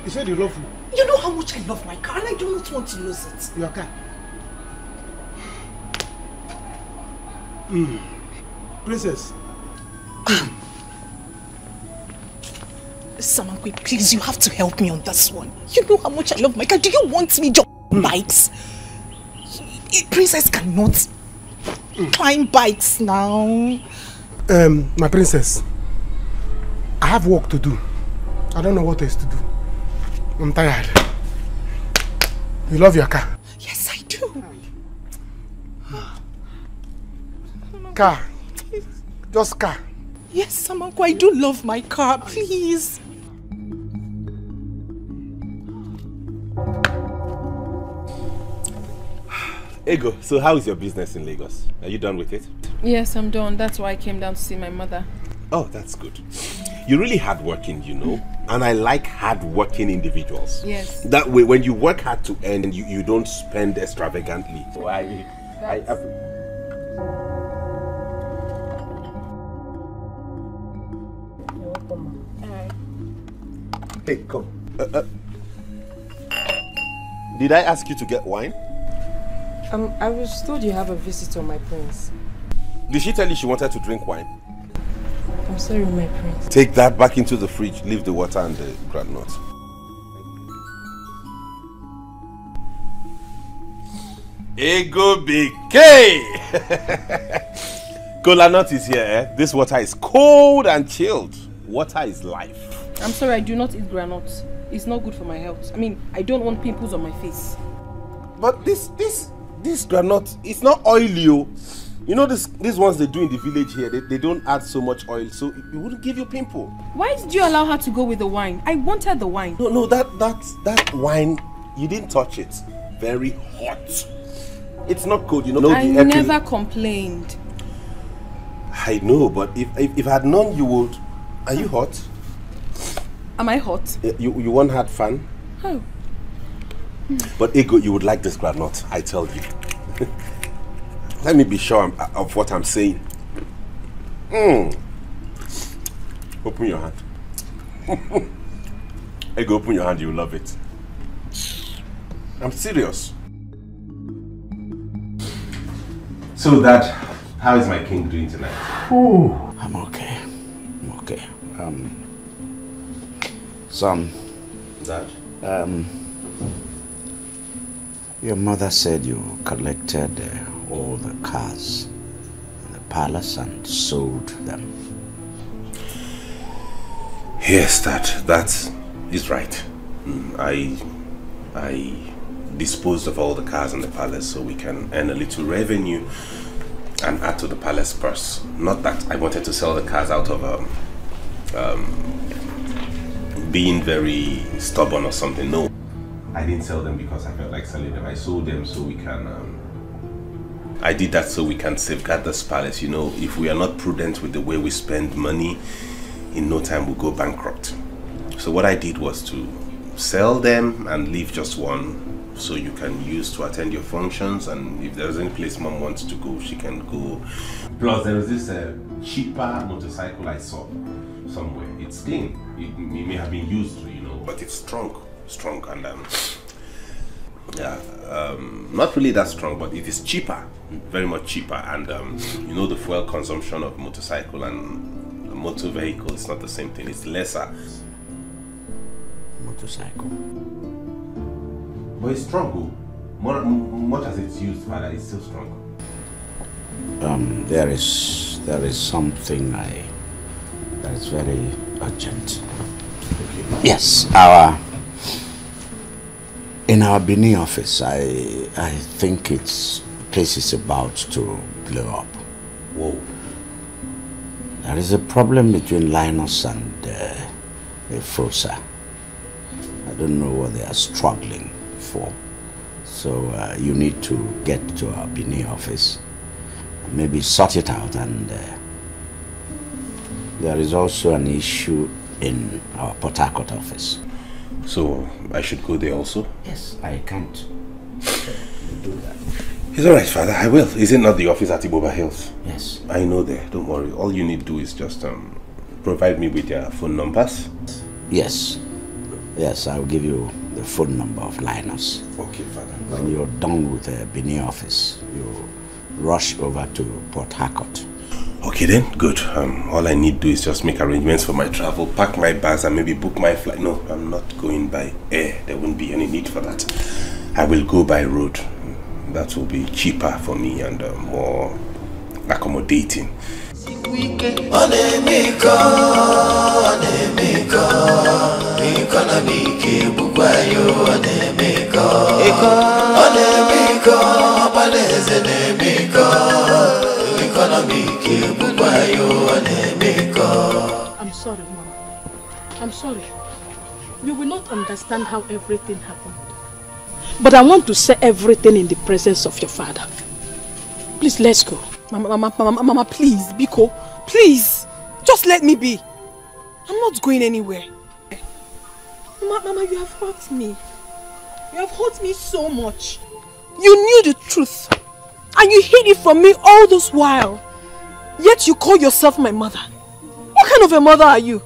You said you love me? You know how much I love my car and I do not want to lose it. Your car? Princess. Samankwe, please, you have to help me on this one. You know how much I love my car. Do you want me to bikes? Princess cannot climb bikes now. My princess, I have work to do. I don't know what else to do. I'm tired. You love your car? Yes, I do. Car. Just car. Yes, Samankwe, I do love my car. Please. Ego, so how is your business in Lagos? Are you done with it? Yes, I'm done. That's why I came down to see my mother. Oh, that's good. You're really hardworking, you know. And I like hardworking individuals. Yes. That way, when you work hard to earn, you don't spend extravagantly. So Hey, come. Did I ask you to get wine? I was told you have a visitor, my prince. Did she tell you she wanted to drink wine? I'm sorry, my prince. Take that back into the fridge. Leave the water and the groundnut. Ego big K. Cola nut is here, eh? This water is cold and chilled. Water is life. I'm sorry, I do not eat granuts. It's not good for my health. I mean, I don't want pimples on my face. But this granite, it's not oily. Oh. You know these ones they do in the village here, they don't add so much oil, so it wouldn't give you pimple. Why did you allow her to go with the wine? I wanted the wine. No, that wine, you didn't touch it. Very hot. It's not cold, you know. I never complained. I know, but if I had known you would. Are you hot? Am I hot? You won't have fun? Oh. But Ego, you would like this granite, I tell you. Let me be sure of what I'm saying. Open your hand. Ego, open your hand, you'll love it. I'm serious. So Dad, how is my king doing tonight? Ooh, I'm okay. I'm okay. Son. Dad? Your mother said you collected all the cars in the palace and sold them. Yes, that is right. I disposed of all the cars in the palace so we can earn a little revenue and add to the palace purse. Not that I wanted to sell the cars out of being very stubborn or something. No, I didn't sell them because I felt like selling them. I sold them so we can I did that so we can safeguard this palace. You know, if we are not prudent with the way we spend money, in no time we'll go bankrupt. So what I did was to sell them and leave just one so you can use to attend your functions, and if there's any place Mom wants to go, she can go. Plus there is this cheaper motorcycle I saw somewhere. It's clean. It may have been used, you know, but it's strong and yeah, not really that strong, but it is cheaper, very much cheaper, and you know, the fuel consumption of motorcycle and a motor vehicle is not the same thing. It's lesser. Motorcycle. But it's strong. Much as it's used, Father, it's still strong. There is something that is very urgent. Okay. Yes, in our Benin office, I think the place is about to blow up. Whoa. There is a problem between Linus and Frosa. I don't know what they are struggling for. So you need to get to our Benin office, maybe sort it out, and there is also an issue in our Port Harcourt office. So I should go there also? Yes, I can't do that. It's alright, Father, I will. Is it not the office at Iboba Hills? Yes. I know there, don't worry. All you need to do is just provide me with your phone numbers. Yes. Yes, I'll give you the phone number of Linus. Okay, Father. When you're done with the Benin office, you rush over to Port Harcourt. Okay then, good. All I need to do is just make arrangements for my travel, pack my bags and maybe book my flight. No, I'm not going by air. There won't be any need for that. I will go by road. That will be cheaper for me and more accommodating. I'm sorry, Mama. I'm sorry. You will not understand how everything happened. But I want to say everything in the presence of your father. Please, let's go. Mama, please, Biko, please. Just let me be. I'm not going anywhere. Mama, you have hurt me. You have hurt me so much. You knew the truth. And you hid it from me all this while. Yet you call yourself my mother. What kind of a mother are you?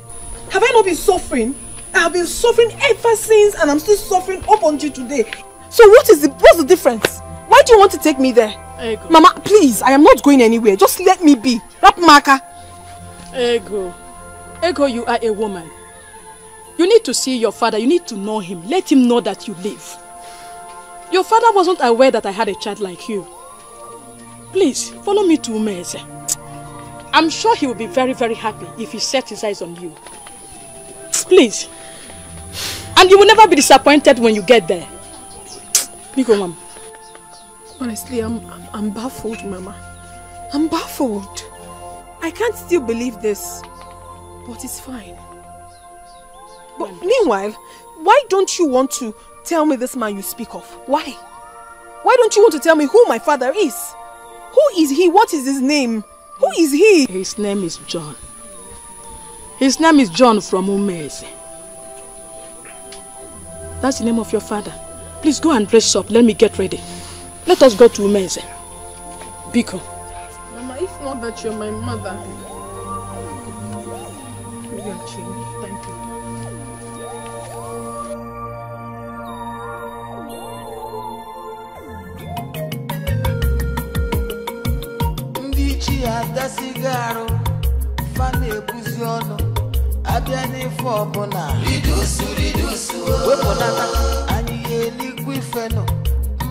Have I not been suffering? I have been suffering ever since, and I'm still suffering up until today. So what's the difference? Why do you want to take me there? Ego. Mama, please, I am not going anywhere. Just let me be. Rap marker. Ego, you are a woman. You need to see your father. You need to know him. Let him know that you live. Your father wasn't aware that I had a child like you. Please, follow me to Umeze. I'm sure he will be very, very happy if he sets his eyes on you. Please. And you will never be disappointed when you get there. Biko, Mama. Honestly, I'm baffled, Mama. I'm baffled. I can't still believe this. But it's fine. But meanwhile, why don't you want to tell me this man you speak of? Why? Why don't you want to tell me who my father is? Who is he? What is his name? Who is he? His name is John. His name is John from Umeze. That's the name of your father. Please go and dress up. Let me get ready. Let us go to Umeze. Biko. Mama, if not that you're my mother, maybe I'll change. Thank you. Ndichi adasigaro, fane buziono, abiani fobona. Ridusu, weponata, aniye liquifeno,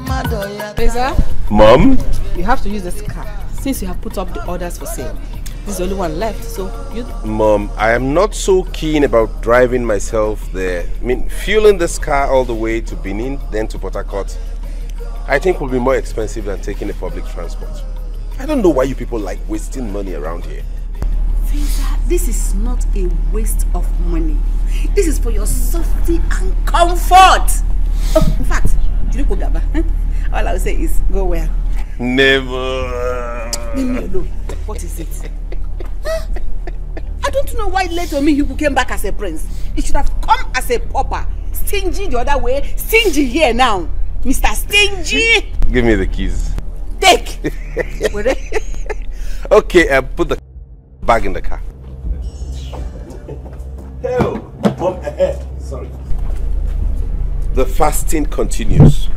madoya. Lizzy? Mom? You have to use this car since you have put up the orders for sale. This is the only one left, so you... Mom, I am not so keen about driving myself there. I mean, fueling this car all the way to Benin, then to Port Harcourt, I think will be more expensive than taking a public transport. I don't know why you people like wasting money around here. Lizzy, this is not a waste of money. This is for your safety and comfort. Oh, in fact, all I will say is go well. Never. Leave me alone. What is it? I don't know why later me you came back as a prince. You should have come as a pauper. Stingy the other way, stingy here now. Mr. Stingy. Give me the keys. Take. Okay, put the bag in the car. Hell, Mom, sorry. The fasting continues.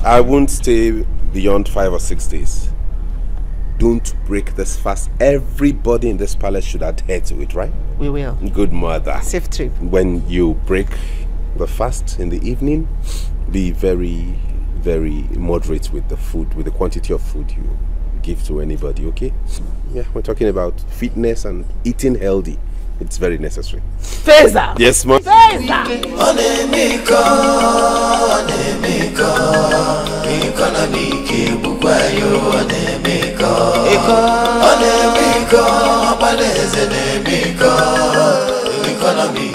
I won't stay beyond 5 or 6 days. Don't break this fast. Everybody in this palace should adhere to it, right? We will. Good mother. Safe trip. When you break the fast in the evening, be very, very moderate with the food, with the quantity of food you give to anybody, okay? Yeah, we're talking about fitness and eating healthy. It's very necessary. Feza! Yes, Mom.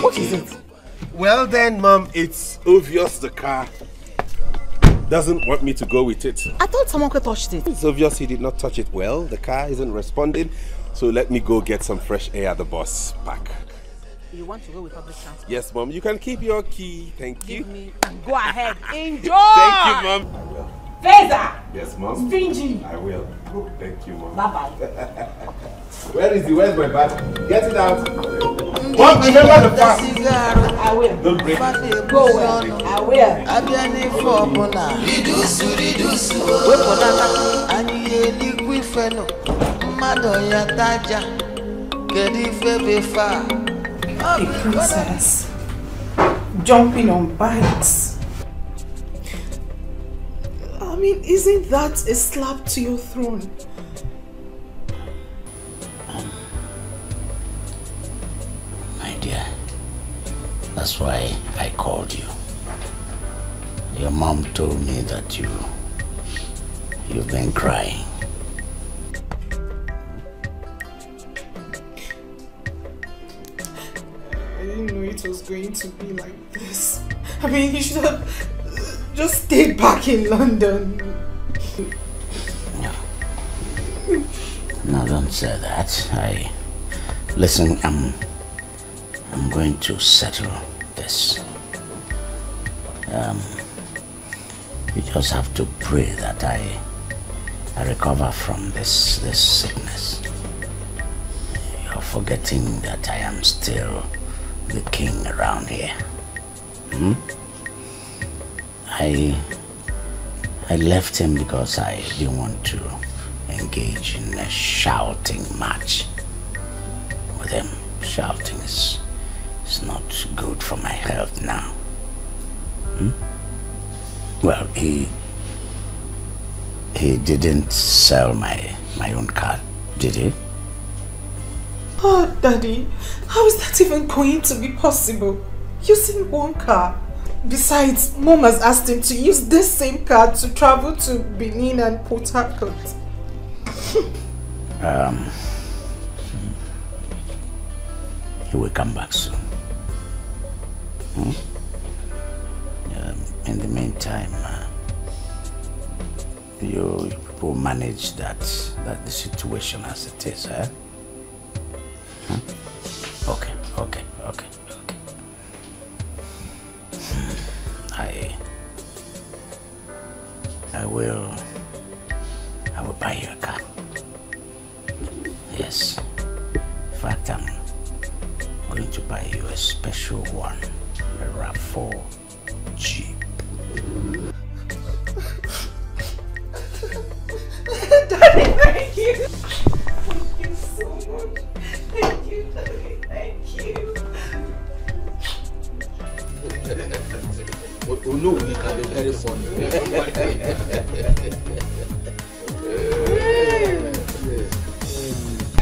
What is it? Well then, Mom, it's obvious the car doesn't want me to go with it. I thought someone could touch it. It's obvious he did not touch it well. The car isn't responding. So let me go get some fresh air at the bus park. You want to go with public transport? Yes, Mom. You can keep your key. Thank you. Give me and go ahead. Enjoy! Thank you, Mom. I will. Feza! Yes, Mom. Stingy! I will. Thank you, Mom. Bye-bye. Where is he? Where's my bag? Get it out. Mom, remember the fast. I will. Don't break it. Go well. I will. Abiani fobona. Ridusu. Weponata, aniye liquifeno. Madoya taja, the princess jumping on bikes. I mean, isn't that a slap to your throne? My dear, that's why I called you. Your mom told me that you've been crying. I didn't know it was going to be like this. I mean, you should have just stayed back in London. No, don't say that. Listen, I'm going to settle this. You just have to pray that I recover from this sickness. You're forgetting that I am still the king around here. I left him because I didn't want to engage in a shouting match with him. Shouting is not good for my health now. Well, Well, he didn't sell my own car, did he? Oh, Daddy, how is that even going to be possible? Using one car. Besides, Mom has asked him to use this same car to travel to Benin and Port Harcourt. He will come back soon. In the meantime, you people manage the situation as it is, eh? Okay. I will buy you a car. Yes. In fact, I'm going to buy you a special one, a RAV4 Jeep. Daddy, thank you. Thank you so much. Thank you, Daddy. Thank you. Oh no, we can be very funny.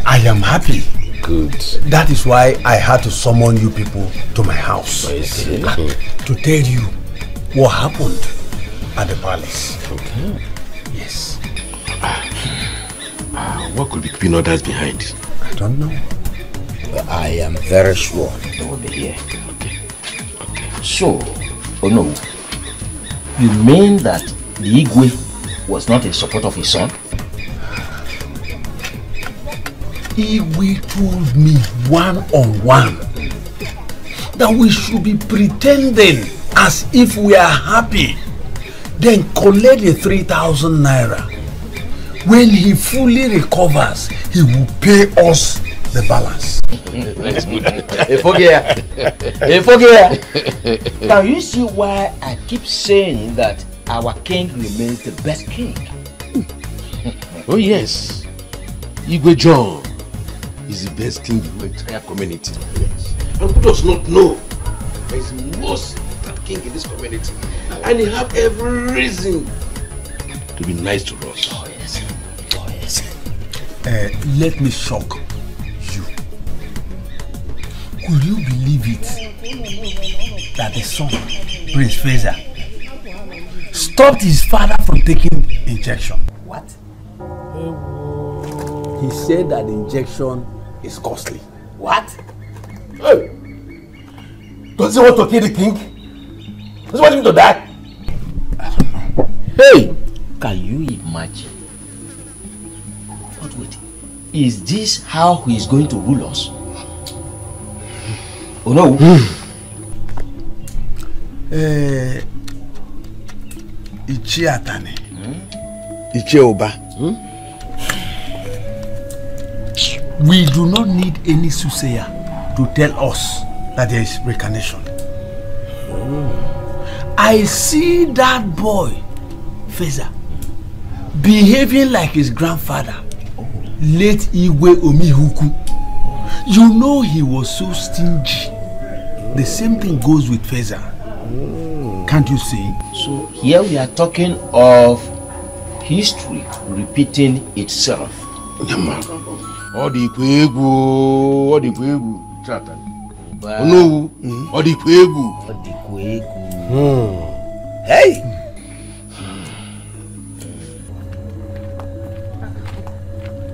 I am happy. Good. That is why I had to summon you people to my house. To tell you what happened at the palace. Okay. Yes. What could be keeping others behind? I don't know. But I am very sure they will be here. Okay. So, oh no, you mean that the Igwe was not in support of his son? Igwe told me one-on-one that we should be pretending as if we are happy, then collect the 3,000 naira. When he fully recovers, he will pay us the balance. That's good. Now you see why I keep saying that our king remains the best king. Oh yes, Igwe John is the best king in the entire community. Yes. And who does not know that he's the most important king in this community? And he have every reason to be nice to us. Oh yes. Let me shock you. Could you believe it that the son, Prince Fraser, stopped his father from taking injection? What? He said that the injection is costly. What? Hey! Does he want to kill the king? Does he want him to die? I don't know. Hey! Can you imagine? But wait, is this how he is going to rule us? Oh no! Ichi Atane. Ichi Oba. We do not need any soothsayer to tell us that there is reincarnation. I see that boy, Feza, behaving like his grandfather, late Igwe Omihuku. You know he was so stingy. The same thing goes with Feza. Can't you see? So here we are talking of history repeating itself. All the Kwegu, Chatan. Oh no, all the Kwegu. Hey!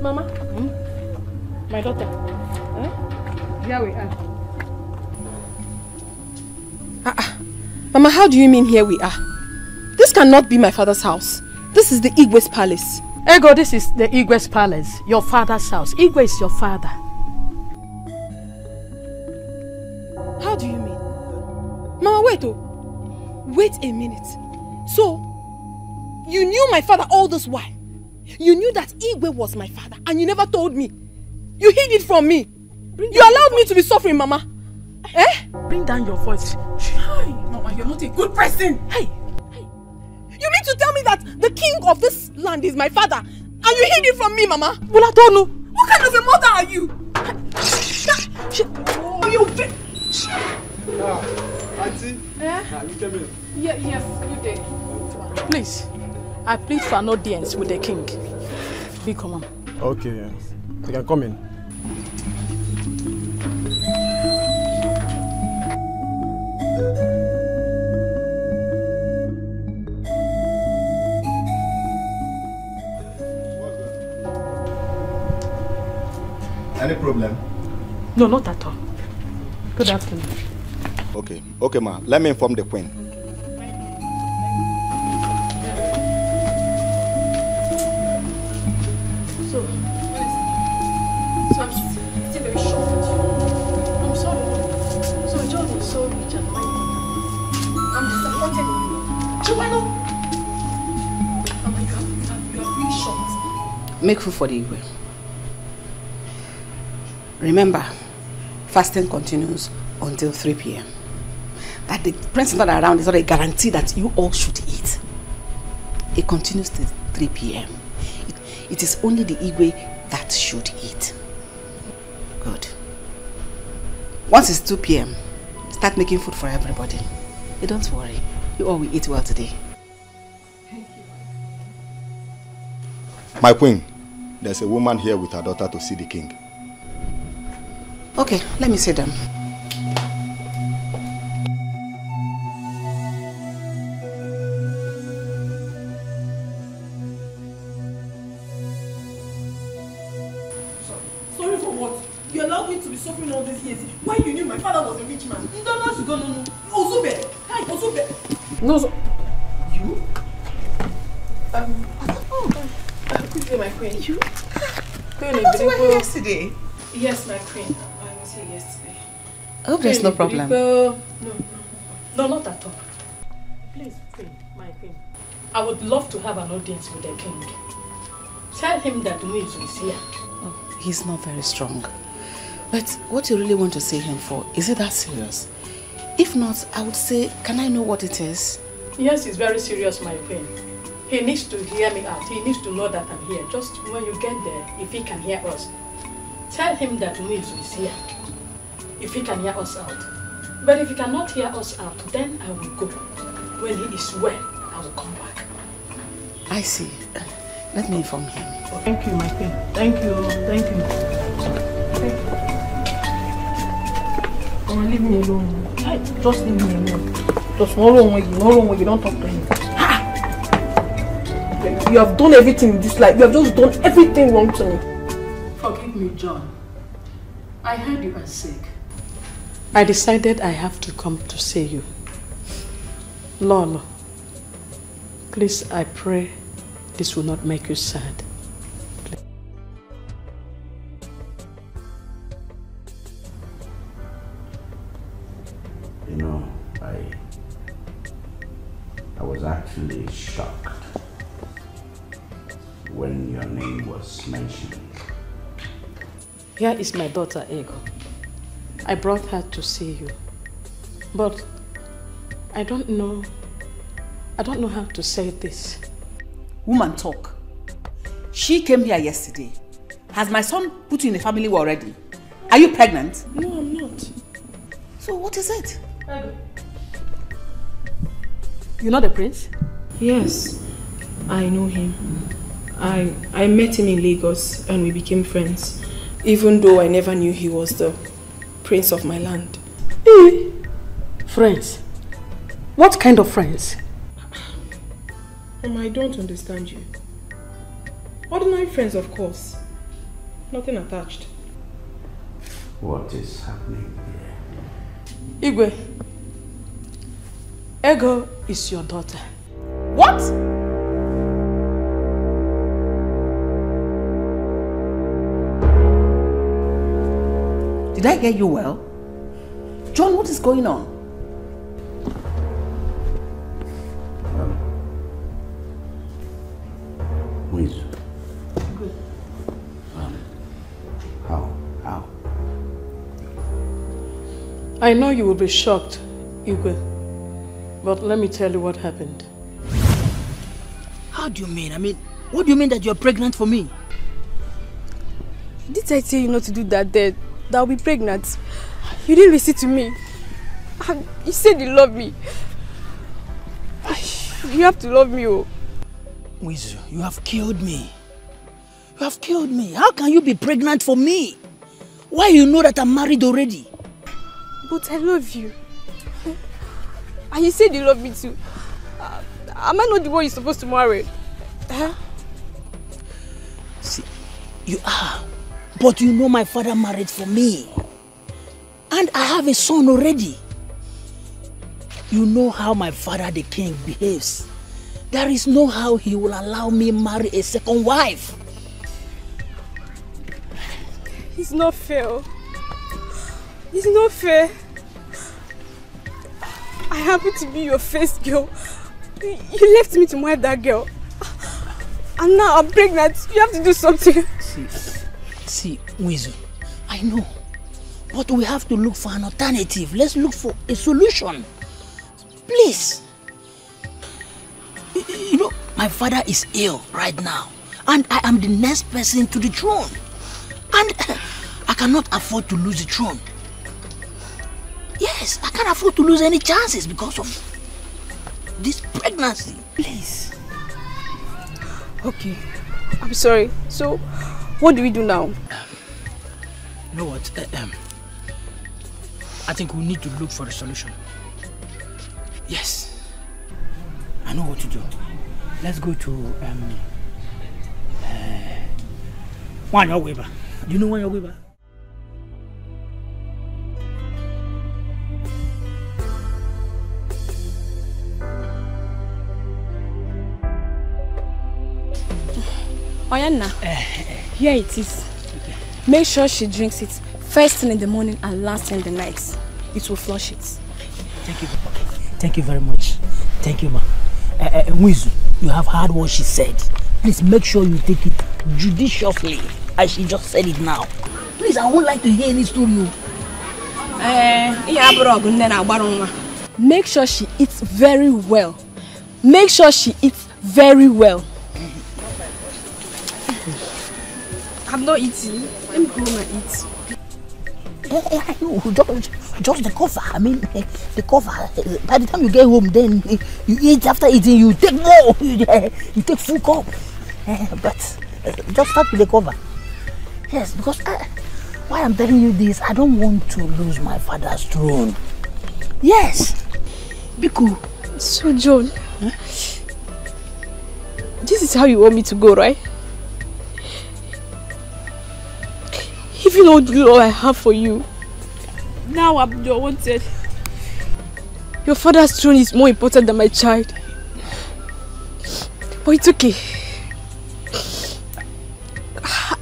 Mama, my daughter, here we are. Mama, how do you mean here we are? This cannot be my father's house. This is the Igwe's palace. Ego, this is the Igwe's palace, your father's house. Igwe is your father. How do you mean? Mama, wait a minute. So, you knew my father all this while? You knew that Igwe was my father and you never told me? You hid it from me? You allowed me to be suffering, Mama? Eh? Bring down your voice. Mama, you're not a good person. Hey! You mean to tell me that the king of this land is my father and you hid it from me, Mama? Well, I don't know. What kind of a mother are you? Oh, you bitch! Auntie, You came in. Yeah, yes, you did. Please, I plead for an audience with the king. Be come on. Okay, you can come in. Any problem? No, not at all. Good afternoon. Okay, ma. Let me inform the queen. So I'm still very shocked at you. I'm sorry. So John is so rich and mighty. I'm disappointed in you. Chiwano! Oh my God, you are really shocked. Make food for the Igwe. Remember, fasting continues until 3 p.m. That the prince is not around is not a guarantee that you all should eat. It continues till 3 p.m. It is only the Igwe that should eat. Good. Once it's 2 p.m., start making food for everybody. Hey, don't worry. You all will eat well today. My queen, there's a woman here with her daughter to see the king. Okay, let me see them. Sorry for what? You allowed me to be suffering all these years. Why you knew my father was a rich man? No. Ozube! Hi, Ozube! No, so... You? Good day, my queen. You? You were here yesterday? Yes, my queen. I was here yesterday. I hope there's no problem. No, not at all. Please, queen, my queen. I would love to have an audience with the king. Tell him that Muizu is here. Oh, he's not very strong. But what you really want to see him for, is it that serious? If not, I would say, can I know what it is? Yes, it's very serious, my queen. He needs to hear me out. He needs to know that I'm here. Just when you get there, if he can hear us, tell him that Muizu is here. If he can hear us out. But if he cannot hear us out, then I will go. When he is well, I will come back. I see. Let me inform him. Thank you, my queen. Thank you. Oh, leave me alone. Just leave me alone. Just no wrong with you. Don't talk to him. You have done everything in this life. You have just done everything wrong to me. Forgive me, John. I heard you are sick. I decided I have to come to see you. Lolo, please, I pray this will not make you sad. Please. You know, I was actually shocked when your name was mentioned. Here is my daughter, Ego. I brought her to see you. But I don't know how to say this. Woman, talk. She came here yesterday. Has my son put you in a family already? Are you pregnant? No, I'm not. So what is it? You know the prince? Yes, I know him. I met him in Lagos and we became friends. Even though I never knew he was the prince of my land. Friends? What kind of friends? I don't understand you. Ordinary friends, of course. Nothing attached. What is happening here? Igwe, Ego is your daughter. What? Did I get you well? John, what is going on? Muizu. Good. How? I know you will be shocked, Igwe. But let me tell you what happened. How do you mean? What do you mean that you're pregnant for me? Did I tell you not to do that, Dad? That I'll be pregnant. You didn't listen to me. You said you love me. You have to love me, oh. Wizu, you have killed me. You have killed me. How can you be pregnant for me? Why you know that I'm married already? But I love you. And you said you love me too. Am I not the one you're supposed to marry? See, you are. But you know my father married for me. And I have a son already. You know how my father the king behaves. There is no how he will allow me marry a second wife. It's not fair. It's not fair. I happen to be your first girl. You left me to marry that girl. And now I'm pregnant. You have to do something. See, Wizu, I know. But we have to look for an alternative. Let's look for a solution. Please. You know, my father is ill right now. And I am the next person to the throne. And I cannot afford to lose the throne. Yes, I can't afford to lose any chances because of this pregnancy. Please. Okay, I'm sorry. So, what do we do now? You know what? I think we need to look for a solution. Yes. I know what to do. Let's go to Wanya Weber. Do you know Wanya Weber? Oyanna, here it is. Make sure she drinks it first thing in the morning and last thing in the night. It will flush it. Thank you. Thank you very much. Thank you, ma. Wizu, you have heard what she said. Please make sure you take it judiciously, as she just said it now. Please, I would like to hear any story. Make sure she eats very well. Make sure she eats very well. I'm not eating. Let me go home and eat. Just the cover. I mean, the cover. By the time you get home, then you eat. After eating, you take more. You take full cup. But just start with the cover. Yes, because why I'm telling you this, I don't want to lose my father's throne. Yes. Biko. So, John, this is how you want me to go, right? Even all the love I have for you, now I'm your wanted. Your father's throne is more important than my child. But it's okay.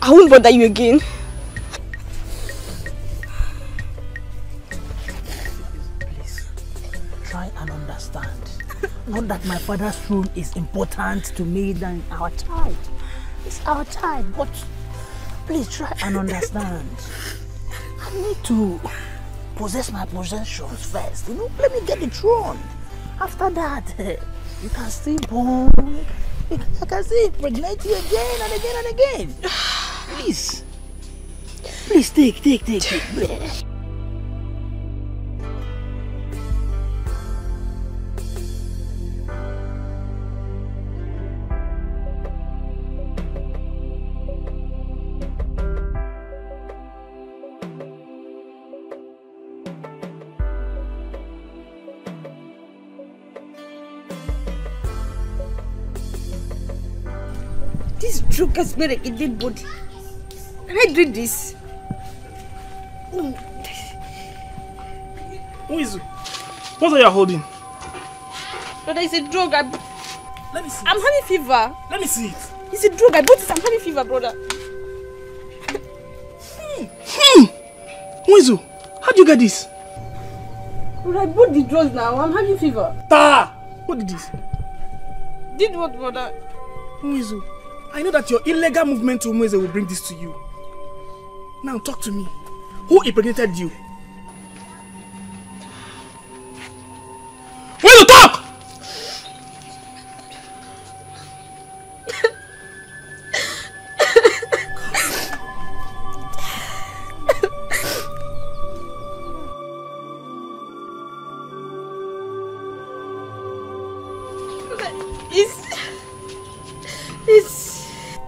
I won't bother you again. Please, try and understand. Not that my father's throne is important to me than our child. It's our child, but please try and understand. I need to possess my possessions first. You know, let me get the throne. After that, you can still born. I can still impregnate you again and again and again. Please. Please take. This drug has made a dead body. Can I drink this? Who is it? What's that you're holding? Brother, it's a drug. Let me see. I'm having fever. Let me see it. It's a drug. I bought it. I'm having fever, brother. Who is it? How do you get this? Brother, I bought the drugs now. I'm having fever. What did this? Did what, brother? Who is it? I know that your illegal movement to Mweze will bring this to you. Now talk to me. Who impregnated you? When you talk!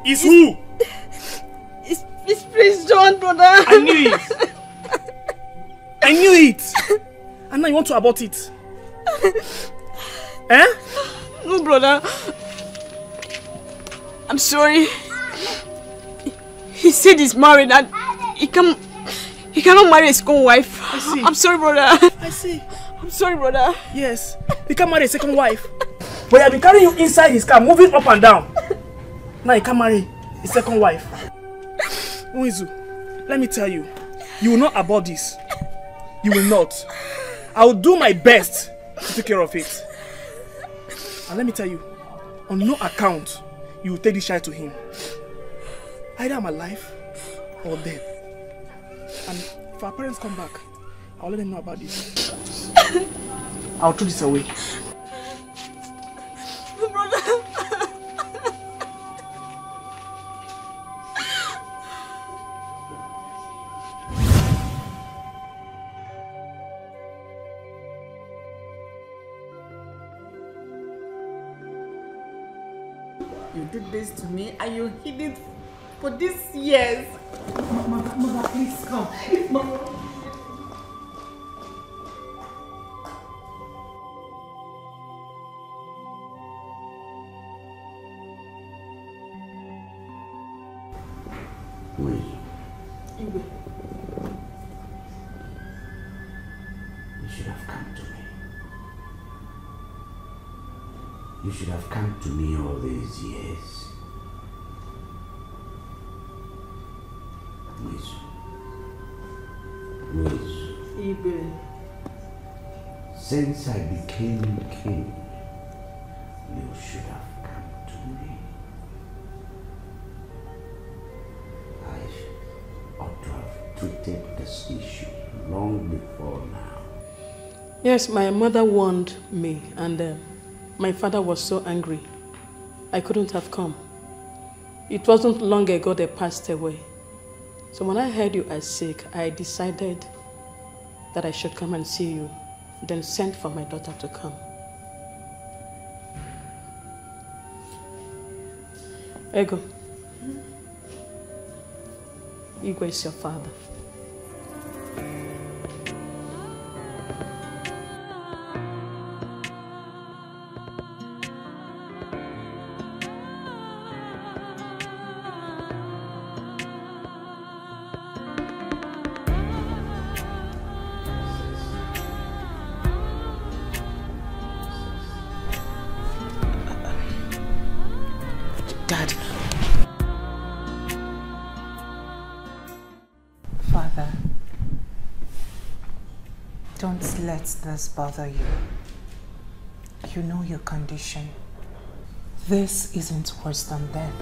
It's who? It's Prince John, brother. I knew it. I knew it. And now you want to abort it. Eh? No, brother. I'm sorry. He said he's married and he cannot marry his own wife. I see. I'm sorry, brother. I see. I'm sorry, brother. Yes. He can't marry a second wife. But he has been carrying you inside his car, moving up and down. Now he can't marry his second wife. Uizu, let me tell you, you will not abort this. You will not. I will do my best to take care of it. And let me tell you, on no account, you will take this child to him. Either I'm alive or dead. And if our parents come back, I'll let them know about this. I'll throw this away. Brother. You did this to me and you hid it for these years. Mama, please come. Mama. You should have come to me. You should have come to me all these years. Ibe. Since I became king, you should have come to me. I ought to have treated this issue long before now. Yes, my mother warned me and my father was so angry. I couldn't have come. It wasn't long ago they passed away. So when I heard you are sick, I decided that I should come and see you, then sent for my daughter to come. Ego. Igwe is your father. Dad. Father, don't let this bother you. You know your condition. This isn't worse than death.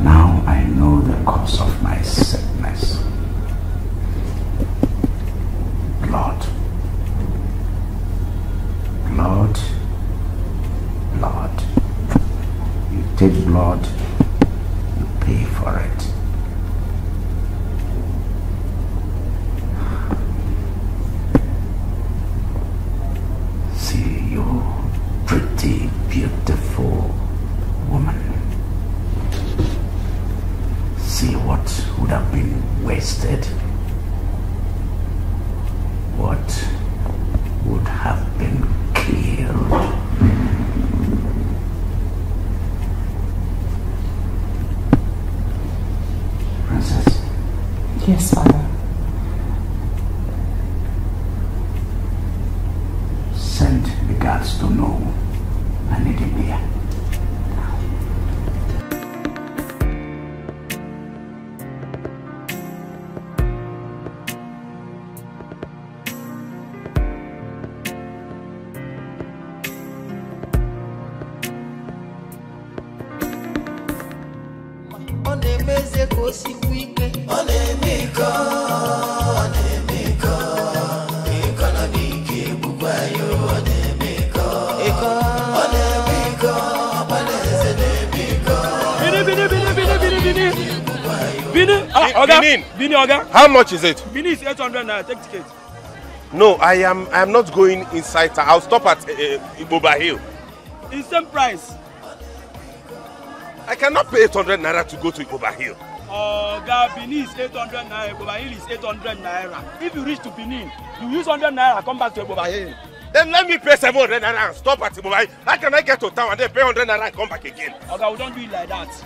Now I know the cause of my sickness. Blood. Blood. Blood. You take blood, you pay for it. See you, pretty, beautiful woman. See what would have been wasted. What would have been killed. Princess? Yes, Father. Send the guards to know I need him here. Bini, how much is it? Bini is 800 naira. Take ticket. No, I am not going inside. I'll stop at Iboba Hill. It's same price. I cannot pay 800 naira to go to Iboba Hill. Bini is 800 naira. Iboba Hill is 800 naira. If you reach to Benin, you use 100 naira, come back to Iboba Hill. Then let me pay 700 naira and stop at Iboba Hill. How can I get to town and then pay 100 naira and come back again? Okay, we don't do it like that.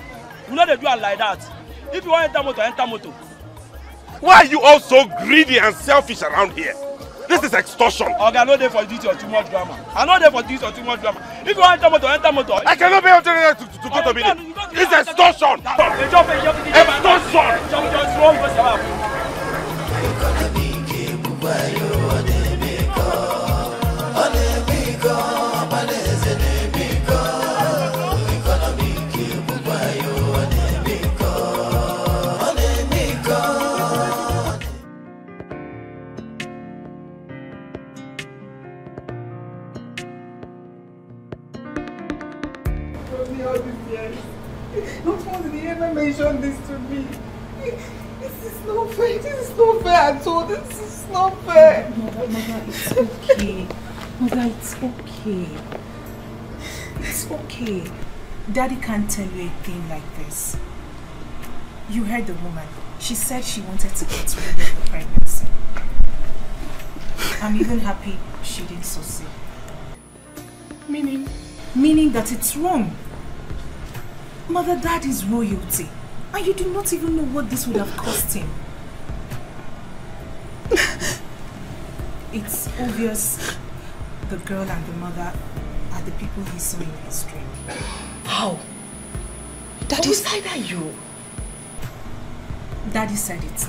We know they do it like that. If you want to enter motor. Why are you all so greedy and selfish around here? This is extortion. Okay, I know they for this or too much drama. I know they for this or too much drama. If you want to enter motor. I cannot pay 100 naira to go to Benin. It's extortion. Not once did he ever mention this to me. This is not fair. This is not fair at all. This is not fair. Mother, it's okay. Mother, it's okay. It's okay. Daddy can't tell you a thing like this. You heard the woman. She said she wanted to get rid of the pregnancy. I'm even happy she didn't succeed. Meaning that it's wrong. Mother, Dad is royalty. And you do not even know what this would have cost him. It's obvious the girl and the mother are the people he saw in his dream. How? Daddy said that you. Daddy said it.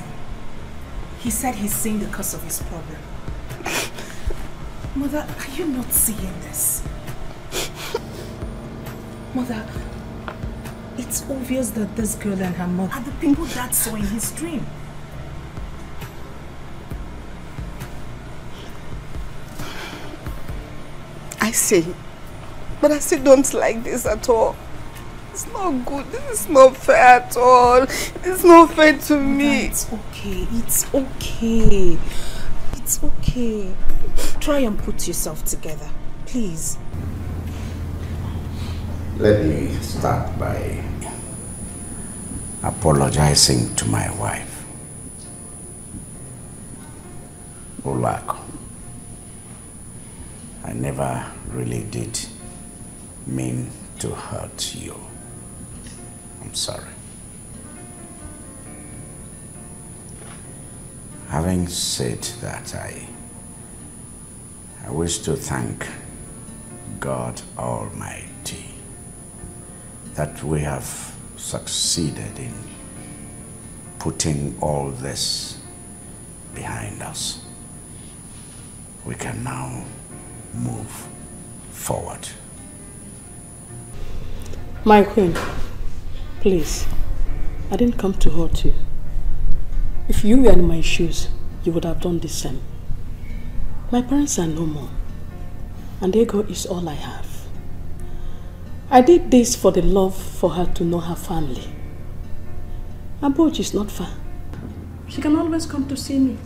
He said he's seeing the cause of his problem. Mother, are you not seeing this? Mother, it's obvious that this girl and her mother are the people Dad saw in his dream. I see. But I still don't like this at all. It's not good. This is not fair at all. It's not fair to me. It's okay. It's okay. It's okay. Try and put yourself together. Please. Let me start by apologizing to my wife, Olako. I never really did mean to hurt you. I'm sorry. Having said that, I wish to thank God Almighty that we have succeeded in putting all this behind us. We can now move forward. My queen, please, I didn't come to hurt you. If you were in my shoes, you would have done the same. My parents are no more, and Ego is all I have. I did this for the love for her to know her family. Aboch is not far. She can always come to see me.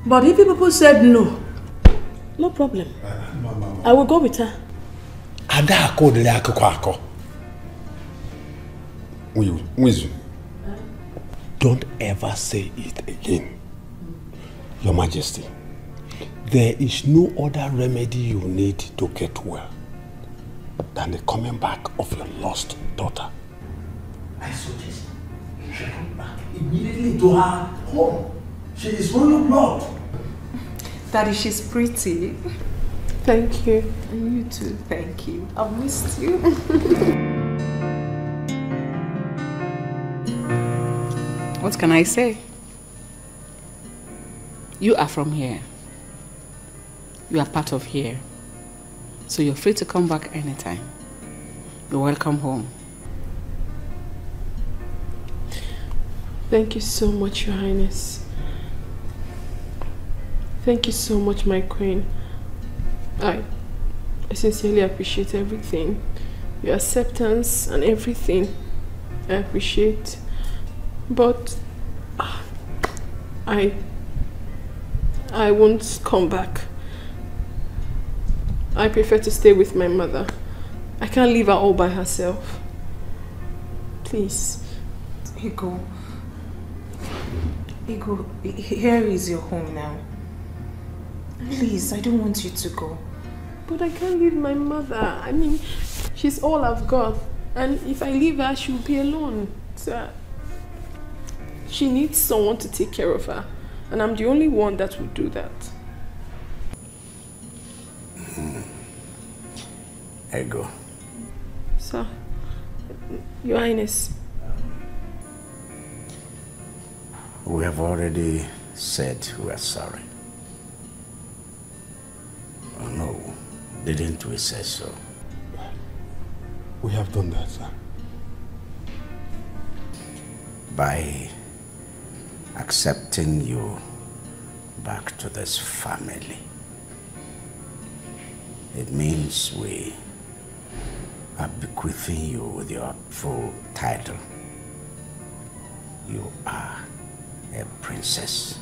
But if people said no, no problem. I will go with her. Don't ever say it again. Your Majesty, there is no other remedy you need to get well than the coming back of your lost daughter. I suggest you should come back immediately to her home. She is royal blood. Daddy, she's pretty. Thank you. And you too, thank you. I've missed you. What can I say? You are from here. You are part of here. So you're free to come back anytime. You're welcome home. Thank you so much, Your Highness. Thank you so much, my queen. I sincerely appreciate everything. Your acceptance and everything. I appreciate. But I won't come back. I prefer to stay with my mother. I can't leave her all by herself. Please. Ego, here is your home now. Please, I don't want you to go. But I can't leave my mother. I mean, she's all I've got. And if I leave her, she'll be alone. So she needs someone to take care of her. And I'm the only one that will do that. Ego. Sir, Your Highness. We have already said we are sorry. Oh no, didn't we say so? We have done that, sir. By accepting you back to this family, it means we are bequeathing you with your full title. You are a princess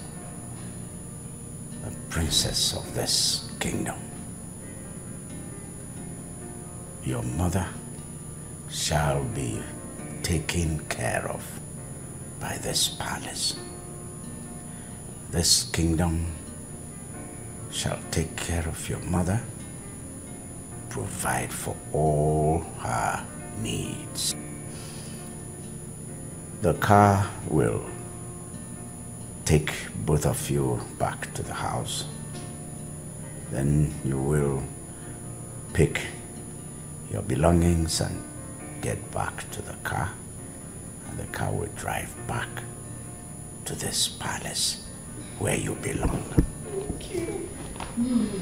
of this kingdom. Your mother shall be taken care of by this palace. This kingdom shall take care of your mother, provide for all her needs. The car will take both of you back to the house. Then you will pick your belongings and get back to the car, and the car will drive back to this palace where you belong.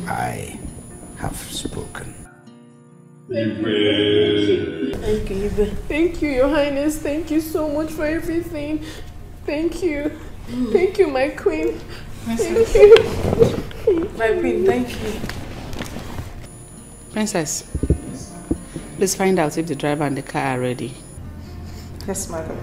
I have spoken. Thank you, Thank you, Your Highness. Thank you so much for everything. Thank you. Thank you, my queen. Thank you. My queen, thank you. Princess, please find out if the driver and the car are ready. Yes, madam.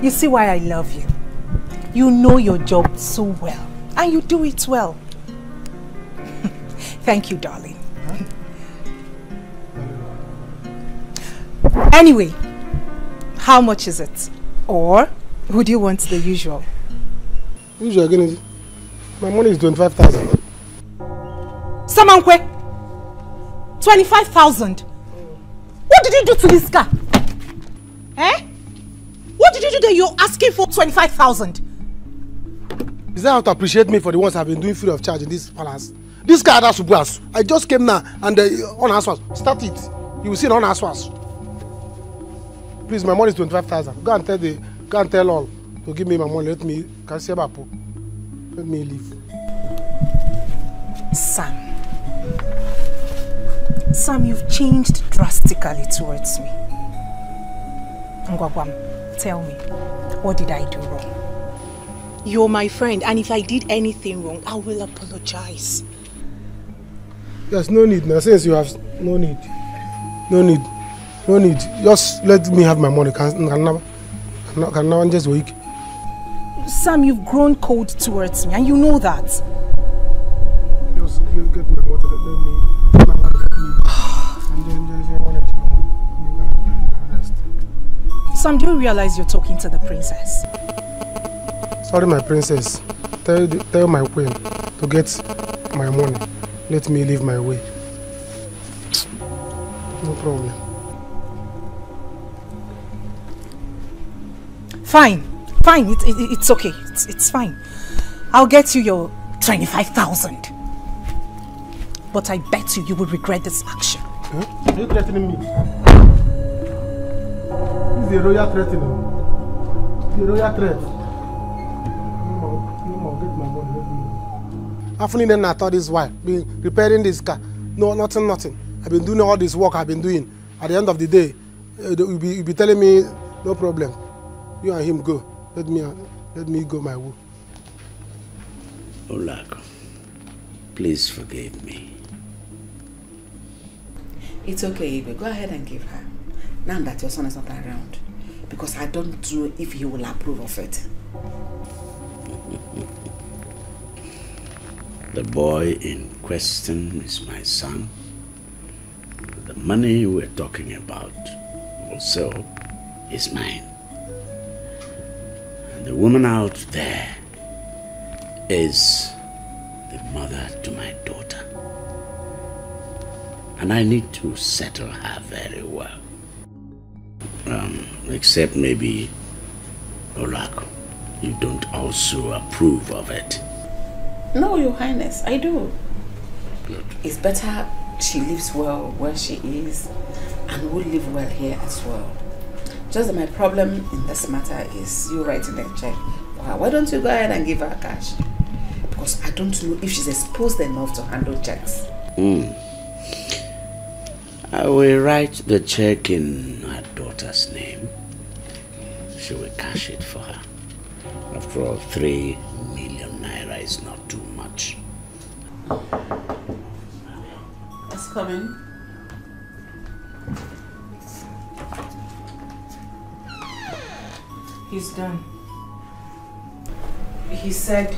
You see why I love you. You know your job so well, and you do it well. Thank you, darling. Anyway, how much is it? Or would you want the usual? Usual again. My money is 25,000. Samankwe! 25,000? What did you do to this car? Eh? What did you do that you're asking for 25,000? Is that how to appreciate me for the ones I've been doing free of charge in this palace? This guy has to blast. I just came now and on Aswas. Start it. You will see it on Aswas. Please, my money is 25,000. Go and tell all to give me my money. Let me leave. Sam, you've changed drastically towards me. Ngwagwam, tell me, what did I do wrong? You're my friend, and if I did anything wrong, I will apologize. There's no need now, since you have no need. Just let me have my money. Can now just wait. Sam, you've grown cold towards me, and you know that. Just get my money. Sam, do you realize you're talking to the princess? Sorry, my princess. Tell my queen to get my money. Let me leave my way. No problem. Fine. It's okay. It's fine. I'll get you your 25,000. But I bet you will regret this action. Are you threatening me? This is a royal threatening. The royal threat. Get my money. I've only I thought this while been repairing this car. No, nothing. I've been doing all this work I've been doing. At the end of the day, you'll be telling me no problem. You and him go. Let me go my way. Olako, please forgive me. It's okay, Ibe. Go ahead and give her. Now that your son is not around. Because I don't know if he will approve of it. The boy in question is my son. The money we're talking about also is mine. And the woman out there is the mother to my daughter. And I need to settle her very well. Except maybe, Olako, you don't also approve of it. No, Your Highness, I do. Good. It's better she lives well where she is and will live well here as well. Just that my problem in this matter is you writing a check. Why don't you go ahead and give her cash? Because I don't know if she's exposed enough to handle checks. I will write the check in her daughter's name. She will cash it for her. After all, 3 million naira is not too much. Let's come in. He's done. He said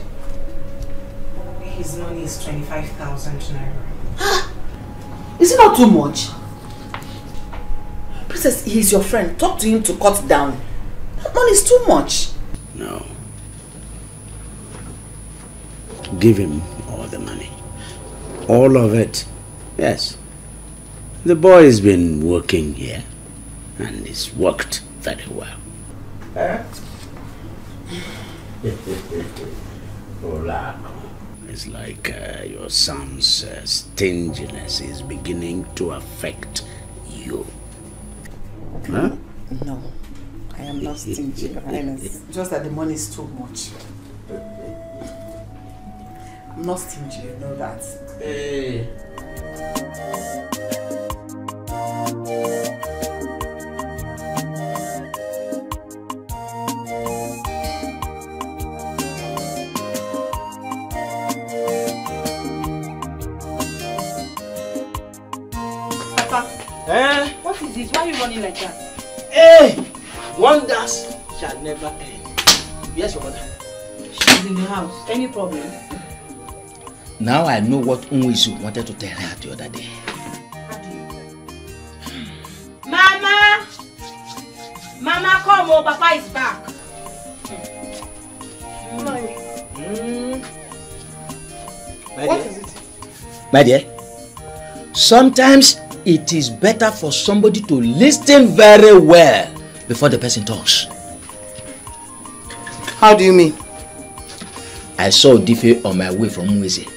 his money is 25,000 naira. Is it not too much? Princess, he's your friend. Talk to him to cut down. That money is too much. No. Give him all the money. All of it. Yes. The boy has been working here and it's worked very well. It's like your son's stinginess is beginning to affect you. Huh? No, I am not stingy, Your Highness. Just that the money is too much. I'm not stingy, you know that. Hey. What is this? Why are you running like that? Hey! Wonders shall never end. Yes, your mother. She's in the house. Any problem? Now I know what Unwisu wanted to tell her the other day. Mama! Mama, come on. Papa is back. What is it? My dear, sometimes it is better for somebody to listen very well before the person talks. How do you mean? I saw Dife on my way from Unwizi,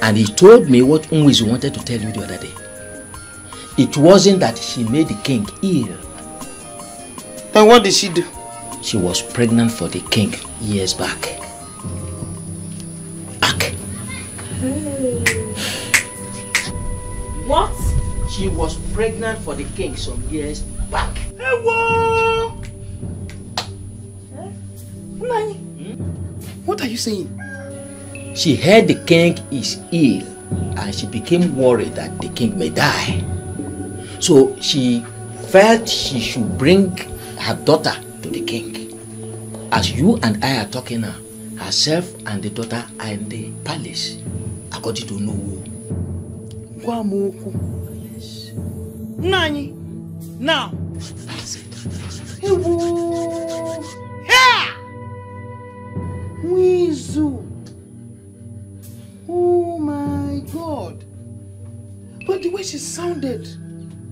and he told me what Unwizi wanted to tell you the other day. It wasn't that she made the king ill. Then what did she do? She was pregnant for the king years back. What? She was pregnant for the king some years back. What are you saying? She heard the king is ill and she became worried that the king may die. So she felt she should bring her daughter to the king. As you and I are talking now, herself and the daughter are in the palace, according to Nollywood. Yes. Nani? Now. Wizu. Oh my God. But the way she sounded,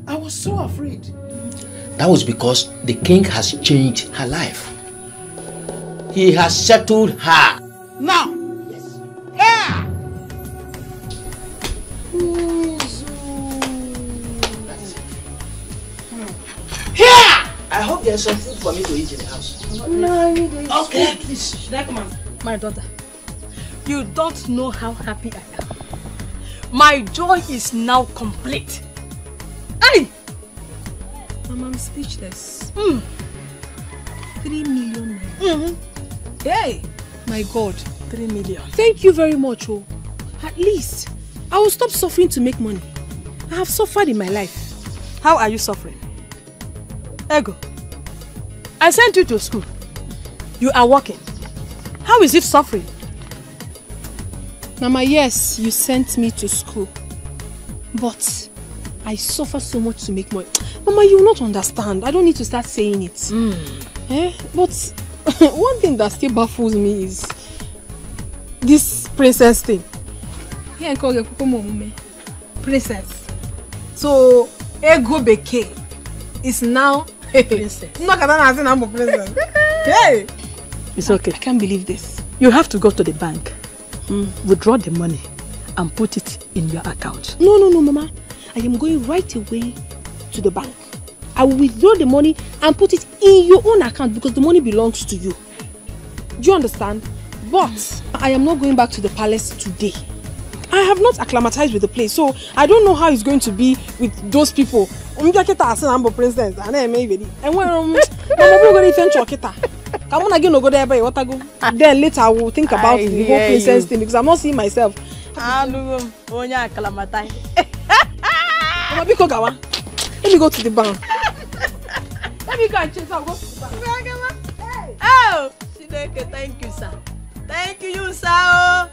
I was so afraid. That was because the king has changed her life. He has settled her. Now. Yes. Yeah. there's some food for me to eat in the house. No, you do. Okay, please. Should I come on? My daughter, you don't know how happy I am. My joy is now complete. Hey! Mama, I'm speechless. 3 million. Hey! My God, 3 million. Thank you very much, oh. At least, I will stop suffering to make money. I have suffered in my life. How are you suffering? Ego, I sent you to school. You are working. How is it suffering? Mama, yes, you sent me to school. But I suffer so much to make money. Mama, you will not understand. I don't need to start saying it. But one thing that still baffles me is this princess thing. Yeah, princess. So, Ego Beke is now a princess. I'm a princess. Hey! It's okay. I can't believe this. You have to go to the bank, withdraw the money, and put it in your account. No, Mama. I am going right away to the bank. I will withdraw the money and put it in your own account because the money belongs to you. Do you understand? But I am not going back to the palace today. I have not acclimatized with the place, so I don't know how it's going to be with those people. I'm a princess. And when then later I will think about the whole princess thing because I'm not seeing myself. Let me go to the bank. Let me go and chase. I'll go to the bank. Oh, thank you, sir. Thank you, sir.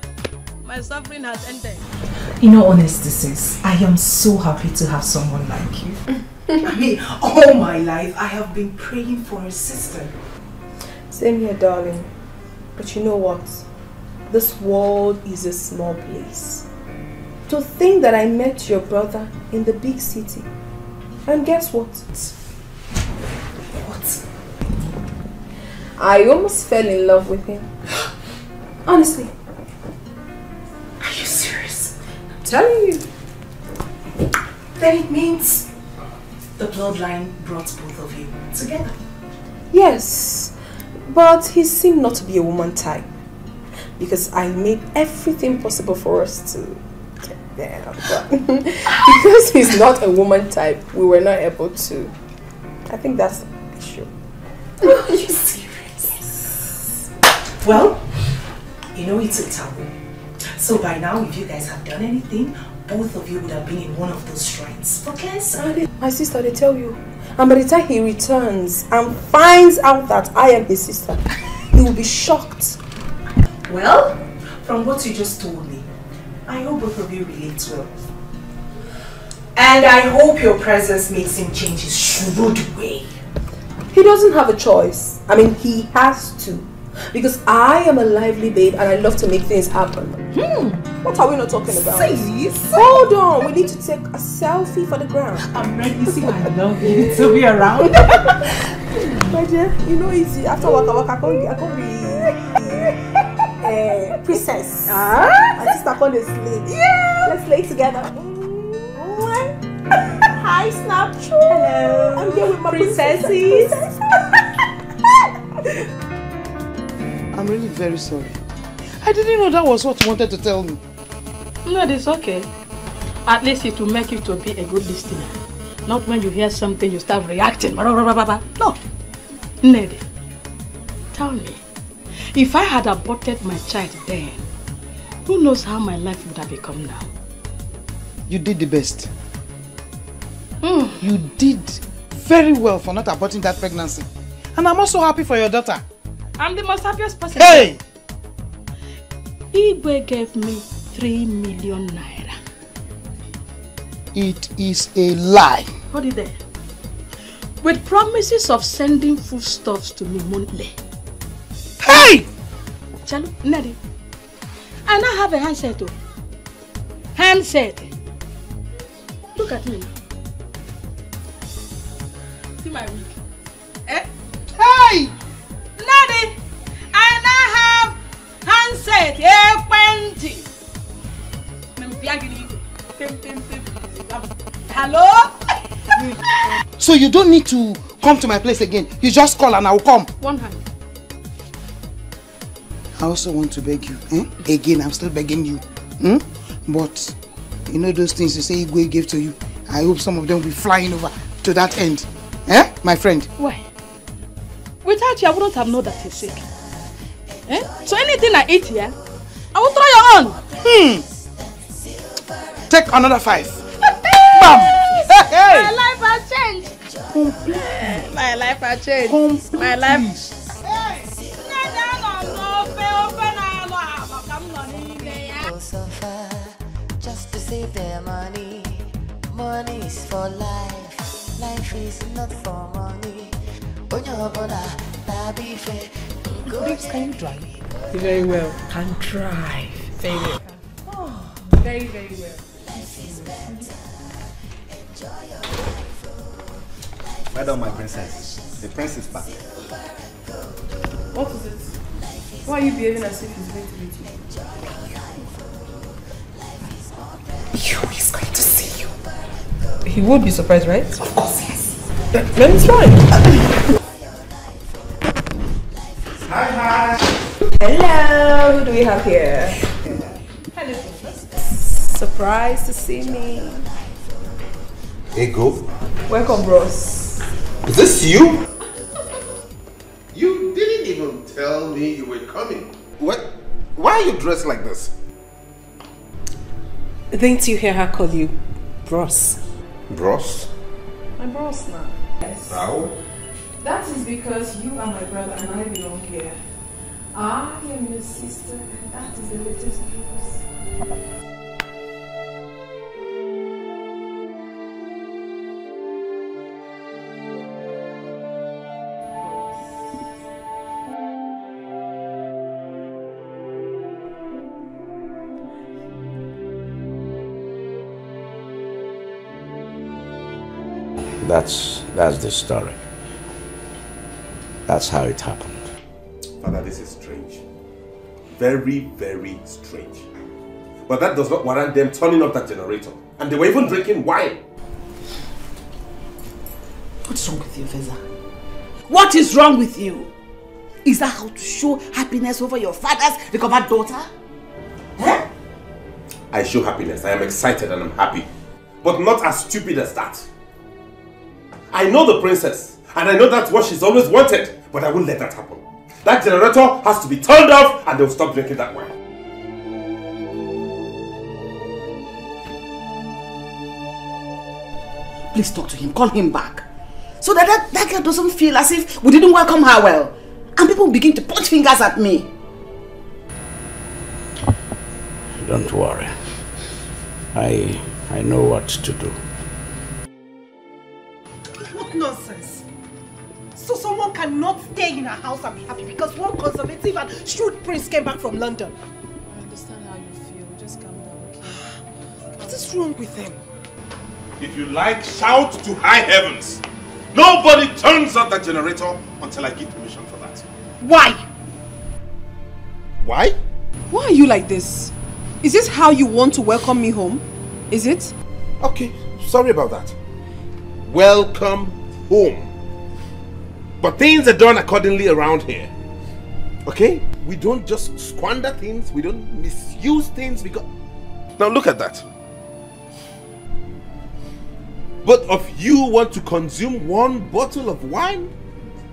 My suffering has ended. In all honesty, sis, I am so happy to have someone like you. I mean, all my life I have been praying for a sister. Same here, darling. But you know what? This world is a small place. To think that I met your brother in the big city. And guess what? What? I almost fell in love with him. Honestly. Are you serious? I'm telling you. Then it means the bloodline brought both of you together. Yes. But he seemed not to be a woman type. Because I made everything possible for us to get there. But because he's not a woman type, we were not able to. I think that's the issue. Are you serious? Well, you know it's a taboo. So by now, if you guys have done anything, both of you would have been in one of those shrines for cancer. My sister, they tell you. And by the time he returns and finds out that I am his sister, he will be shocked. Well, from what you just told me, I hope both of you relate well. And I hope your presence makes him change his shrewd way. He doesn't have a choice. I mean, he has to. Because I am a lively babe and I love to make things happen. What are we not talking about? Sis. Hold on, we need to take a selfie for the ground. I'm ready. See, I love you to be around. My dear, you know easy. After waka I can't be princess. My sister called a slay. Yeah. Let's lay together. Hi, Snapchat. Hello. I'm here with my princesses. I'm really very sorry. I didn't know that was what you wanted to tell me. No, it's okay. At least it will make you to be a good listener. Not when you hear something, you start reacting. No. Ned, tell me, if I had aborted my child then, who knows how my life would have become now? You did the best. You did very well for not aborting that pregnancy. And I'm also happy for your daughter. I'm the most happiest person. Hey! Igwe gave me 3 million naira. It is a lie. Hold it there. With promises of sending foodstuffs to me monthly. Hey! Chalu, Nadi. I now have a handset too. Handset. Look at me now. See my wig. Eh? Hey! Nadi, I now have handset. Hello? So you don't need to come to my place again. You just call and I will come. One hand. I also want to beg you. Again, I'm still begging you. But, you know those things you say Igwe gave to you? I hope some of them will be flying over to that end. My friend? Why? Without you, I wouldn't have known that he's sick. So anything I eat here, I will throw your own. Take another 5. Bam! Hey! My life has changed. My life has changed. My life. Just to save their money. Money is for life. Life is not for money. Babes, can you drive? Very well. Can drive. Very well. Oh. Very, very well. Well done, my princess. The prince is back. What is it? Why are you behaving as if he's going to meet you? He's going to see you. He would be surprised, right? Of course, yes. Then it's fine. Hi. Hello, who do we have here? Hello. Surprised to see me. Hey, go. Welcome, bros. Is this you? You didn't even tell me you were coming. What? Why are you dressed like this? Didn't you hear her call you bros? Bros? My bros now. Yes. How? That is because you are my brother and I belong here. I am your sister and that is the latest news. That's the story. That's how it happened. Father, this is strange. Very, very strange. But that does not warrant them turning off that generator. And they were even drinking wine. What's wrong with you, Feza? What is wrong with you? Is that how to show happiness over your father's recovered daughter? I show happiness. I am excited and I'm happy. But not as stupid as that. I know the princess. And I know that's what she's always wanted. But I won't let that happen. That generator has to be turned off and they'll stop drinking that wine. Please talk to him. Call him back. So that girl doesn't feel as if we didn't welcome her well. And people begin to point fingers at me. Don't worry. I know what to do. What nonsense! So someone cannot stay in her house and be happy because one conservative and shrewd prince came back from London. I understand how you feel. Just calm down, okay? What is wrong with them? If you like, shout to high heavens. Nobody turns off that generator until I give permission for that. Why? Why? Why are you like this? Is this how you want to welcome me home? Is it? Okay, sorry about that. Welcome home. But things are done accordingly around here. Okay? We don't just squander things. We don't misuse things because... Now look at that. Both of you want to consume one bottle of wine?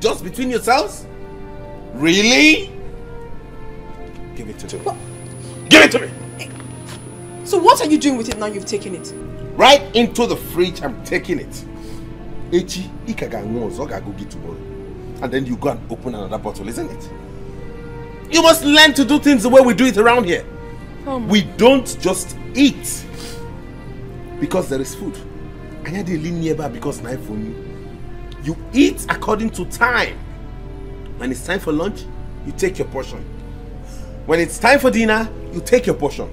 Just between yourselves? Really? Give it to me. What? Give it to me! So what are you doing with it now you've taken it? Right into the fridge, I'm taking it. And then you go and open another bottle, isn't it? You must learn to do things the way we do it around here. We don't just eat because there is food. Because you eat according to time. When it's time for lunch, you take your portion. When it's time for dinner, you take your portion.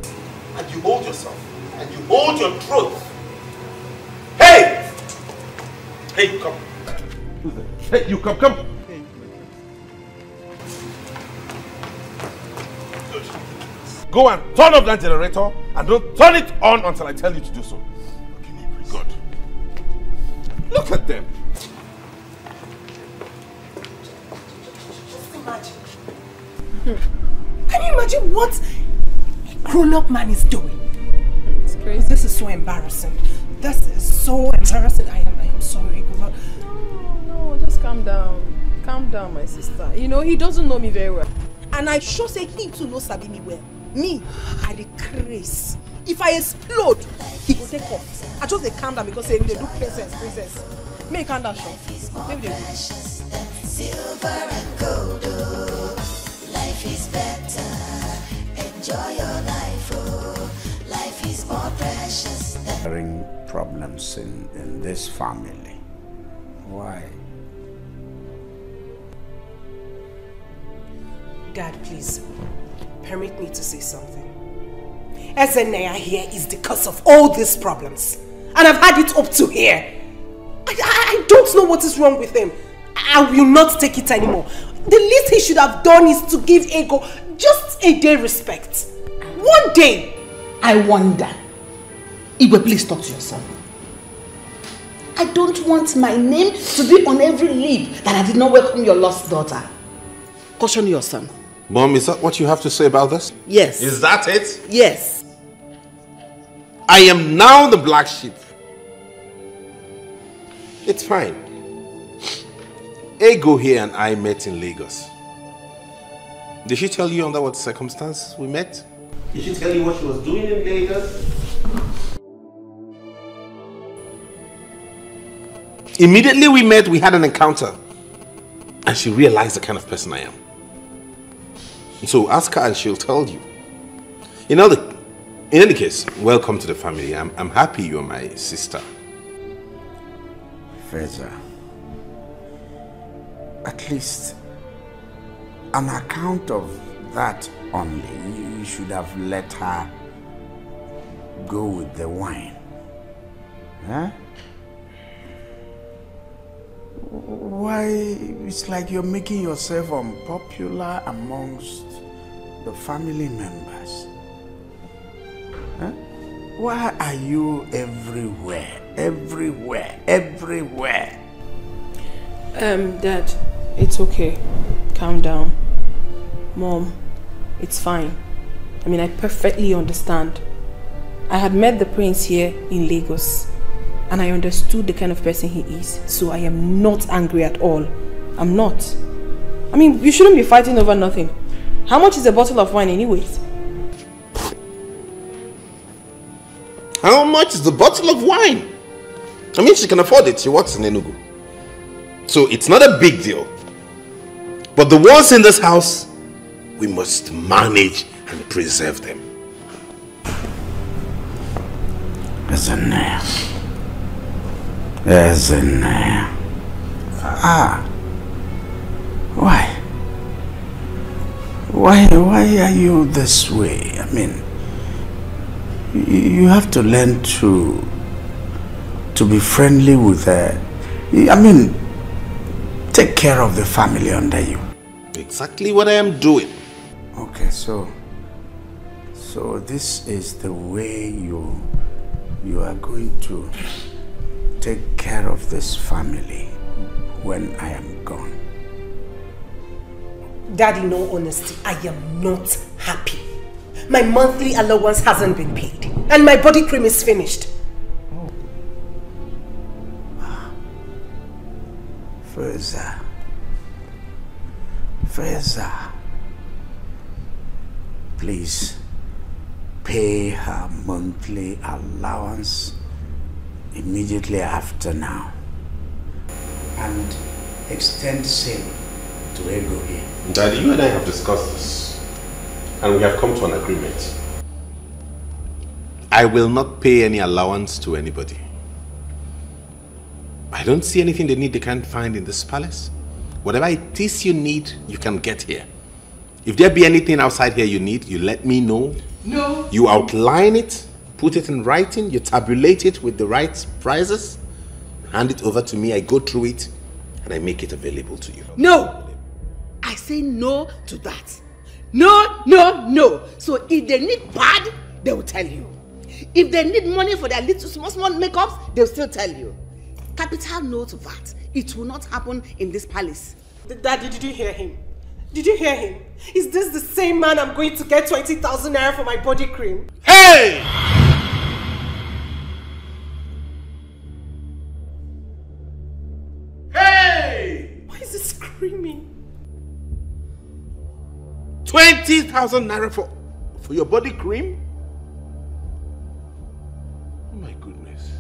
And you hold yourself. And you hold your throat. Hey! Hey, come. Hey, you come. Good. Go and turn off that generator and don't turn it on until I tell you to do so. Good. Look at them. Can you imagine what a grown-up man is doing? It's crazy. This is so embarrassing. This is so embarrassing. I am sorry. No, just calm down. Calm down, my sister. You know, he doesn't know me very well. And I sure say he too knows sabi me well. Me, I dey craze. If I explode, he will take off. I just dey calm down because they do princess. Make calm down, Sean. Maybe they do. Silver and gold, oh, life is better. Enjoy your life, oh, life is more precious than problems in this family. Why? Dad, please, permit me to say something. Ezenaya here is the cause of all these problems. And I've had it up to here. I don't know what is wrong with him. I will not take it anymore. The least he should have done is to give Ego just a day respect. One day. I wonder. Igwe, please talk to your son. I don't want my name to be on every lip that I did not welcome your lost daughter. Caution your son. Mom, is that what you have to say about this? Yes. Is that it? Yes. I am now the black sheep. It's fine. Ego here and I met in Lagos. Did she tell you under what circumstance we met? Did she tell you what she was doing in Lagos? Immediately we met, we had an encounter. And she realized the kind of person I am. So ask her and she'll tell you. In any case, welcome to the family. I'm happy you're my sister. Feza, at least on account of that only, you should have let her go with the wine. Huh? Why, it's like you're making yourself unpopular amongst the family members. Huh? Why are you everywhere? Everywhere. Dad, it's okay. Calm down. Mom, it's fine. I mean, I perfectly understand. I had met the prince here in Lagos and I understood the kind of person he is. So I am not angry at all. I'm not. I mean, you shouldn't be fighting over nothing. How much is a bottle of wine anyways? How much is the bottle of wine? I mean, she can afford it. She works in Enugu. So it's not a big deal. But the ones in this house, we must manage and preserve them. Ezenaya. Why are you this way? I mean, you have to learn to be friendly with her. I mean, take care of the family under you. Exactly what I am doing. Okay, so this is the way you are going to take care of this family when I am gone. Daddy, in all honesty, I am not happy. My monthly allowance hasn't been paid and my body cream is finished. Feza, please pay her monthly allowance immediately after now and extend same to Ego here. Daddy, you and I have discussed this and we have come to an agreement. I will not pay any allowance to anybody. I don't see anything they need they can't find in this palace. Whatever it is you need, you can get here. If there be anything outside here you need, you let me know. No. You outline it, put it in writing, you tabulate it with the right prices, hand it over to me, I go through it, and I make it available to you. No! I say no to that. No. So if they need pad, they will tell you. If they need money for their little small makeups, they'll still tell you. Capital no to that. It will not happen in this palace. Daddy, did you hear him? Did you hear him? Is this the same man I'm going to get 20,000 naira for my body cream? Hey! Hey! Why is he screaming? 20,000 naira for your body cream? Oh my goodness.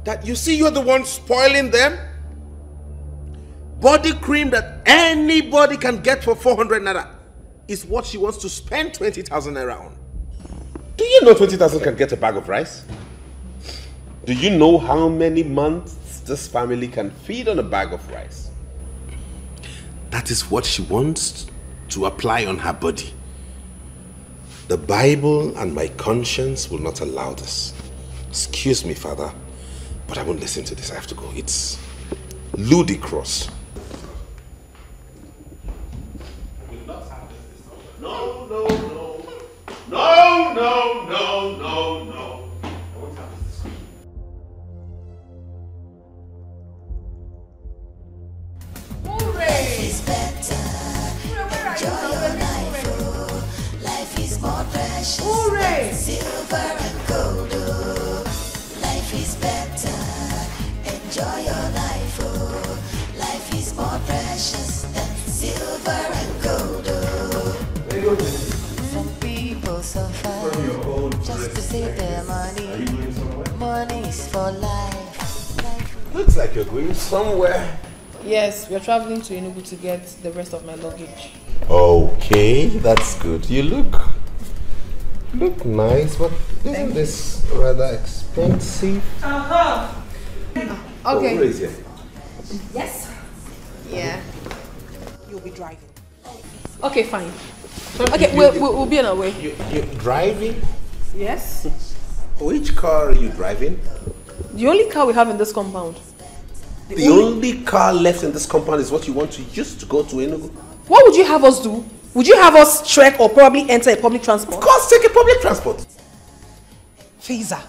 That you see you're the one spoiling them? Body cream that anybody can get for 400 naira is what she wants to spend 20,000 naira on. Do you know 20,000 can get a bag of rice? Do you know how many months this family can feed on a bag of rice? That is what she wants to apply on her body. The Bible and my conscience will not allow this. Excuse me, Father, but I won't listen to this. I have to go. It's ludicrous. No, no, no. No, no, no, no, no. I won't have this discussion. Life is better. Enjoy your life. Oh. Life is more precious than silver and gold. Oh. Life is better. Enjoy your life. Oh. Life is more precious than silver and gold. Oh. Some people suffer just to save their money. Money is for life. Looks like you're going somewhere. Yes, we're traveling to Enugu to get the rest of my luggage. Okay, that's good. You look nice, but isn't this rather expensive? Okay. Oh, where is it? Yes. Yeah. You'll be driving. Okay, fine. Okay, we'll be on our way. You're driving? Yes. Which car are you driving? The only car we have in this compound. The only car left in this compound is what you want to use to go to Enugu? What would you have us do? Would you have us trek or probably enter a public transport? Of course, take a public transport. Faiza,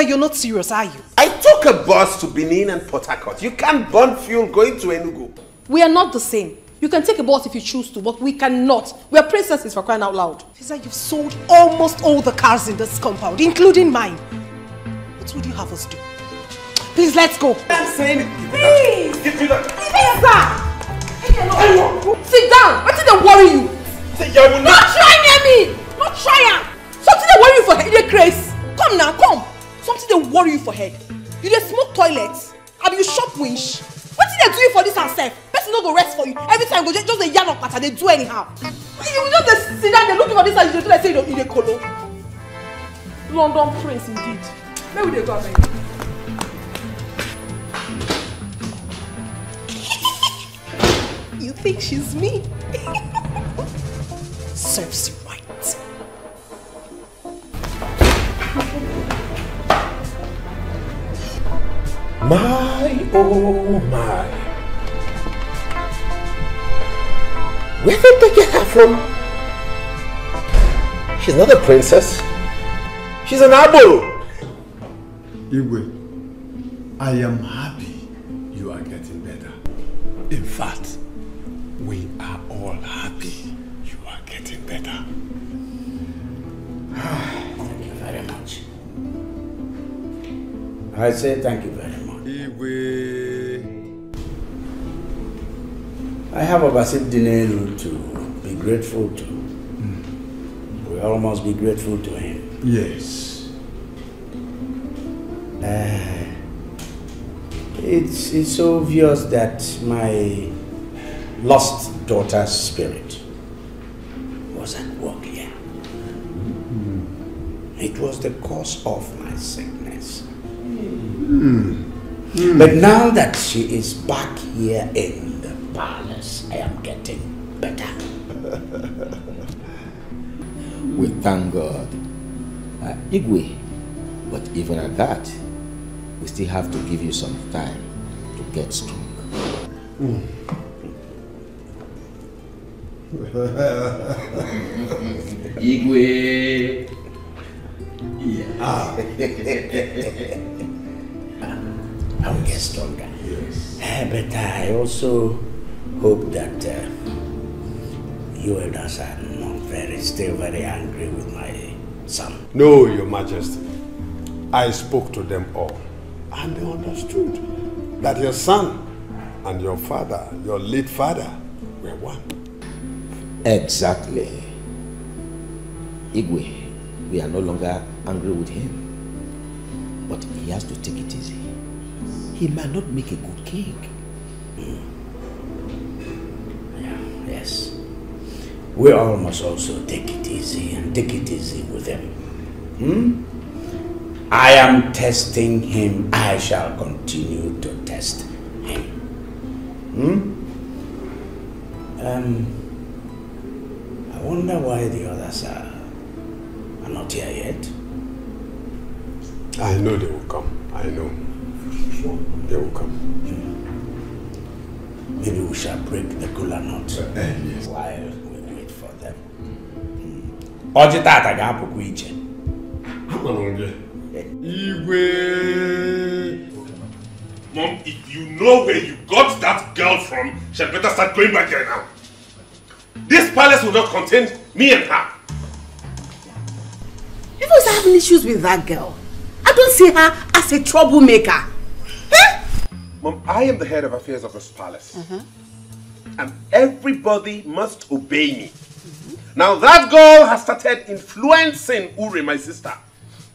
you're not serious, are you? I took a bus to Benin and Port Harcourt. You can't burn fuel going to Enugu. We are not the same. You can take a bus if you choose to, but we cannot. We are princesses, for crying out loud. Faiza, you've sold almost all the cars in this compound, including mine. What would you have us do? Please, let's go. I'm saying it. Please! Give me that. Faiza! Sit down! What did they worry you? Not try near me! Not try her! Something they worry you for head, you dey craze. Come now, come. Something they worry you for head. You dey smoke toilets. Abi you shop winch. What did they do you for this and self? Person no go rest for you. Every time go just a yarn of pattern, they do anyhow. You just dey sit down, they looking for this and you do like say you dey colo. London prince indeed. Where will they go, baby? You think she's me? Serves you right. My, oh my. Where did they get her from? She's not a princess. She's an abo. Igwe, I am happy you are getting better. In fact, we are all happy you are getting better. Thank you very much. I say thank you very much. Igwe. I have a Basit Dinelu to be grateful to. We all must be grateful to him. Yes. It's obvious that my lost daughter's spirit was at work here. It was the cause of my sickness. But now that she is back here in the palace, I am getting better. We thank God. Igwe, but even at that, we still have to give you some time to get strong. Igwe. Yeah. I will get stronger. Yes. But I also hope that you elders are still very angry with my son. No, Your Majesty. I spoke to them all, and they understood that your son and your father, your late father, were one. Exactly. Igwe, we are no longer angry with him. But he has to take it easy. He might not make a good king. Yeah, yes. We all must also take it easy and take it easy with him. I am testing him. I shall continue to test him. I wonder why the others are not here yet. I know they will come. I know. They will come. Maybe we shall break the kola nut while we wait for them. Ojitata ga-apụkwa iche. Mom, if you know where you got that girl from, she'd better start going back there now. This palace will not contain me and her. You was having issues with that girl. I don't see her as a troublemaker. Mom, I am the head of affairs of this palace. And everybody must obey me. Now that girl has started influencing Uri, my sister.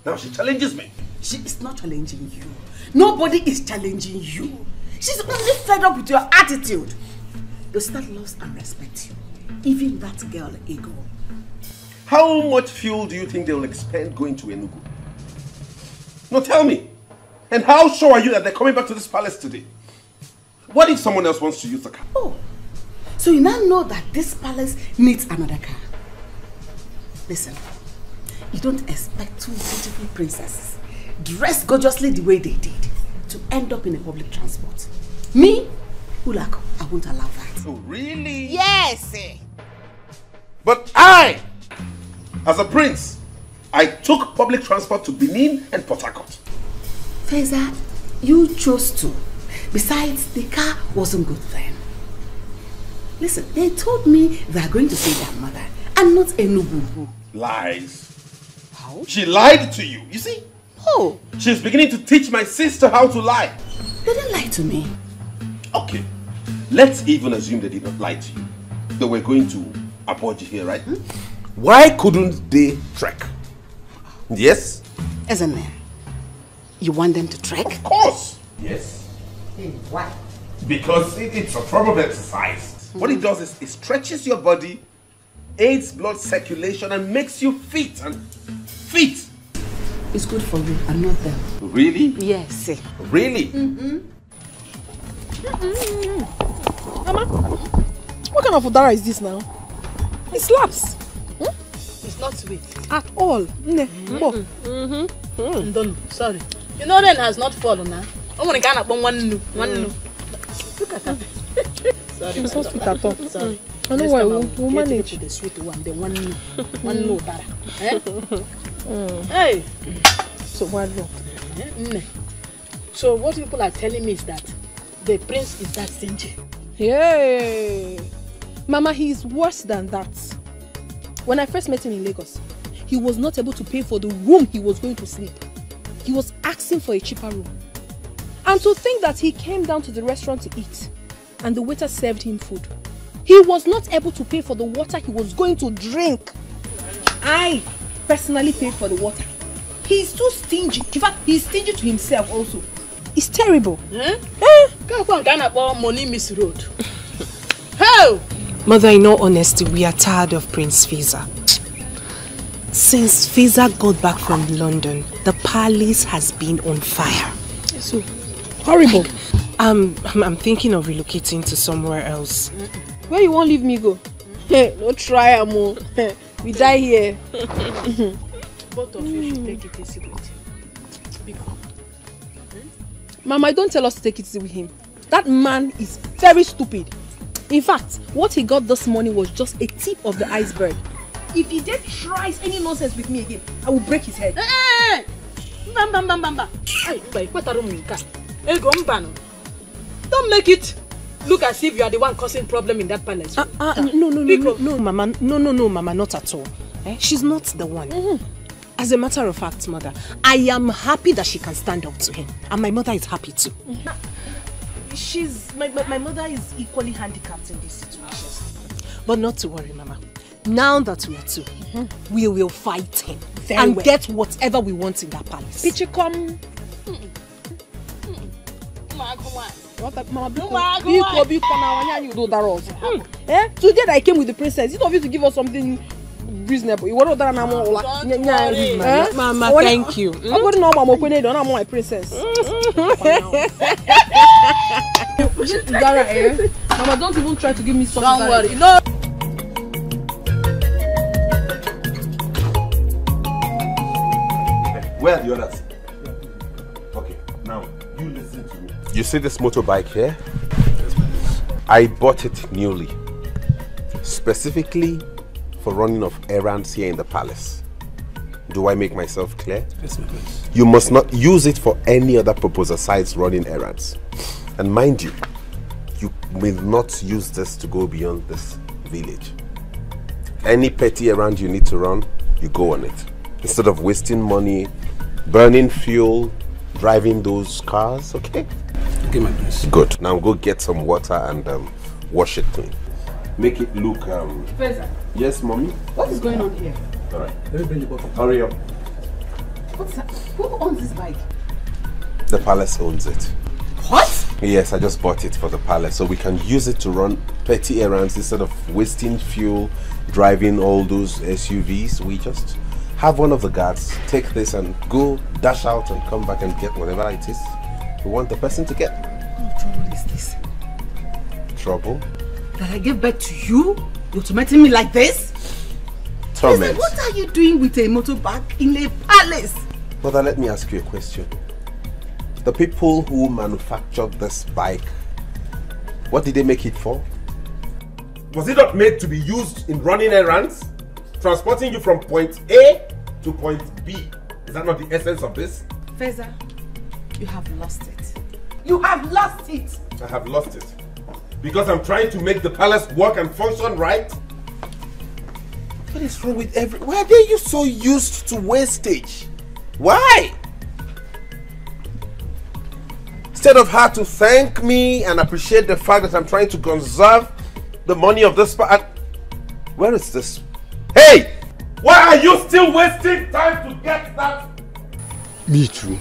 Now she challenges me. She is not challenging you. Nobody is challenging you. She's only fed up with your attitude. Your sister loves and respects you. Even that girl, Ego. How much fuel do you think they will expend going to Enugu? No, tell me. And how sure are you that they're coming back to this palace today? What if someone else wants to use the car? Oh, so you now know that this palace needs another car. Listen, you don't expect two beautiful princesses, dressed gorgeously the way they did, to end up in a public transport. Me, Ulako, I won't allow that. Oh, really? Yes! But I, as a prince, I took public transport to Benin and Port Harcourt. Feza, you chose to. Besides, the car wasn't good then. Listen, they told me they are going to see their mother and not Enugu. Lies. How? She lied to you, you see? Oh. She's beginning to teach my sister how to lie. They didn't lie to me. Okay, let's even assume they did not lie to you. They were going to Abuja here, right? Why couldn't they trek? Yes? Isn't it? You want them to trek? Of course. Yes. Hey, why? Because it's a form of exercise. What it does is it stretches your body, aids blood circulation, and makes you fit. It's good for you and not them. Really? Yes. Really? Mama, what kind of udara is this now? It slaps. It's not sweet. At all. Sorry. You know rain has not fallen now. I'm gonna get one. Look at that. Sorry. It's not sweet at all. Sorry. I know why we'll manage. The sweet one, the one no dara. Hey. So why not? So what people are telling me is that the prince is that stingy. Yay! Mama, he is worse than that. When I first met him in Lagos, he was not able to pay for the room he was going to sleep. He was asking for a cheaper room. And to think that he came down to the restaurant to eat and the waiter served him food. He was not able to pay for the water he was going to drink. I personally paid for the water. He's too stingy. In fact, he's stingy to himself also. It's terrible. Money miss road. How? Mother, in all honesty, we are tired of Prince Fiza. Since Fiza got back from London, the palace has been on fire. So horrible. I'm thinking of relocating to somewhere else. Where you won't leave me go? No try, Amo. We die here. Both of you should take it easy with him. Mama, don't tell us to take it easy with him. That man is very stupid. In fact, what he got this morning was just a tip of the iceberg. If he then tries any nonsense with me again, I will break his head. Hey! Don't make it look as if you are the one causing problem in that palace. No, Mama. No, Mama, not at all. She's not the one. As a matter of fact, Mother, I am happy that she can stand up to him. And my mother is happy too. My mother is equally handicapped in this situation. But not to worry, Mama. Now that we are two, we will fight him and get whatever we want in that palace. Pichi come. Today I came with the princess. It's obvious to give us something reasonable. Mama, thank you. I'm my princess. Mama, don't even try to give me something. Don't worry. No. Where are the others? Okay, now you listen to me. You see this motorbike here? I bought it newly, specifically for running of errands here in the palace. Do I make myself clear? Yes, please. You must not use it for any other purpose besides running errands. And mind you, you will not use this to go beyond this village. Any petty errand you need to run, you go on it. Instead of wasting money, burning fuel, driving those cars, okay? Okay, my prince. Good. Now go get some water and wash it clean. Make it look Feza. Yes, mommy? What is going on here? Alright. Let me bring the bottle. Hurry up. What's that? Who owns this bike? The palace owns it. What? Yes, I just bought it for the palace so we can use it to run petty errands instead of wasting fuel, driving all those SUVs. We just have one of the guards take this and go dash out and come back and get whatever it is we want the person to get. What trouble is this? Trouble? That I gave birth to you? You're tormenting me like this? Torment. What are you doing with a motorbike in a palace? Mother, let me ask you a question. The people who manufactured this bike, what did they make it for? Was it not made to be used in running errands? Transporting you from point A to point B. Is that not the essence of this? Feza, you have lost it. You have lost it! I have lost it. Because I'm trying to make the palace work and function right? What is wrong with why are you so used to wastage? Why? Instead of her to thank me and appreciate the fact that I'm trying to conserve the money of this where is this? Hey! Why are you still wasting time to get that? Me too.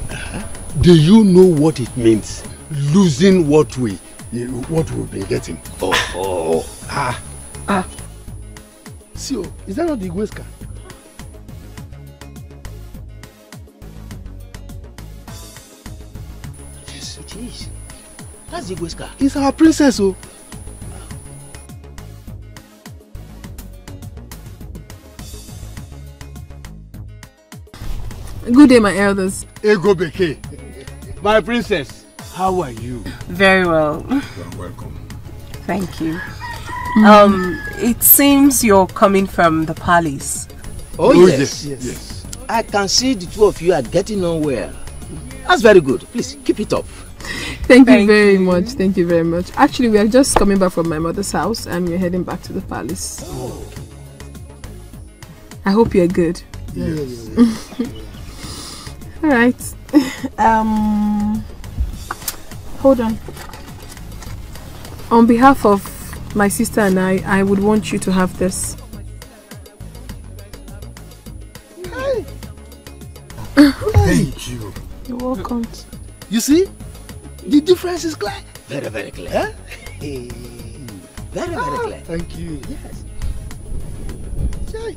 Do you know what it means? Losing what we've been getting. See, is that not the Igwe's car? Yes, it is. That's the Igwe's car. It's our princess, oh. Good day, my elders. Ego Beke, my princess, how are you? Very well. You're welcome. Thank you. It seems you're coming from the palace. Oh yes. I can see the two of you are getting on well. That's very good. Please keep it up. Thank you very much. Thank you very much. Actually, we are just coming back from my mother's house and we're heading back to the palace. Oh. I hope you're good. Yes. All right. Hold on. On behalf of my sister and I would want you to have this. Hey. Thank you. You're welcome. You see? The difference is clear. Very, very clear. Huh? Very, very clear. Thank you. Yes. Jai.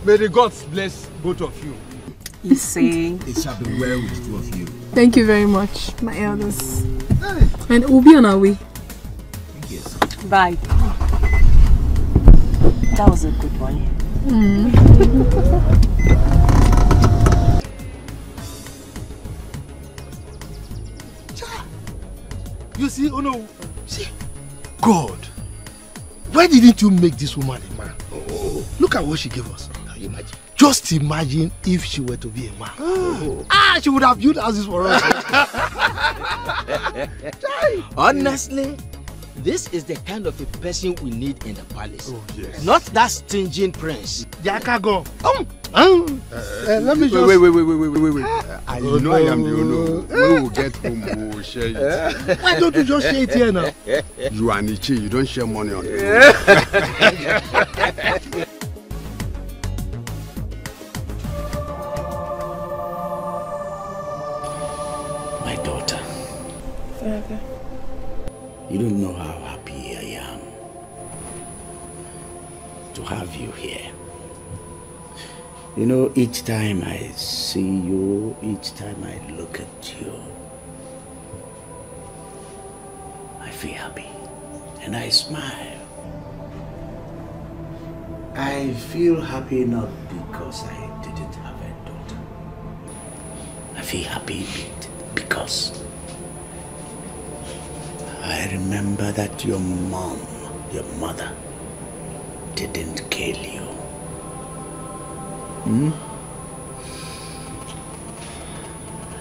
May the gods bless both of you. You see? It shall be well with the two of you. Thank you very much, my elders. Hey. And we'll be on our way. Thank you. Bye. That was a good one. You see, oh no, see, God, why didn't you make this woman a man? Oh, look at what she gave us. Can you imagine? Just imagine if she were to be a man. She would have built houses for us. Honestly, this is the kind of a person we need in the palace. Oh, yes. Not that stinging prince. Yakago. Let me just... Wait. I know I am the owner. When we get home, we will share it. Why don't you just share it here now? You are Nichi, you don't share money on it. My daughter. Father. You don't know how happy I am to have you here. You know, each time I see you, each time I look at you, I feel happy and I smile. I feel happy not because I didn't have a daughter. I feel happy because I remember that your mom, your mother, didn't kill you.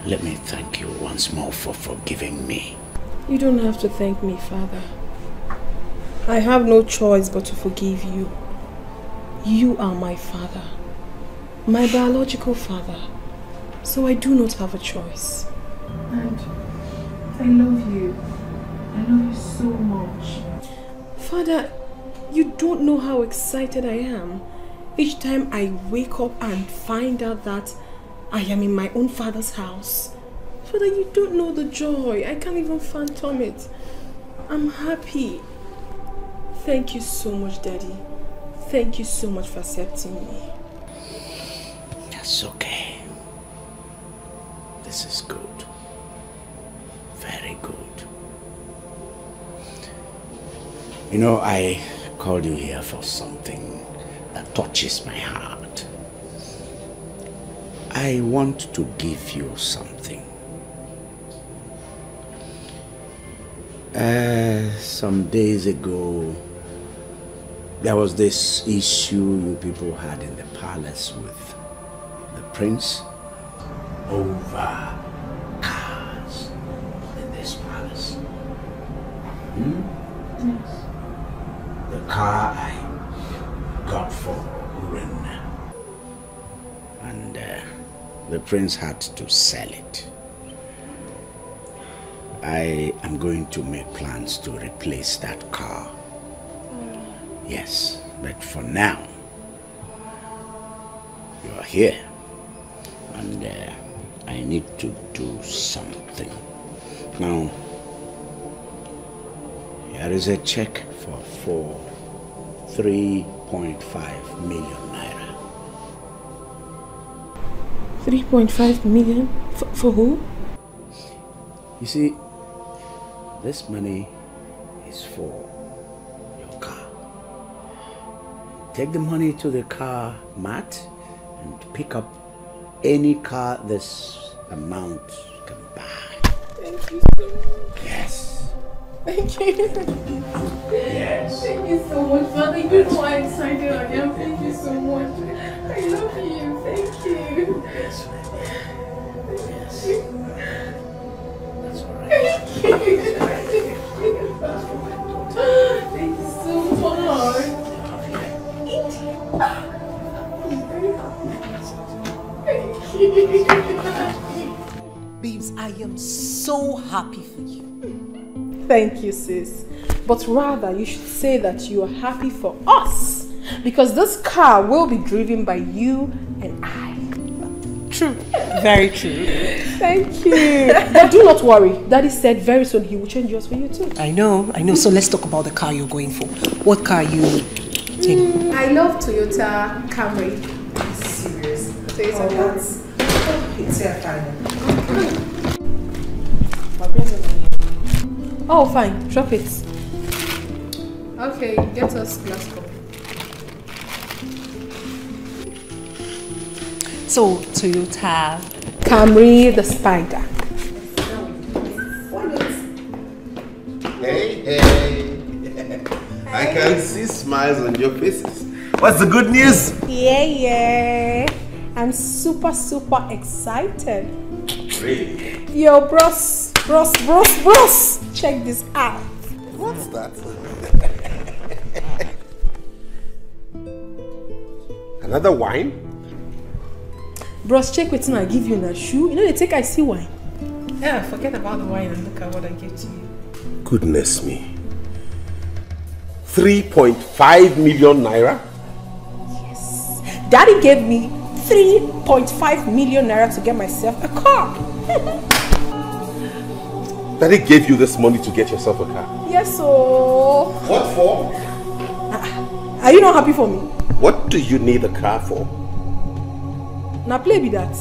Let me thank you once more for forgiving me. You don't have to thank me, Father. I have no choice but to forgive you. You are my father, my biological father, so I do not have a choice. And I love you. I love you so much. Father, you don't know how excited I am each time I wake up and find out that I am in my own father's house. Father, you don't know the joy. I can't even fathom it. I'm happy. Thank you so much, Daddy. Thank you so much for accepting me. That's okay. This is good. Very good. You know, I called you here for something that touches my heart. I want to give you something. Some days ago, there was this issue you people had in the palace with the prince over cars in this palace. Yes. The car I got for Ren. And the prince had to sell it. I am going to make plans to replace that car. Yes, but for now, you are here. And I need to do something. Now, here is a check for 3.5 million naira. 3.5 million? For who? You see, this money is for your car. Take the money to the car mat and pick up any car this amount can buy. Thank you so much. Yes. Thank you. Yes. Thank you so much, Father. You know how excited I am. Thank you so much. I love you. Thank you. Yes, my dear. Yes. That's all right. Thank you. Thank you so much. Babes, I am so happy for you. Thank you, sis. But rather, you should say that you are happy for us. Because this car will be driven by you and I. True. Very true. Thank you. But do not worry. Daddy said very soon he will change yours for you too. I know. So let's talk about the car you're going for. What car are you taking? I love Toyota Camry. Serious? Toyota Camry. It's here, fine. Oh, fine. Drop it. Okay, get us glass cup. So, Toyota Camry the Spider. Hey. I can see smiles on your faces. What's the good news? Yeah. I'm super excited. Really? Yo, bros, Bros, check this out. What's that? Another wine? Bros, check wetin I give you in a shoe. You know they take I see wine. Yeah, forget about the wine and look at what I gave to you. Goodness me. 3.5 million naira? Yes. Daddy gave me 3.5 million naira to get myself a car. Daddy gave you this money to get yourself a car? Yes, so... What for? Are you not happy for me? What do you need a car for? Now play with that.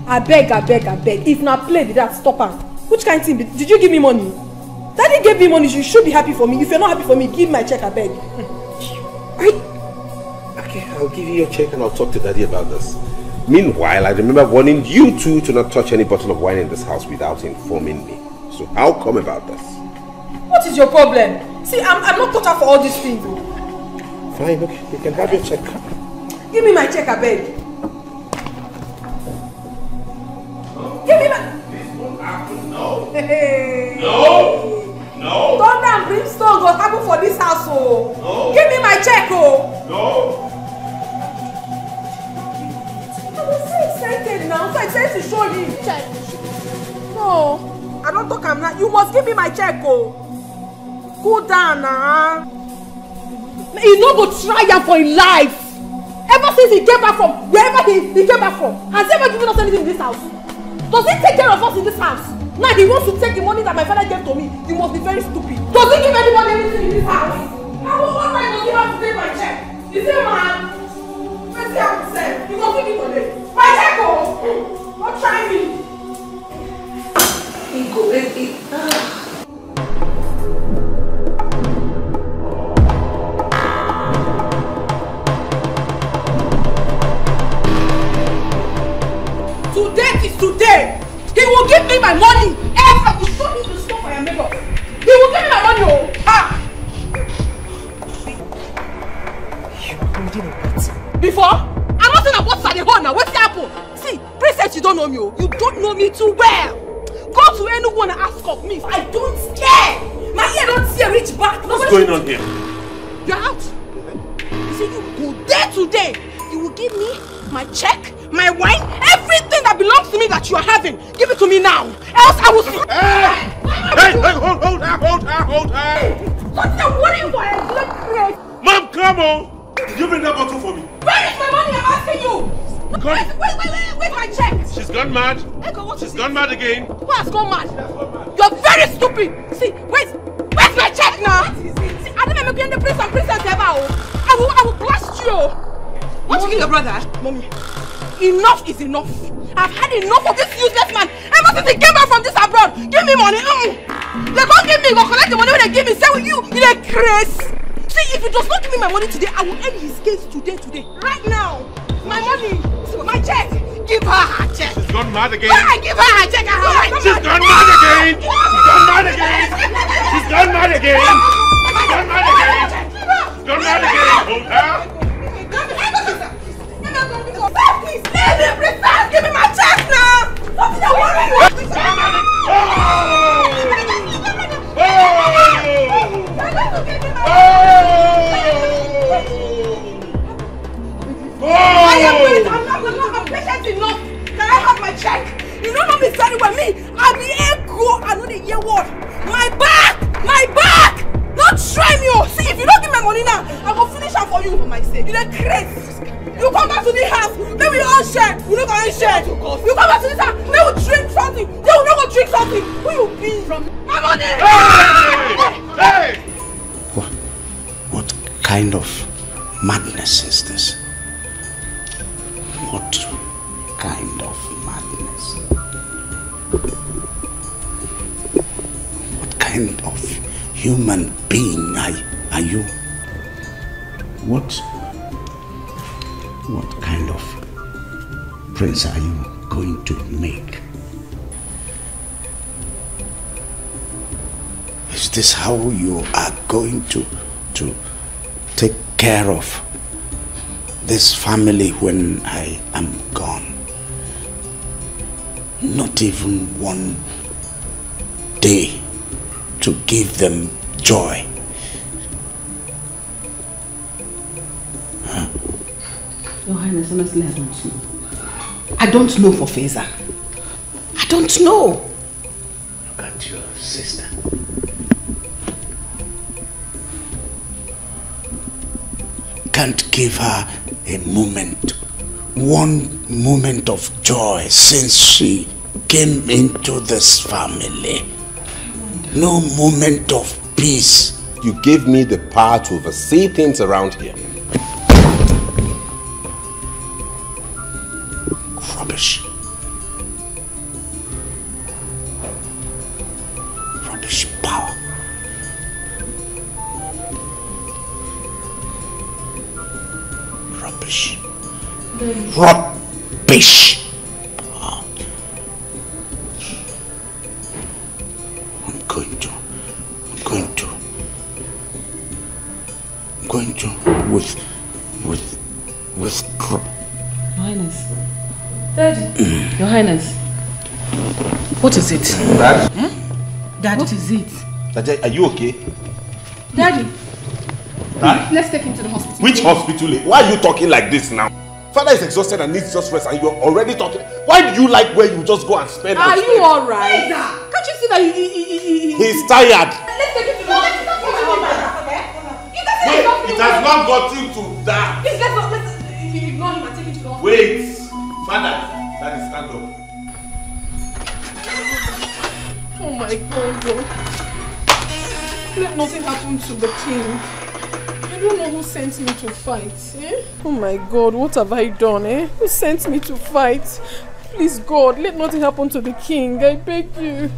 I beg. If not play with that, stop her. Which kind of thing? Did you give me money? Daddy gave me money, you should be happy for me. If you're not happy for me, give my check, I beg. Okay, I'll give you your check and I'll talk to Daddy about this. Meanwhile, I remember warning you two to not touch any bottle of wine in this house without informing me. So how come about this? What is your problem? See, I'm not cut out for all these things. Fine, okay, you can have your check. Give me my check, I beg. Give me my... This won't happen, no. Hey. No. Thunder and brimstone will happen for this house, oh. No. Give me my check, oh. No. I'm so excited now. I'm so excited to show you. Check. No. I don't talk, I'm not. You must give me my check, oh. Cool down now. He's not going to try her for his life. Ever since he came back from wherever he came back from, has he ever given us anything in this house? Does he take care of us in this house? Now he wants to take the money that my father gave to me. You must be very stupid. Does he give anyone anything in this house? Now what right does he have to take my check? Is he man? Let's see how to say. You must give it today. My check, oh! Don't try me. He go, Today is today. He will give me my money. Else I will show him the stuff I am made of. He will give me my money, oh! Ah! Before? I'm not saying about the whole now. What's the apple? See, Princess, you don't know me. You don't know me too well. Go to anyone and ask of me. I don't care. My ear don't see a reach back. What's going on here? You're out. You see, you go there today. You will give me my check, my wine, everything that belongs to me that you are having. Give it to me now. Else I will see. Hey, hold her. What's the worry for? Mom, come on. Did you bring that bottle for me? Where is my money? I'm asking you. Where's my check? She's gone mad. She's gone mad again. Who has gone mad? You're very stupid. See, where's my check now? See, I didn't make you the prince and princess ever. I will blast you. What you give your brother? Mommy, enough is enough. I've had enough of this useless man. Ever since he came back from this abroad, give me money. They can't give me. Go collect the money when they give me. Say with you, you're crazy. See, if he does not give me my money today, I will end his case today. Right now. My money, my check. Give her her check. She's gone mad again. Yeah, give her her check. She's gone mad again. She's gone mad again. She's gone mad again. She's gone mad again. She's gone mad again. Hold her. Please, give me my check now. What's the worry? I'm patient enough. Can I have my check? You don't know me very well. Me, I'll be Etiko. I know the year word. My back! Don't try me. Oh. See, if you don't give me money now, I will finish up for you for my sake. You're crazy. You come back to this house, then we all share. We don't go share. You come back to this house, then we drink something. Then we don't go drink something. Who you be from? My money! Hey! What kind of madness is this? What kind of madness? What kind of human being are you? What kind of prince are you going to make? Is this how you are going to take care of this family when I am gone? Not even one day to give them joy. Your Highness, honestly, I don't know. I don't know for Feza. I don't know. Look at your sister. Can't give her a moment, one moment of joy since she came into this family. No moment of peace. You gave me the power to oversee things around here. Rubbish. Rubbish power. Rubbish. Rubbish. I'm going to with Your Highness. Daddy. Your Highness. What is it? Dad? Dad, what is it? Dad, are you okay? Daddy. Dad? Let's take him to the hospital. Which hospital? Why are you talking like this now? Father is exhausted and needs just rest and you're already talking. Why do you like where you just go and spend? Are you alright? Can't you see that he's tired. Let's take him to the hospital. It has not gotten to that. Please, let's ignore him and take him to the hospital. Wait. Father, Daddy, stand up. Oh my God. Let nothing happen to the king. I don't know who sent me to fight, eh? Oh my God, what have I done, eh? Who sent me to fight? Please, God, let nothing happen to the king. I beg you.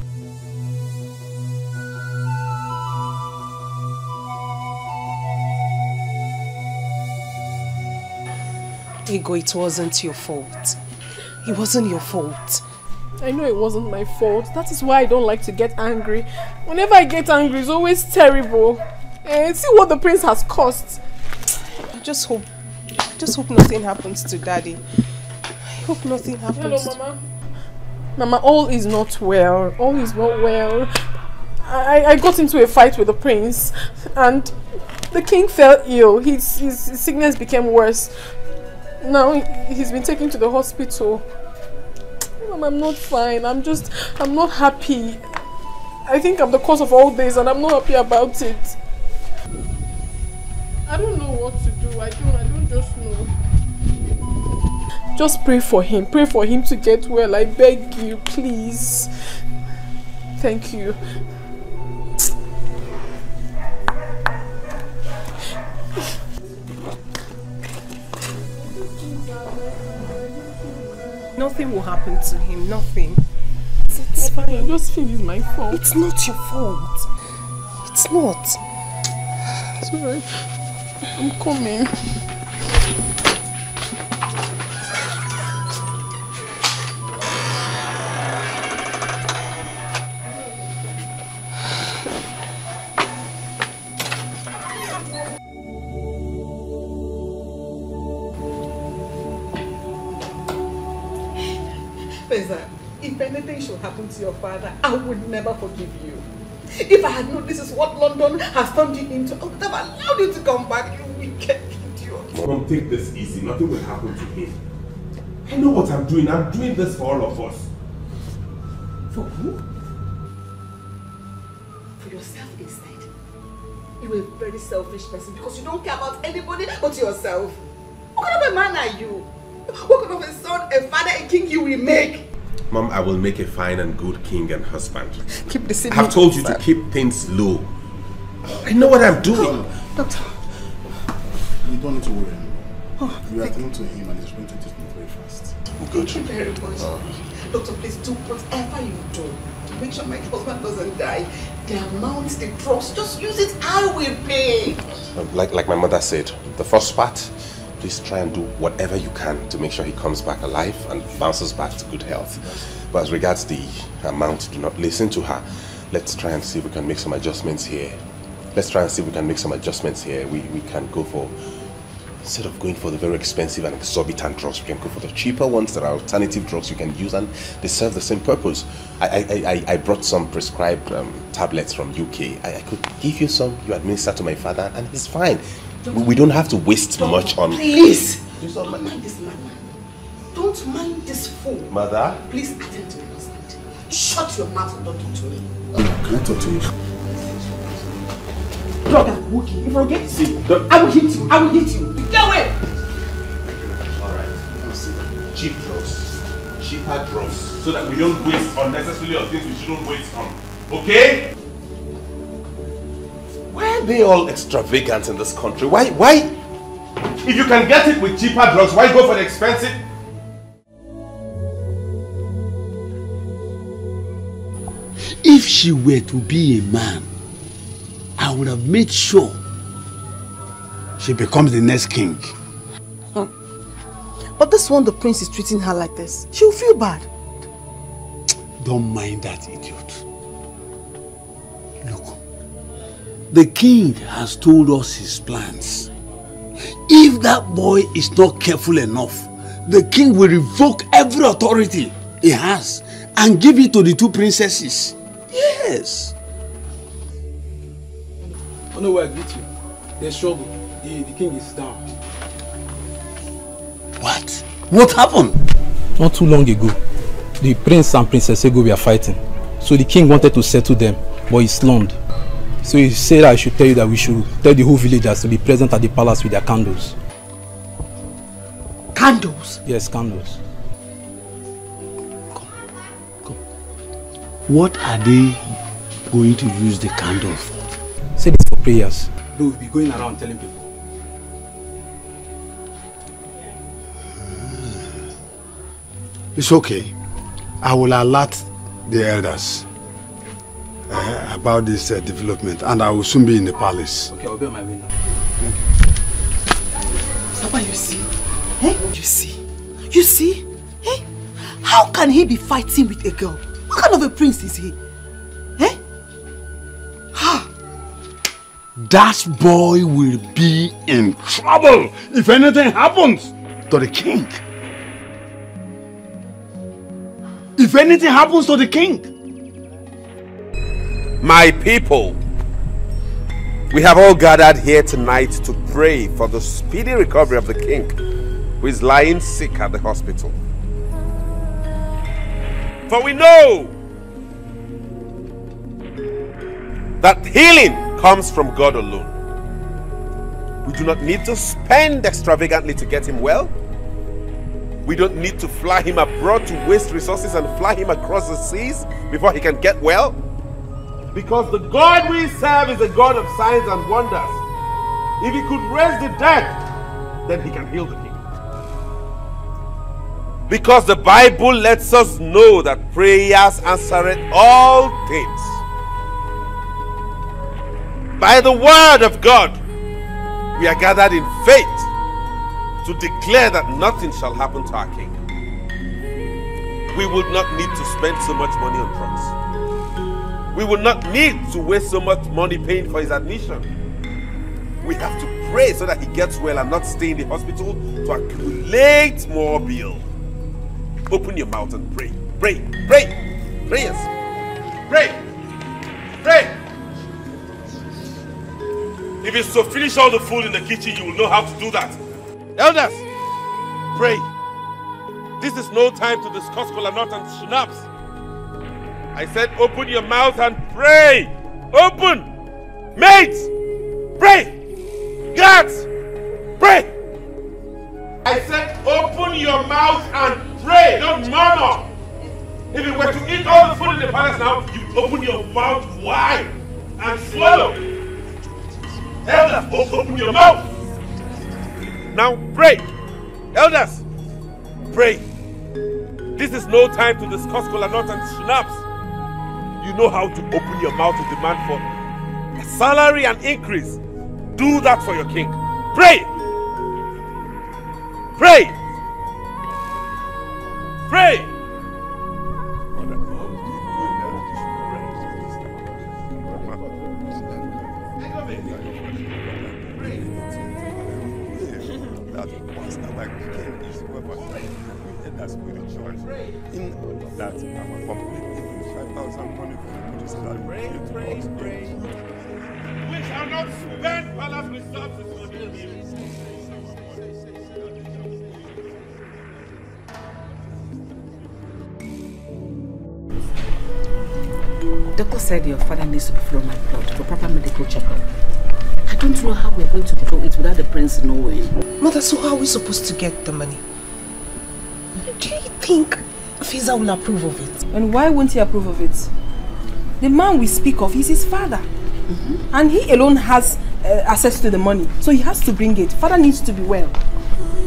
Ego, it wasn't your fault. It wasn't your fault. I know it wasn't my fault. That is why I don't like to get angry. Whenever I get angry, it's always terrible. See what the prince has cost. I just hope nothing happens to Daddy. I hope nothing happens. Hello, Mama. Mama, all is not well. All is not well. I got into a fight with the prince and the king fell ill. His sickness became worse. Now he's been taken to the hospital. Mama, I'm not fine. I'm not happy. I think I'm the cause of all this and I'm not happy about it. I don't know what to do. I don't just know. Just pray for him. Pray for him to get well. I beg you, please. Thank you. Nothing will happen to him. Nothing. It's fine. I just feel it's my fault. It's not your fault. It's not. It's alright. I'm coming. Feza, if anything should happen to your father, I would never forgive you. If I had known this is what London has turned you into, I would have allowed you to come back, you wicked idiot. Mom, take this easy. Nothing will happen to him. I know what I'm doing. I'm doing this for all of us. For who? For yourself instead. You're a very selfish person because you don't care about anybody but yourself. What kind of a man are you? What kind of a son, a father, a king you will make? Mom, I will make a fine and good king and husband. Keep the same. I've told you to keep things low. I know what I'm doing. Doctor. You don't need to worry anymore. We are going to him and he's going to take it very fast. Thank you very much. Doctor, please do whatever you do to make sure my husband doesn't die. The amount, the trust, just use it, I will pay. Like my mother said, the first part, please try and do whatever you can to make sure he comes back alive and bounces back to good health. But as regards the amount, do not listen to her. Let's try and see if we can make some adjustments here. We can go for Instead of going for the very expensive and exorbitant drugs, we can go for the cheaper ones that are alternative drugs you can use, and they serve the same purpose. I brought some prescribed tablets from UK. I could give you some, you administer to my father, and he's fine. We don't have to waste much on... Please! Don't mind this man. Don't mind this fool. Mother? Please attend to my husband. Shut your mouth and don't talk to me. Can I talk to you? Brother, Wookie, if you forget, see, I will hit you. I will hit you. Get away! Alright. Cheap drugs. Cheaper drugs. So that we don't waste unnecessarily on things we shouldn't waste on. Okay? Why are they all extravagant in this country? Why? If you can get it with cheaper drugs, why go for the expensive? If she were to be a man, I would have made sure she becomes the next king. But this one, the prince is treating her like this. She'll feel bad. Don't mind that idiot. Look, the king has told us his plans. If that boy is not careful enough, the king will revoke every authority he has and give it to the two princesses. Yes. Oh no, I greet you. There's struggle. The king is down. What? What happened? Not too long ago, the prince and princess Ego were fighting. So the king wanted to settle them, but he slumped. So he said I should tell you that we should tell the whole villagers to be present at the palace with their candles. Candles? Yes, candles. What are they going to use the candle for? Say this for prayers. They will be going around telling people. It's okay. I will alert the elders about this development, and I will soon be in the palace. Okay, I'll be on my way now. Papa, you see? Eh? You see? You see? Eh? How can he be fighting with a girl? What kind of a prince is he? Eh? Ha! That boy will be in trouble if anything happens to the king. If anything happens to the king. My people, we have all gathered here tonight to pray for the speedy recovery of the king who is lying sick at the hospital. For we know that healing comes from God alone. We do not need to spend extravagantly to get him well. We don't need to fly him abroad to waste resources and fly him across the seas before he can get well. Because the God we serve is a God of signs and wonders. If he could raise the dead, then he can heal the king. Because the Bible lets us know that prayers answer all things. By the word of God, we are gathered in faith to declare that nothing shall happen to our king. We would not need to spend so much money on drugs. We would not need to waste so much money paying for his admission. We have to pray so that he gets well and not stay in the hospital to accumulate more bill. Open your mouth and pray. Pray. Pray. Prayers. Pray. Pray. If it's to finish all the food in the kitchen, you will know how to do that. Elders, pray. This is no time to discuss kola nut and schnapps. I said open your mouth and pray. Open. Mates, pray. Guards, pray. I said open your mouth and pray. Don't murmur. If you were to eat all the food in the palace now, you open your mouth wide and swallow. Elders, open your mouth. Now pray. Elders, pray. This is no time to discuss kola nut and schnapps. You know how to open your mouth to demand for a salary and increase. Do that for your king. Pray. Pray. Pray. that once that I became this whoever that spirit choice. In all of that, I'm completely finished. 5,000 money for the police that we shall not spend palace resources on him. Doctor said your father needs to be flown my blood for proper medical checkup. I don't know how we're going to do it without the prince knowing. Mother, so how are we supposed to get the money? Do you think Fiza will approve of it? And why won't he approve of it? The man we speak of is his father. And he alone has access to the money. So he has to bring it. Father needs to be well.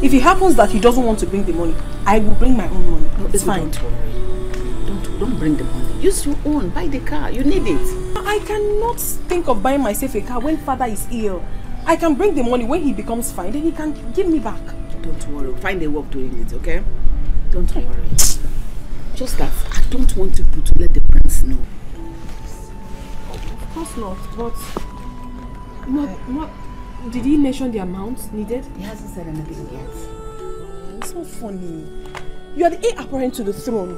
If it happens that he doesn't want to bring the money, I will bring my own money. No, it's fine. Don't worry. Don't bring the money. Use your own. Buy the car. You need it. I cannot think of buying myself a car when father is ill. I can bring the money when he becomes fine. Then he can give me back. Don't worry. Find a way of doing it, okay? Don't worry. Just that I don't want you to let the prince know. Of course not, but what did he mention the amount needed? He hasn't said anything yet. It's not funny. You are the heir apparent to the throne.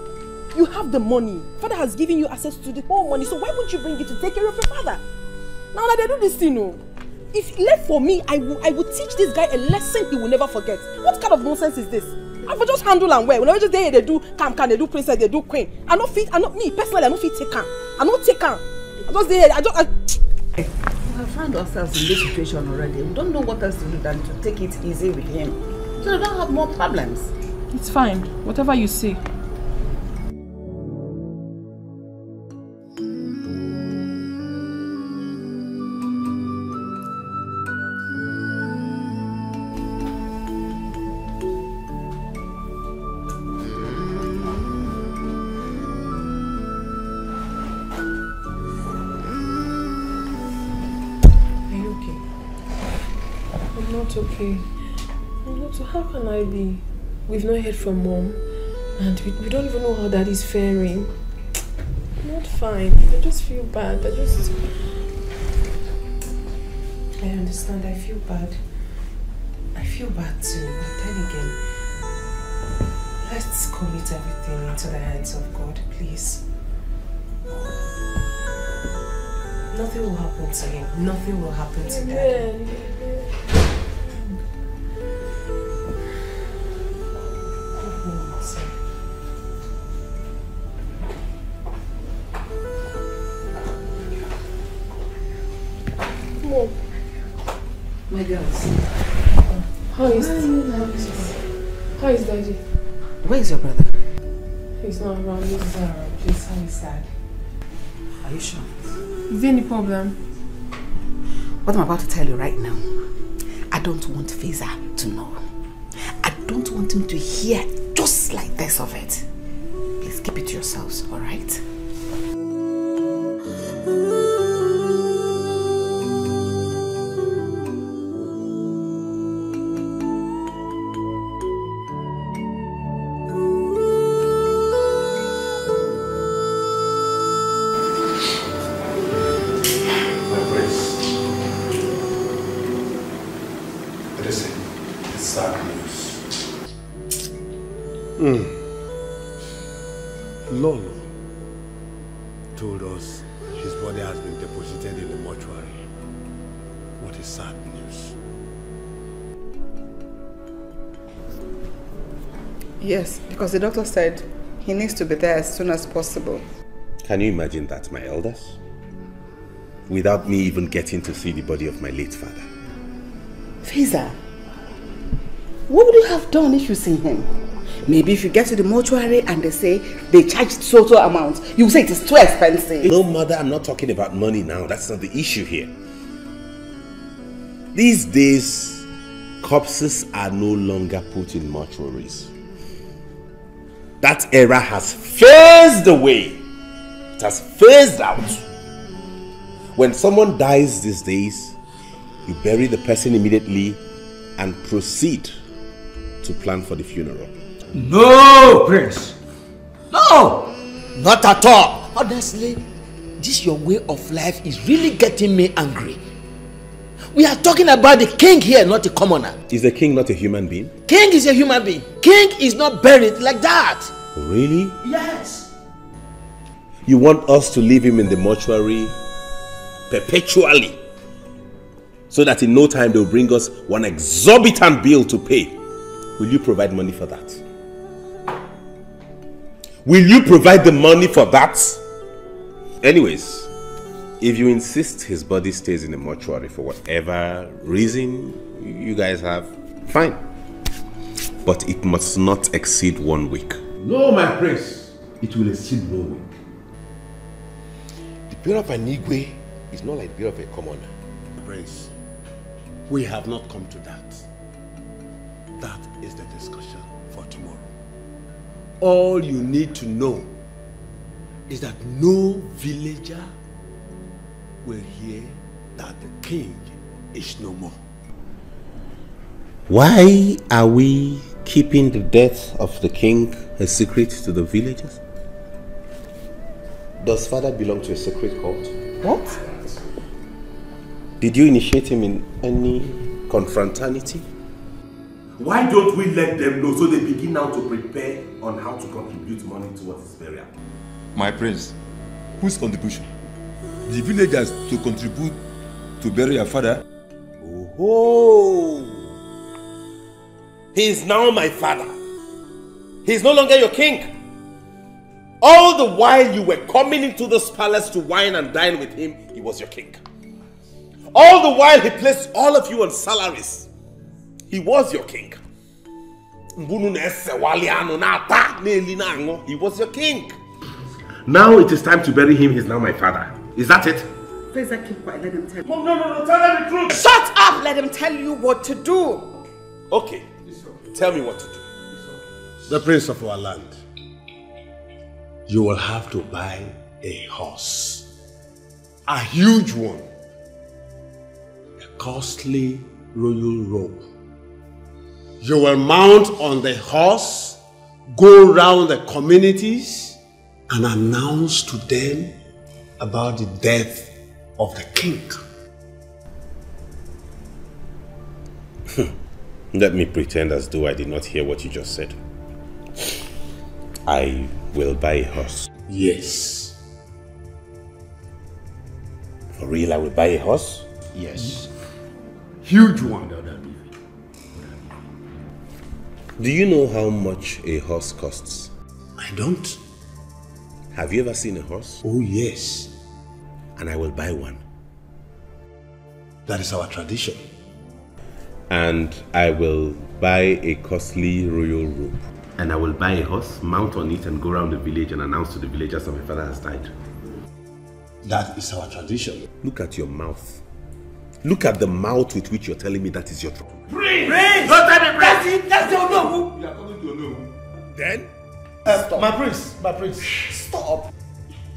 You have the money. Father has given you access to the whole money, so why won't you bring it to take care of your father? Now that they do this thing, no. If left for me, I will teach this guy a lesson he will never forget. What kind of nonsense is this? I will just handle and wear. Whenever just they do can they do princess, they do queen. I don't fit. I not me personally. I don't fit take can. I don't take can. I just there. We have found ourselves in this situation already. We don't know what else to do than to take it easy with him, so we don't have more problems. It's fine. Whatever you say. Okay. So how can I be? We've not heard from mom, and we don't even know how daddy's faring. I'm not fine. I just feel bad. I understand. I feel bad. I feel bad too. But then again, let's commit everything into the hands of God, please. Nothing will happen to him. Nothing will happen to daddy. My girls. How is daddy? Where is your brother? He's not around. He's not around. Please, how is dad? Are you sure? Is there any problem? What I'm about to tell you right now, I don't want Fiza to know. I don't want him to hear just like this of it. Please keep it to yourselves, alright? Lolo told us his body has been deposited in the mortuary. What is sad news? Yes, because the doctor said he needs to be there as soon as possible. Can you imagine that, my elders? Without me even getting to see the body of my late father. Fiza, what would you have done if you seen him? Maybe if you get to the mortuary and they say they charged total amount, you say it is too expensive. No, mother, I'm not talking about money now. That's not the issue here. These days, corpses are no longer put in mortuaries. That era has phased away. It has phased out. When someone dies these days, you bury the person immediately and proceed to plan for the funeral. No, Prince. No, not at all. Honestly, this your way of life is really getting me angry. We are talking about the king here, not the commoner. Is the king not a human being? King is a human being. King is not buried like that. Really? Yes. You want us to leave him in the mortuary perpetually, so that in no time they'll bring us one exorbitant bill to pay? Will you provide money for that? Will you provide the money for that? Anyways, if you insist his body stays in the mortuary for whatever reason you guys have, fine. But it must not exceed 1 week. No, my prince. It will exceed no week. The period of an Igwe is not like the period of a commoner. Prince, we have not come to that. That is the discussion for tomorrow. All you need to know is that no villager will hear that the king is no more. Why are we keeping the death of the king a secret to the villagers? Does father belong to a secret cult? What? Did you initiate him in any confraternity? Why don't we let them know so they begin now to prepare on how to contribute money towards his burial? My prince, whose contribution? The villagers to contribute to bury your father? Oh, he is now my father. He is no longer your king. All the while you were coming into this palace to wine and dine with him, he was your king. All the while he placed all of you on salaries, he was your king. He was your king. Now it is time to bury him. He's now my father. Is that it? Please, keep quiet. Let him tell you. No, tell them the truth. Shut up! Let him tell you what to do. Okay. Tell me what to do. The prince of our land, you will have to buy a horse. A huge one. A costly royal robe. You will mount on the horse, go around the communities and announce to them about the death of the king. Let me pretend as though I did not hear what you just said. I will buy a horse. Yes. For real, I will buy a horse? Yes. Huge one. Do you know how much a horse costs? I don't. Have you ever seen a horse? Oh, yes. And I will buy one. That is our tradition. And I will buy a costly royal robe. And I will buy a horse, mount on it and go around the village and announce to the villagers that my father has died. That is our tradition. Look at your mouth. Look at the mouth with which you're telling me that is your trouble. Prince! Don't tell me, Prince! That's the Onowu! You are coming to Onowu. Then? Stop. My prince, stop.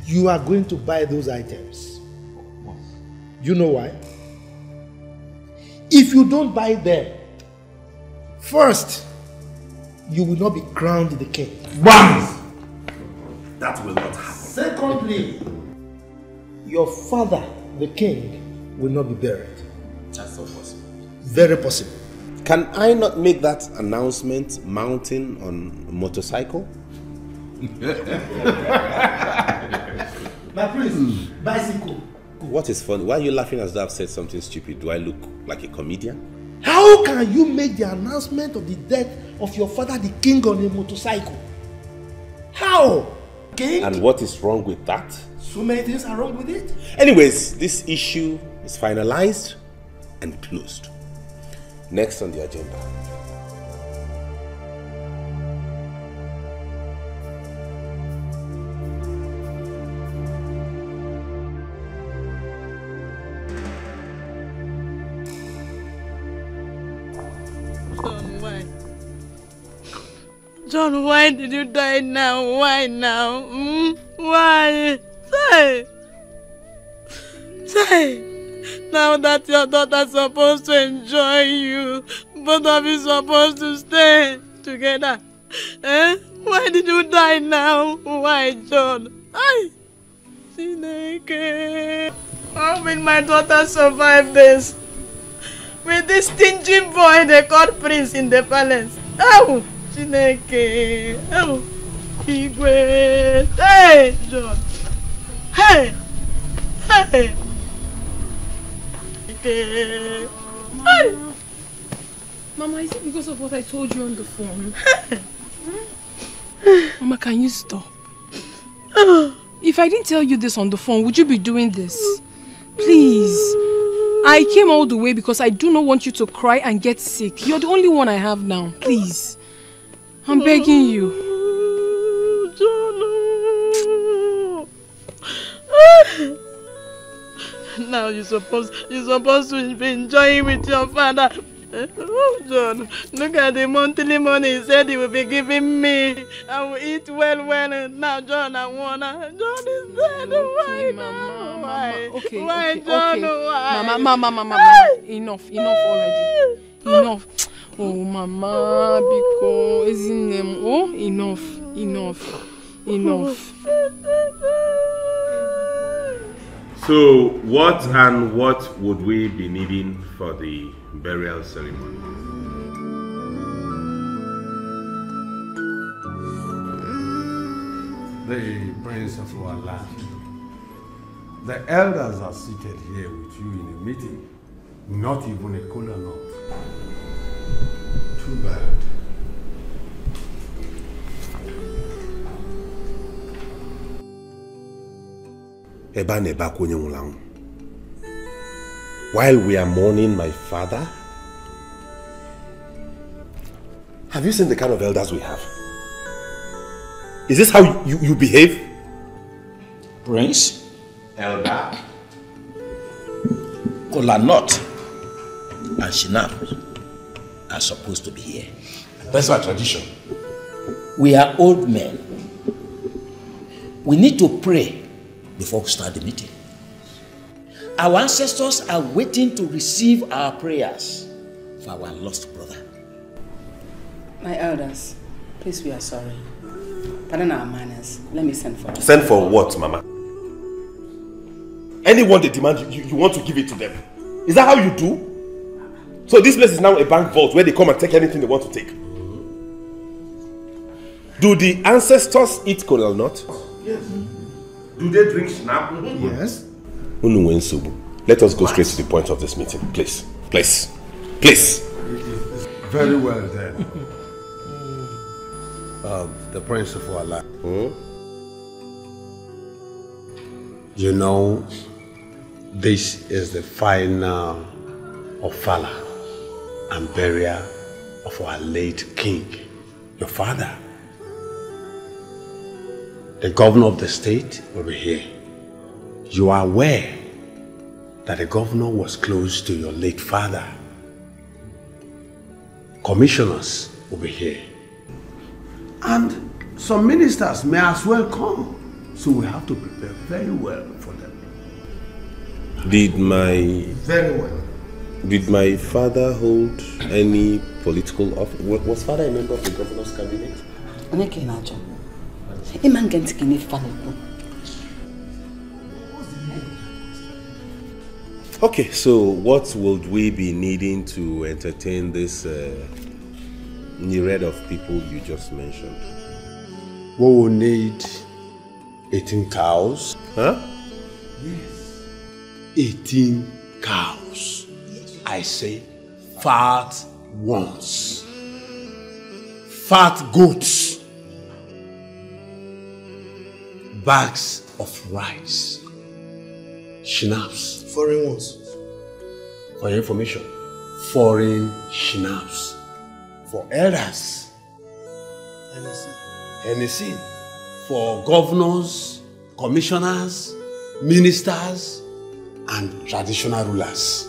You are going to buy those items. You know why? If you don't buy them, first, you will not be crowned the king. BAM! That will not happen. Secondly, your father, the king, will not be buried. That's not possible. Very possible. Can I not make that announcement mounting on a motorcycle? My prince, bicycle. What is funny? Why are you laughing as though I've said something stupid? Do I look like a comedian? How can you make the announcement of the death of your father, the king, on a motorcycle? How? King? And what is wrong with that? So many things are wrong with it. Anyways, this issue is finalized and closed. Next on the agenda. John, why did you die now? Why now? Why? Say. Now that your daughter's supposed to enjoy you, both of you supposed to stay together. Why did you die now? Why, John? How will my daughter survive this? with this stingy boy they called Prince in the palace. Oh, Chineke. Oh, Igwe. Hey, John. Hey. Hey. Hey. Mama. Mama, is it because of what I told you on the phone? Mama, can you stop? If I didn't tell you this on the phone, would you be doing this? Please. I came all the way because I do not want you to cry and get sick. You're the only one I have now. Please. I'm begging you. Now you're supposed to be enjoying with your father. Oh, John, look at the monthly money he said he will be giving me. I will eat well, and now, John, I wanna. John is dead. Why, Mama? Why? Okay, why, okay, John? okay. Why? Mama. Enough already. Enough. Oh, Mama, because isn't them? Oh, enough. So, what would we be needing for the burial ceremony? The Prince of our land. The elders are seated here with you in a meeting. Not even a kola nut. Too bad. While we are mourning my father, have you seen the kind of elders we have? Is this how you behave? Prince? Elder? Kola nut and Shinap are supposed to be here. That's our tradition. We are old men. We need to pray before we start the meeting. Our ancestors are waiting to receive our prayers for our lost brother. My elders, please, we are sorry. Pardon our manners. Let me send for them. Send for what, Mama? Anyone they demand, you want to give it to them. Is that how you do? So this place is now a bank vault where they come and take anything they want to take. Do the ancestors eat kola nut? Yes. Do they drink snap? Yes. Let us go straight to the point of this meeting, please. Please. Very well then. The Prince of our land. You know, this is the final ofala and burial of our late king, your father. The governor of the state will be here. You are aware that the governor was close to your late father. Commissioners will be here. And some ministers may as well come. So we have to prepare very well for them. Did my father hold any political office? Was father a member of the governor's cabinet? Okay, so what would we be needing to entertain this myriad of people you just mentioned? We will need 18 cows. Huh? Yes. 18 cows. I say fat ones. Fat goats. Bags of rice. Schnapps. Foreign ones. For your information, foreign schnapps. For elders. Hennessy. For governors, commissioners, ministers, and traditional rulers.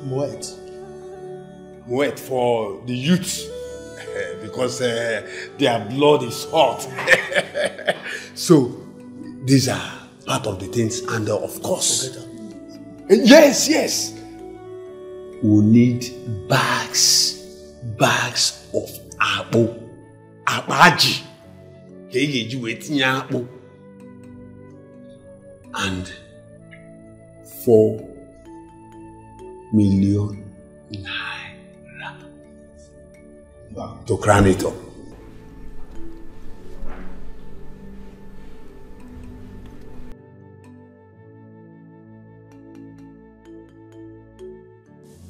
Moet for the youth, because their blood is hot. So, these are part of the things, and of course, yes, we need bags of abo, abaji, and 4 million Naira. To crown it up.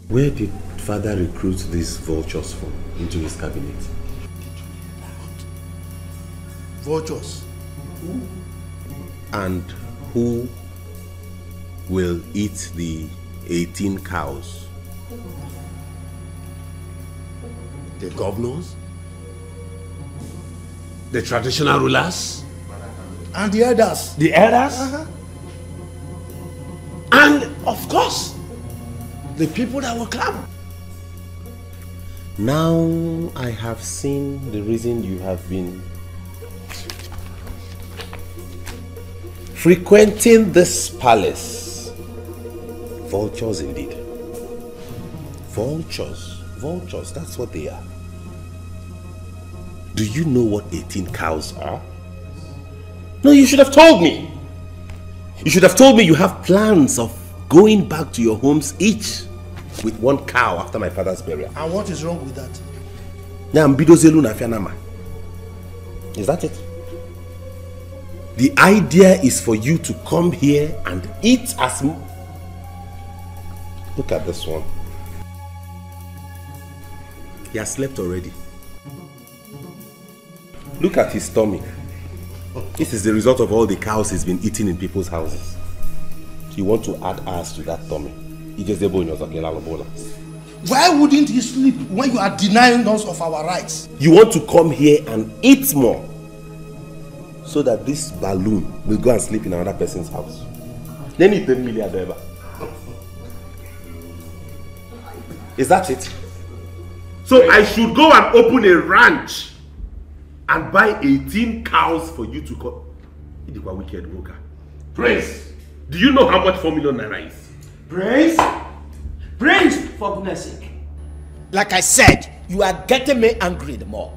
Where did father recruit these vultures from into his cabinet? Vultures? And who will eat the 18 cows? The governors? The traditional rulers? And the elders? The elders? And of course, the people that will come. Now I have seen the reason you have been frequenting this palace. Vultures indeed. Vultures. Vultures, that's what they are. Do you know what 18 cows are? No, you should have told me. You should have told me you have plans of going back to your homes each with one cow after my father's burial. And what is wrong with that? Is that it? The idea is for you to come here and eat as much. Look at this one. He has slept already. Look at his tummy. This is the result of all the cows he's been eating in people's houses. You want to add ours to that tummy. Why wouldn't he sleep when you are denying us of our rights? You want to come here and eat more so that this balloon will go and sleep in another person's house. Then you pay million ever. Is that it? So I should go and open a ranch and buy 18 cows for you to come. You are wicked worker. Prince, do you know how much 4 million naira is? Prince? Prince, for goodness sake. Like I said, you are getting me angry the more.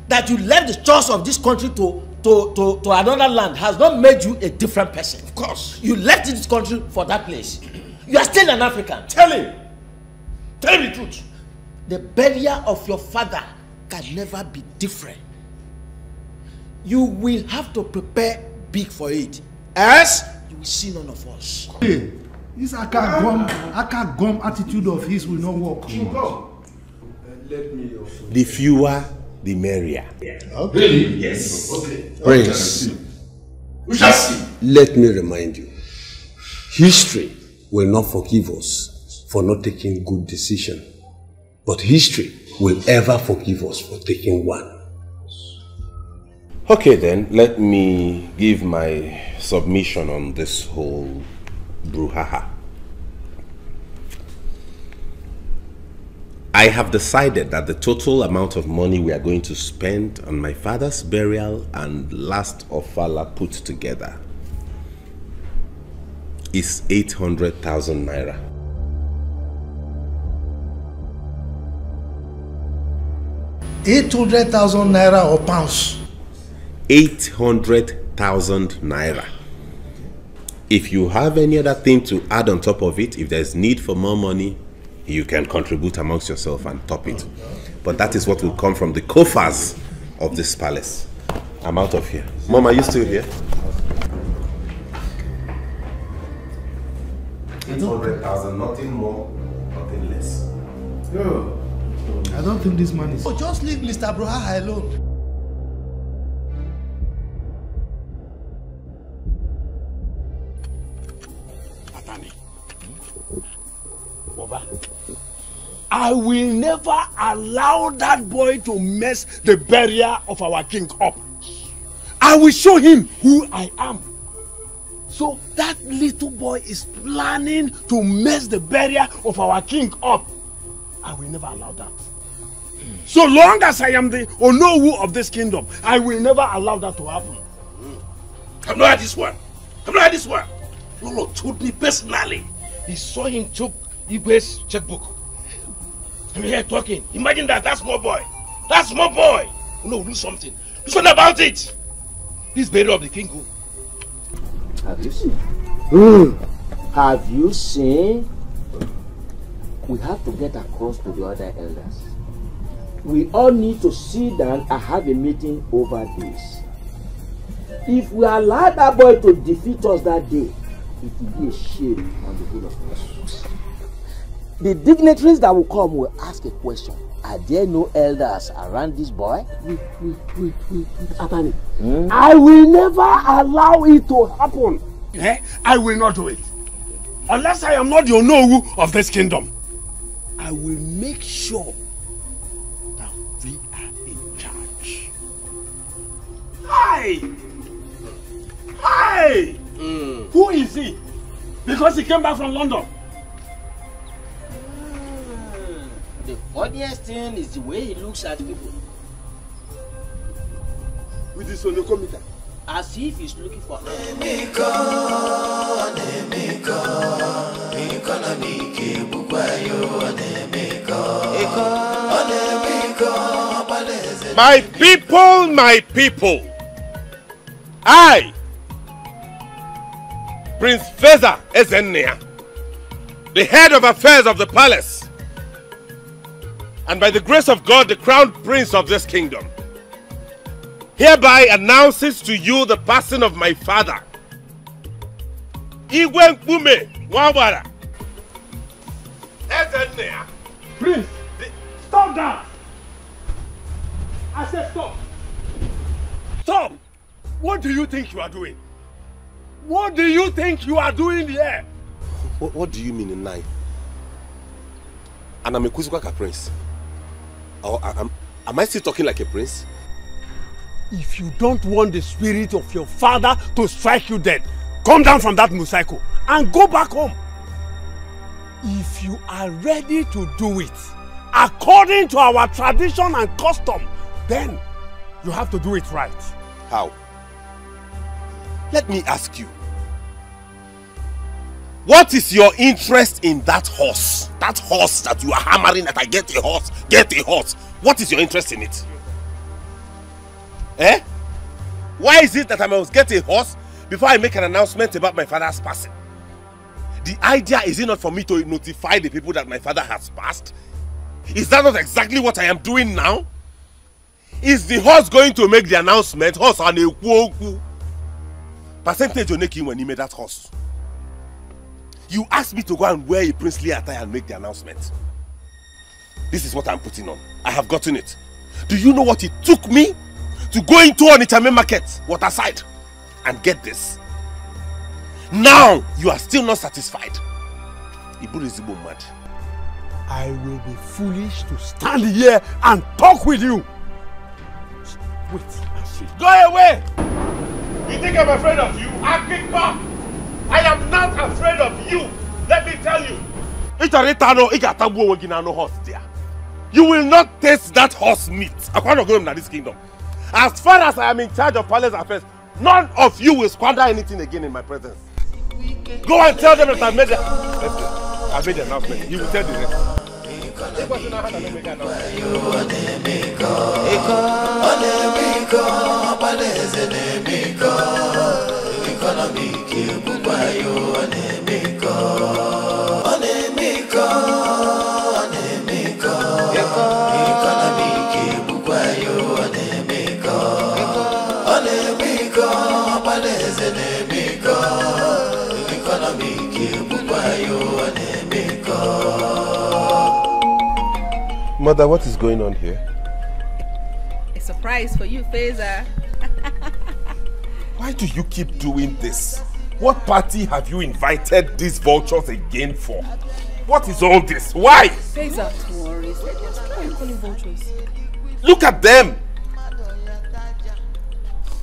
That you left the chores of this country to another land has not made you a different person. Of course. You left this country for that place. You are still an African. Tell him. Tell him the truth. The burial of your father can never be different. You will have to prepare big for it. Else, you will see none of us. Hey, this aka gum attitude of his will not work. Let me The fewer, the merrier. Okay. Really? Yes. Okay. Prince, We shall see. Let me remind you, history will not forgive us for not taking good decision, but history will ever forgive us for taking one. Okay then, let me give my submission on this whole brouhaha. I have decided that the total amount of money we are going to spend on my father's burial and last ofala put together is 800,000 naira. 800,000 naira or pounds? 800,000 naira. If you have any other thing to add on top of it, if there's need for more money, you can contribute amongst yourself and top it. But that is what will come from the coffers of this palace. I'm out of here. Mom, are you still here? 800,000, nothing more, nothing less. I don't think this man is... Oh, just leave Mr. Broha alone. I will never allow that boy to mess the burial of our king up. I will show him who I am. So that little boy is planning to mess the burial of our king up. I will never allow that. So long as I am the Onowu of this kingdom, I will never allow that to happen. I've not had this one. I've not had this one. Lolo told me personally. He saw him choke Igwe's checkbook. I'm here talking. Imagine that. That small boy. That small boy. No, do something. Do something about it. This burial of the king. Have you seen? Have you seen? we have to get across to the other elders. We all need to sit down and have a meeting over this. If we allow that boy to defeat us that day, it will be a shame on the whole of us. The dignitaries that will come will ask a question. Are there no elders around this boy? Wait, Atani. I will never allow it to happen. I will not do it. Unless I am not the Onowu of this kingdom. I will make sure that we are in charge. Hi! Hi! Who is he? Because he came back from London. The funniest thing is the way he looks at people. With his onokometer. As if he's looking for My people, my people. I, Prince Feza Ezennia, the head of affairs of the palace, and by the grace of God, the crown prince of this kingdom, hereby announces to you the passing of my father, Igwe Nkume Nwabara Ezennia. Prince, stop that! I said stop! Stop! What do you think you are doing? What do you think you are doing here? What do you mean in nine? And I'm a Kuzuka prince. Or am I still talking like a prince? If you don't want the spirit of your father to strike you dead, come down from that motorcycle and go back home. If you are ready to do it according to our tradition and custom, then you have to do it right. How? Let me ask you. What is your interest in that horse? That horse that you are hammering that I get a horse, get a horse. What is your interest in it? Eh? Why is it that I must get a horse before I make an announcement about my father's passing? The idea is it not for me to notify the people that my father has passed? Is that not exactly what I am doing now? Is the horse going to make the announcement? Horse on a kuoku. Percentage on when he made that horse. You asked me to go and wear a princely attire and make the announcement. This is what I'm putting on. I have gotten it. Do you know what it took me to go into Onitsha market, waterside, and get this? Now you are still not satisfied. Ibu is mad. I will be foolish to stand here and talk with you. Wait and see. Go away! You think I'm afraid of you? Akiko! I am not afraid of you. Let me tell you. You will not taste that horse meat. I can't go in this kingdom. As far as I am in charge of palace affairs, none of you will squander anything again in my presence. Go and tell them that I made the announcement. He will tell the rest. Mother, what is going on here? A surprise for you, Feza. Why do you keep doing this? What party have you invited these vultures again for? What is all this? Why? Feza, don't worry. Why are you calling vultures? Look at them!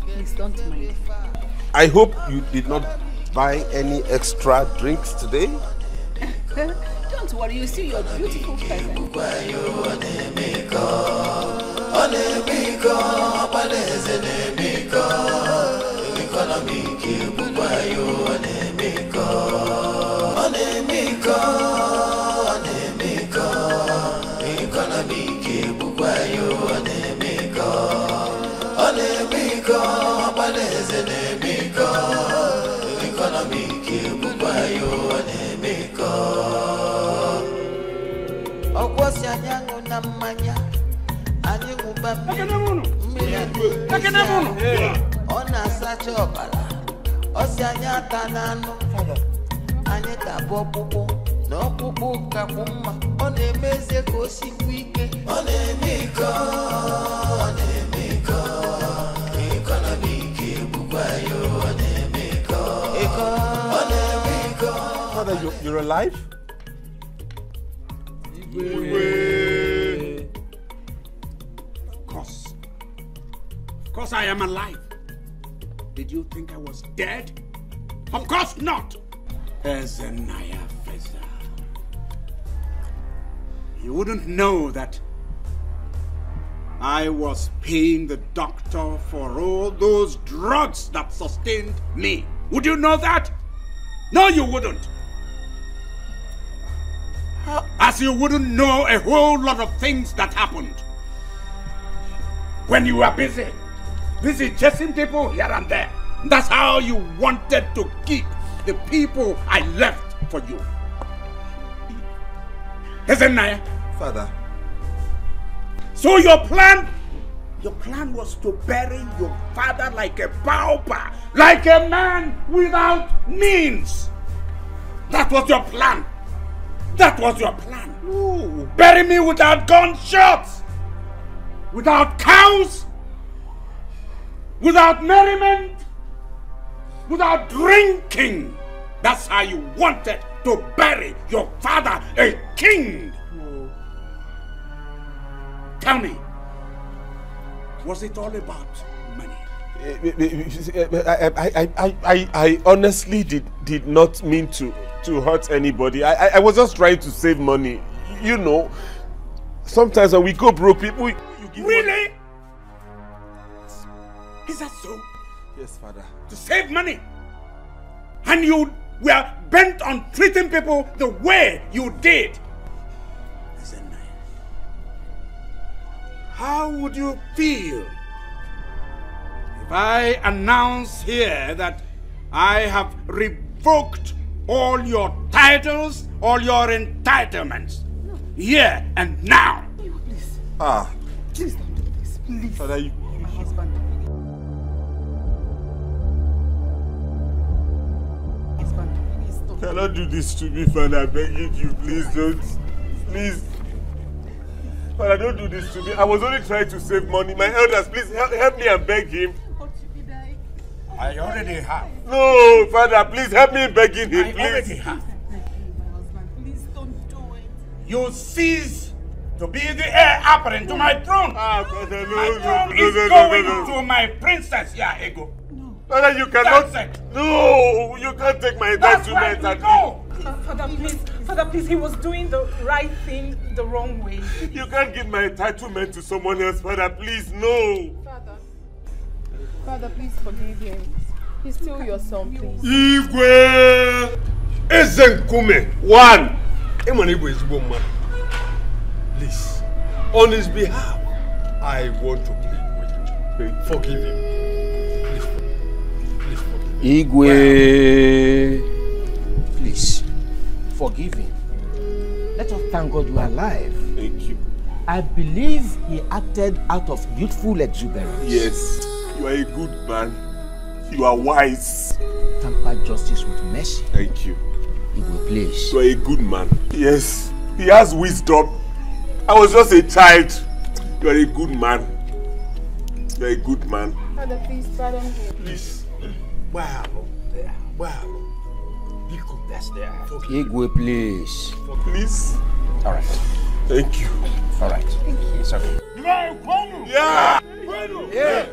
Please don't mind. I hope you did not buy any extra drinks today. Don't worry, you see your beautiful present. Father, you're alive? Of course I am alive. Did you think I was dead? Of course not. Ezenaya Feza. You wouldn't know that I was paying the doctor for all those drugs that sustained me. Would you know that? No, you wouldn't. As you wouldn't know a whole lot of things that happened when you were busy chasing people here and there. That's how you wanted to keep the people I left for you. Ezenaya? Father. So your plan was to bury your father like a pauper, like a man without means. That was your plan. That was your plan. Ooh. Bury me without gunshots, without cows, without merriment, without drinking. That's how you wanted to bury your father, a king. Ooh. Tell me, was it all about money? I honestly did not mean to hurt anybody. I was just trying to save money. You know, sometimes when we go broke, people... Really? Is that so? Yes, Father. To save money? And you were bent on treating people the way you did? How would you feel if I announce here that I have revoked all your titles, all your entitlements, here and now? Please. Please don't do this, please. Father, you... Husband, please don't. Cannot do this to me, Father. I'm begging you, please don't. Please. Father, don't do this to me. I was only trying to save money. My elders, please help me and beg him. I already have. No, Father, please help me in begging him, please. I already have. Please don't do it. You cease to be the heir apparent to my throne. Father, my throne is going to my princess, Ego. No. Father, you cannot. No, you can't take my entitlement. That's go. Father, please, he was doing the right thing the wrong way. You can't give my entitlement to someone else, Father, please, no. Father, please forgive him. He's still your son, please. Igwe Ezenkume. One. Igwe is one man. Please, on his behalf, I want to plead with you. Forgive him. Please forgive him. Igwe, please, forgive him. Let us thank God you are alive. Thank you. I believe he acted out of youthful exuberance. Yes. You are a good man. You are wise. Temper justice with mercy. Thank you. Igwe, please. You are a good man. Yes. He has wisdom. I was just a child. You are a good man. You are a good man. Father, please pardon him. Please. Wow. That's there. Igwe, please. Please. All right. Thank you. All right. Thank you. It's okay. Yeah. Yeah.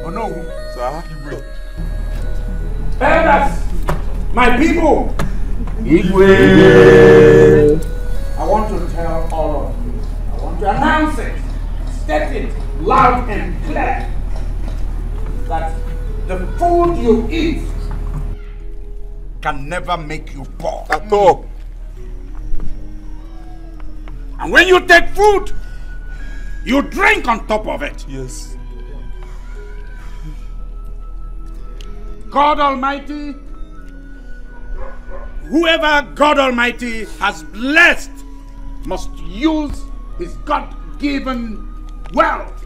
Oh no. Sir? Elders, my people. Igwe. I want to tell all of you. I want to announce it. State it loud and clear that the food you eat can never make you poor. At all. And when you take food, you drink on top of it. Yes. God Almighty whoever God Almighty has blessed must use his God-given wealth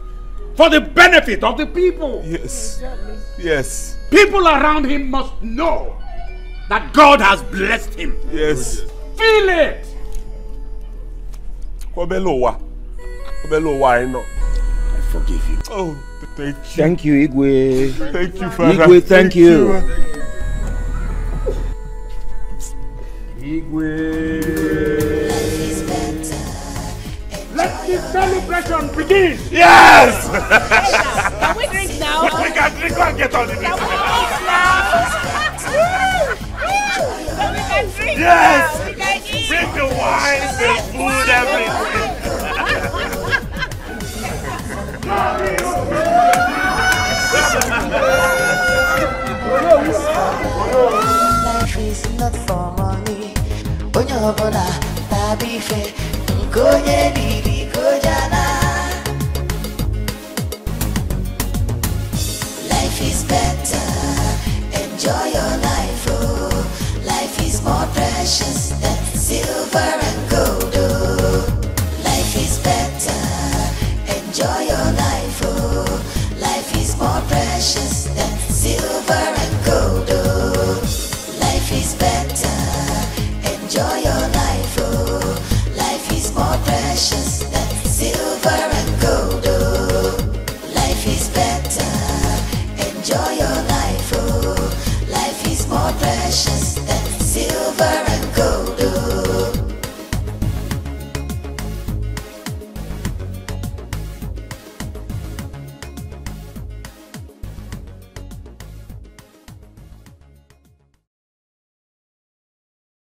for the benefit of the people. Yes. Yes. People around him must know that God has blessed him. Yes. Feel it. I forgive you. Oh, thank you. Thank you, Igwe. Thank you, Father. Igwe, thank you. Igwe. Let the celebration begin. Yes. Can we drink now? We can drink and get on the Can we drink now? We can drink Yes. now. We can eat. Bring the wine, the food, everything. Life is not for money. Onyobola, tabife, nkonye didi kojana. Life is better. Enjoy your life, oh. Life is more precious than silver and gold, oh. Life is better. Enjoy your life, oh. Life is more precious than silver and gold, oh. Life is better. Enjoy your life, oh. Life is more precious than silver and gold, oh. Life is better. Enjoy your life, oh. Life is more precious than silver and gold, oh.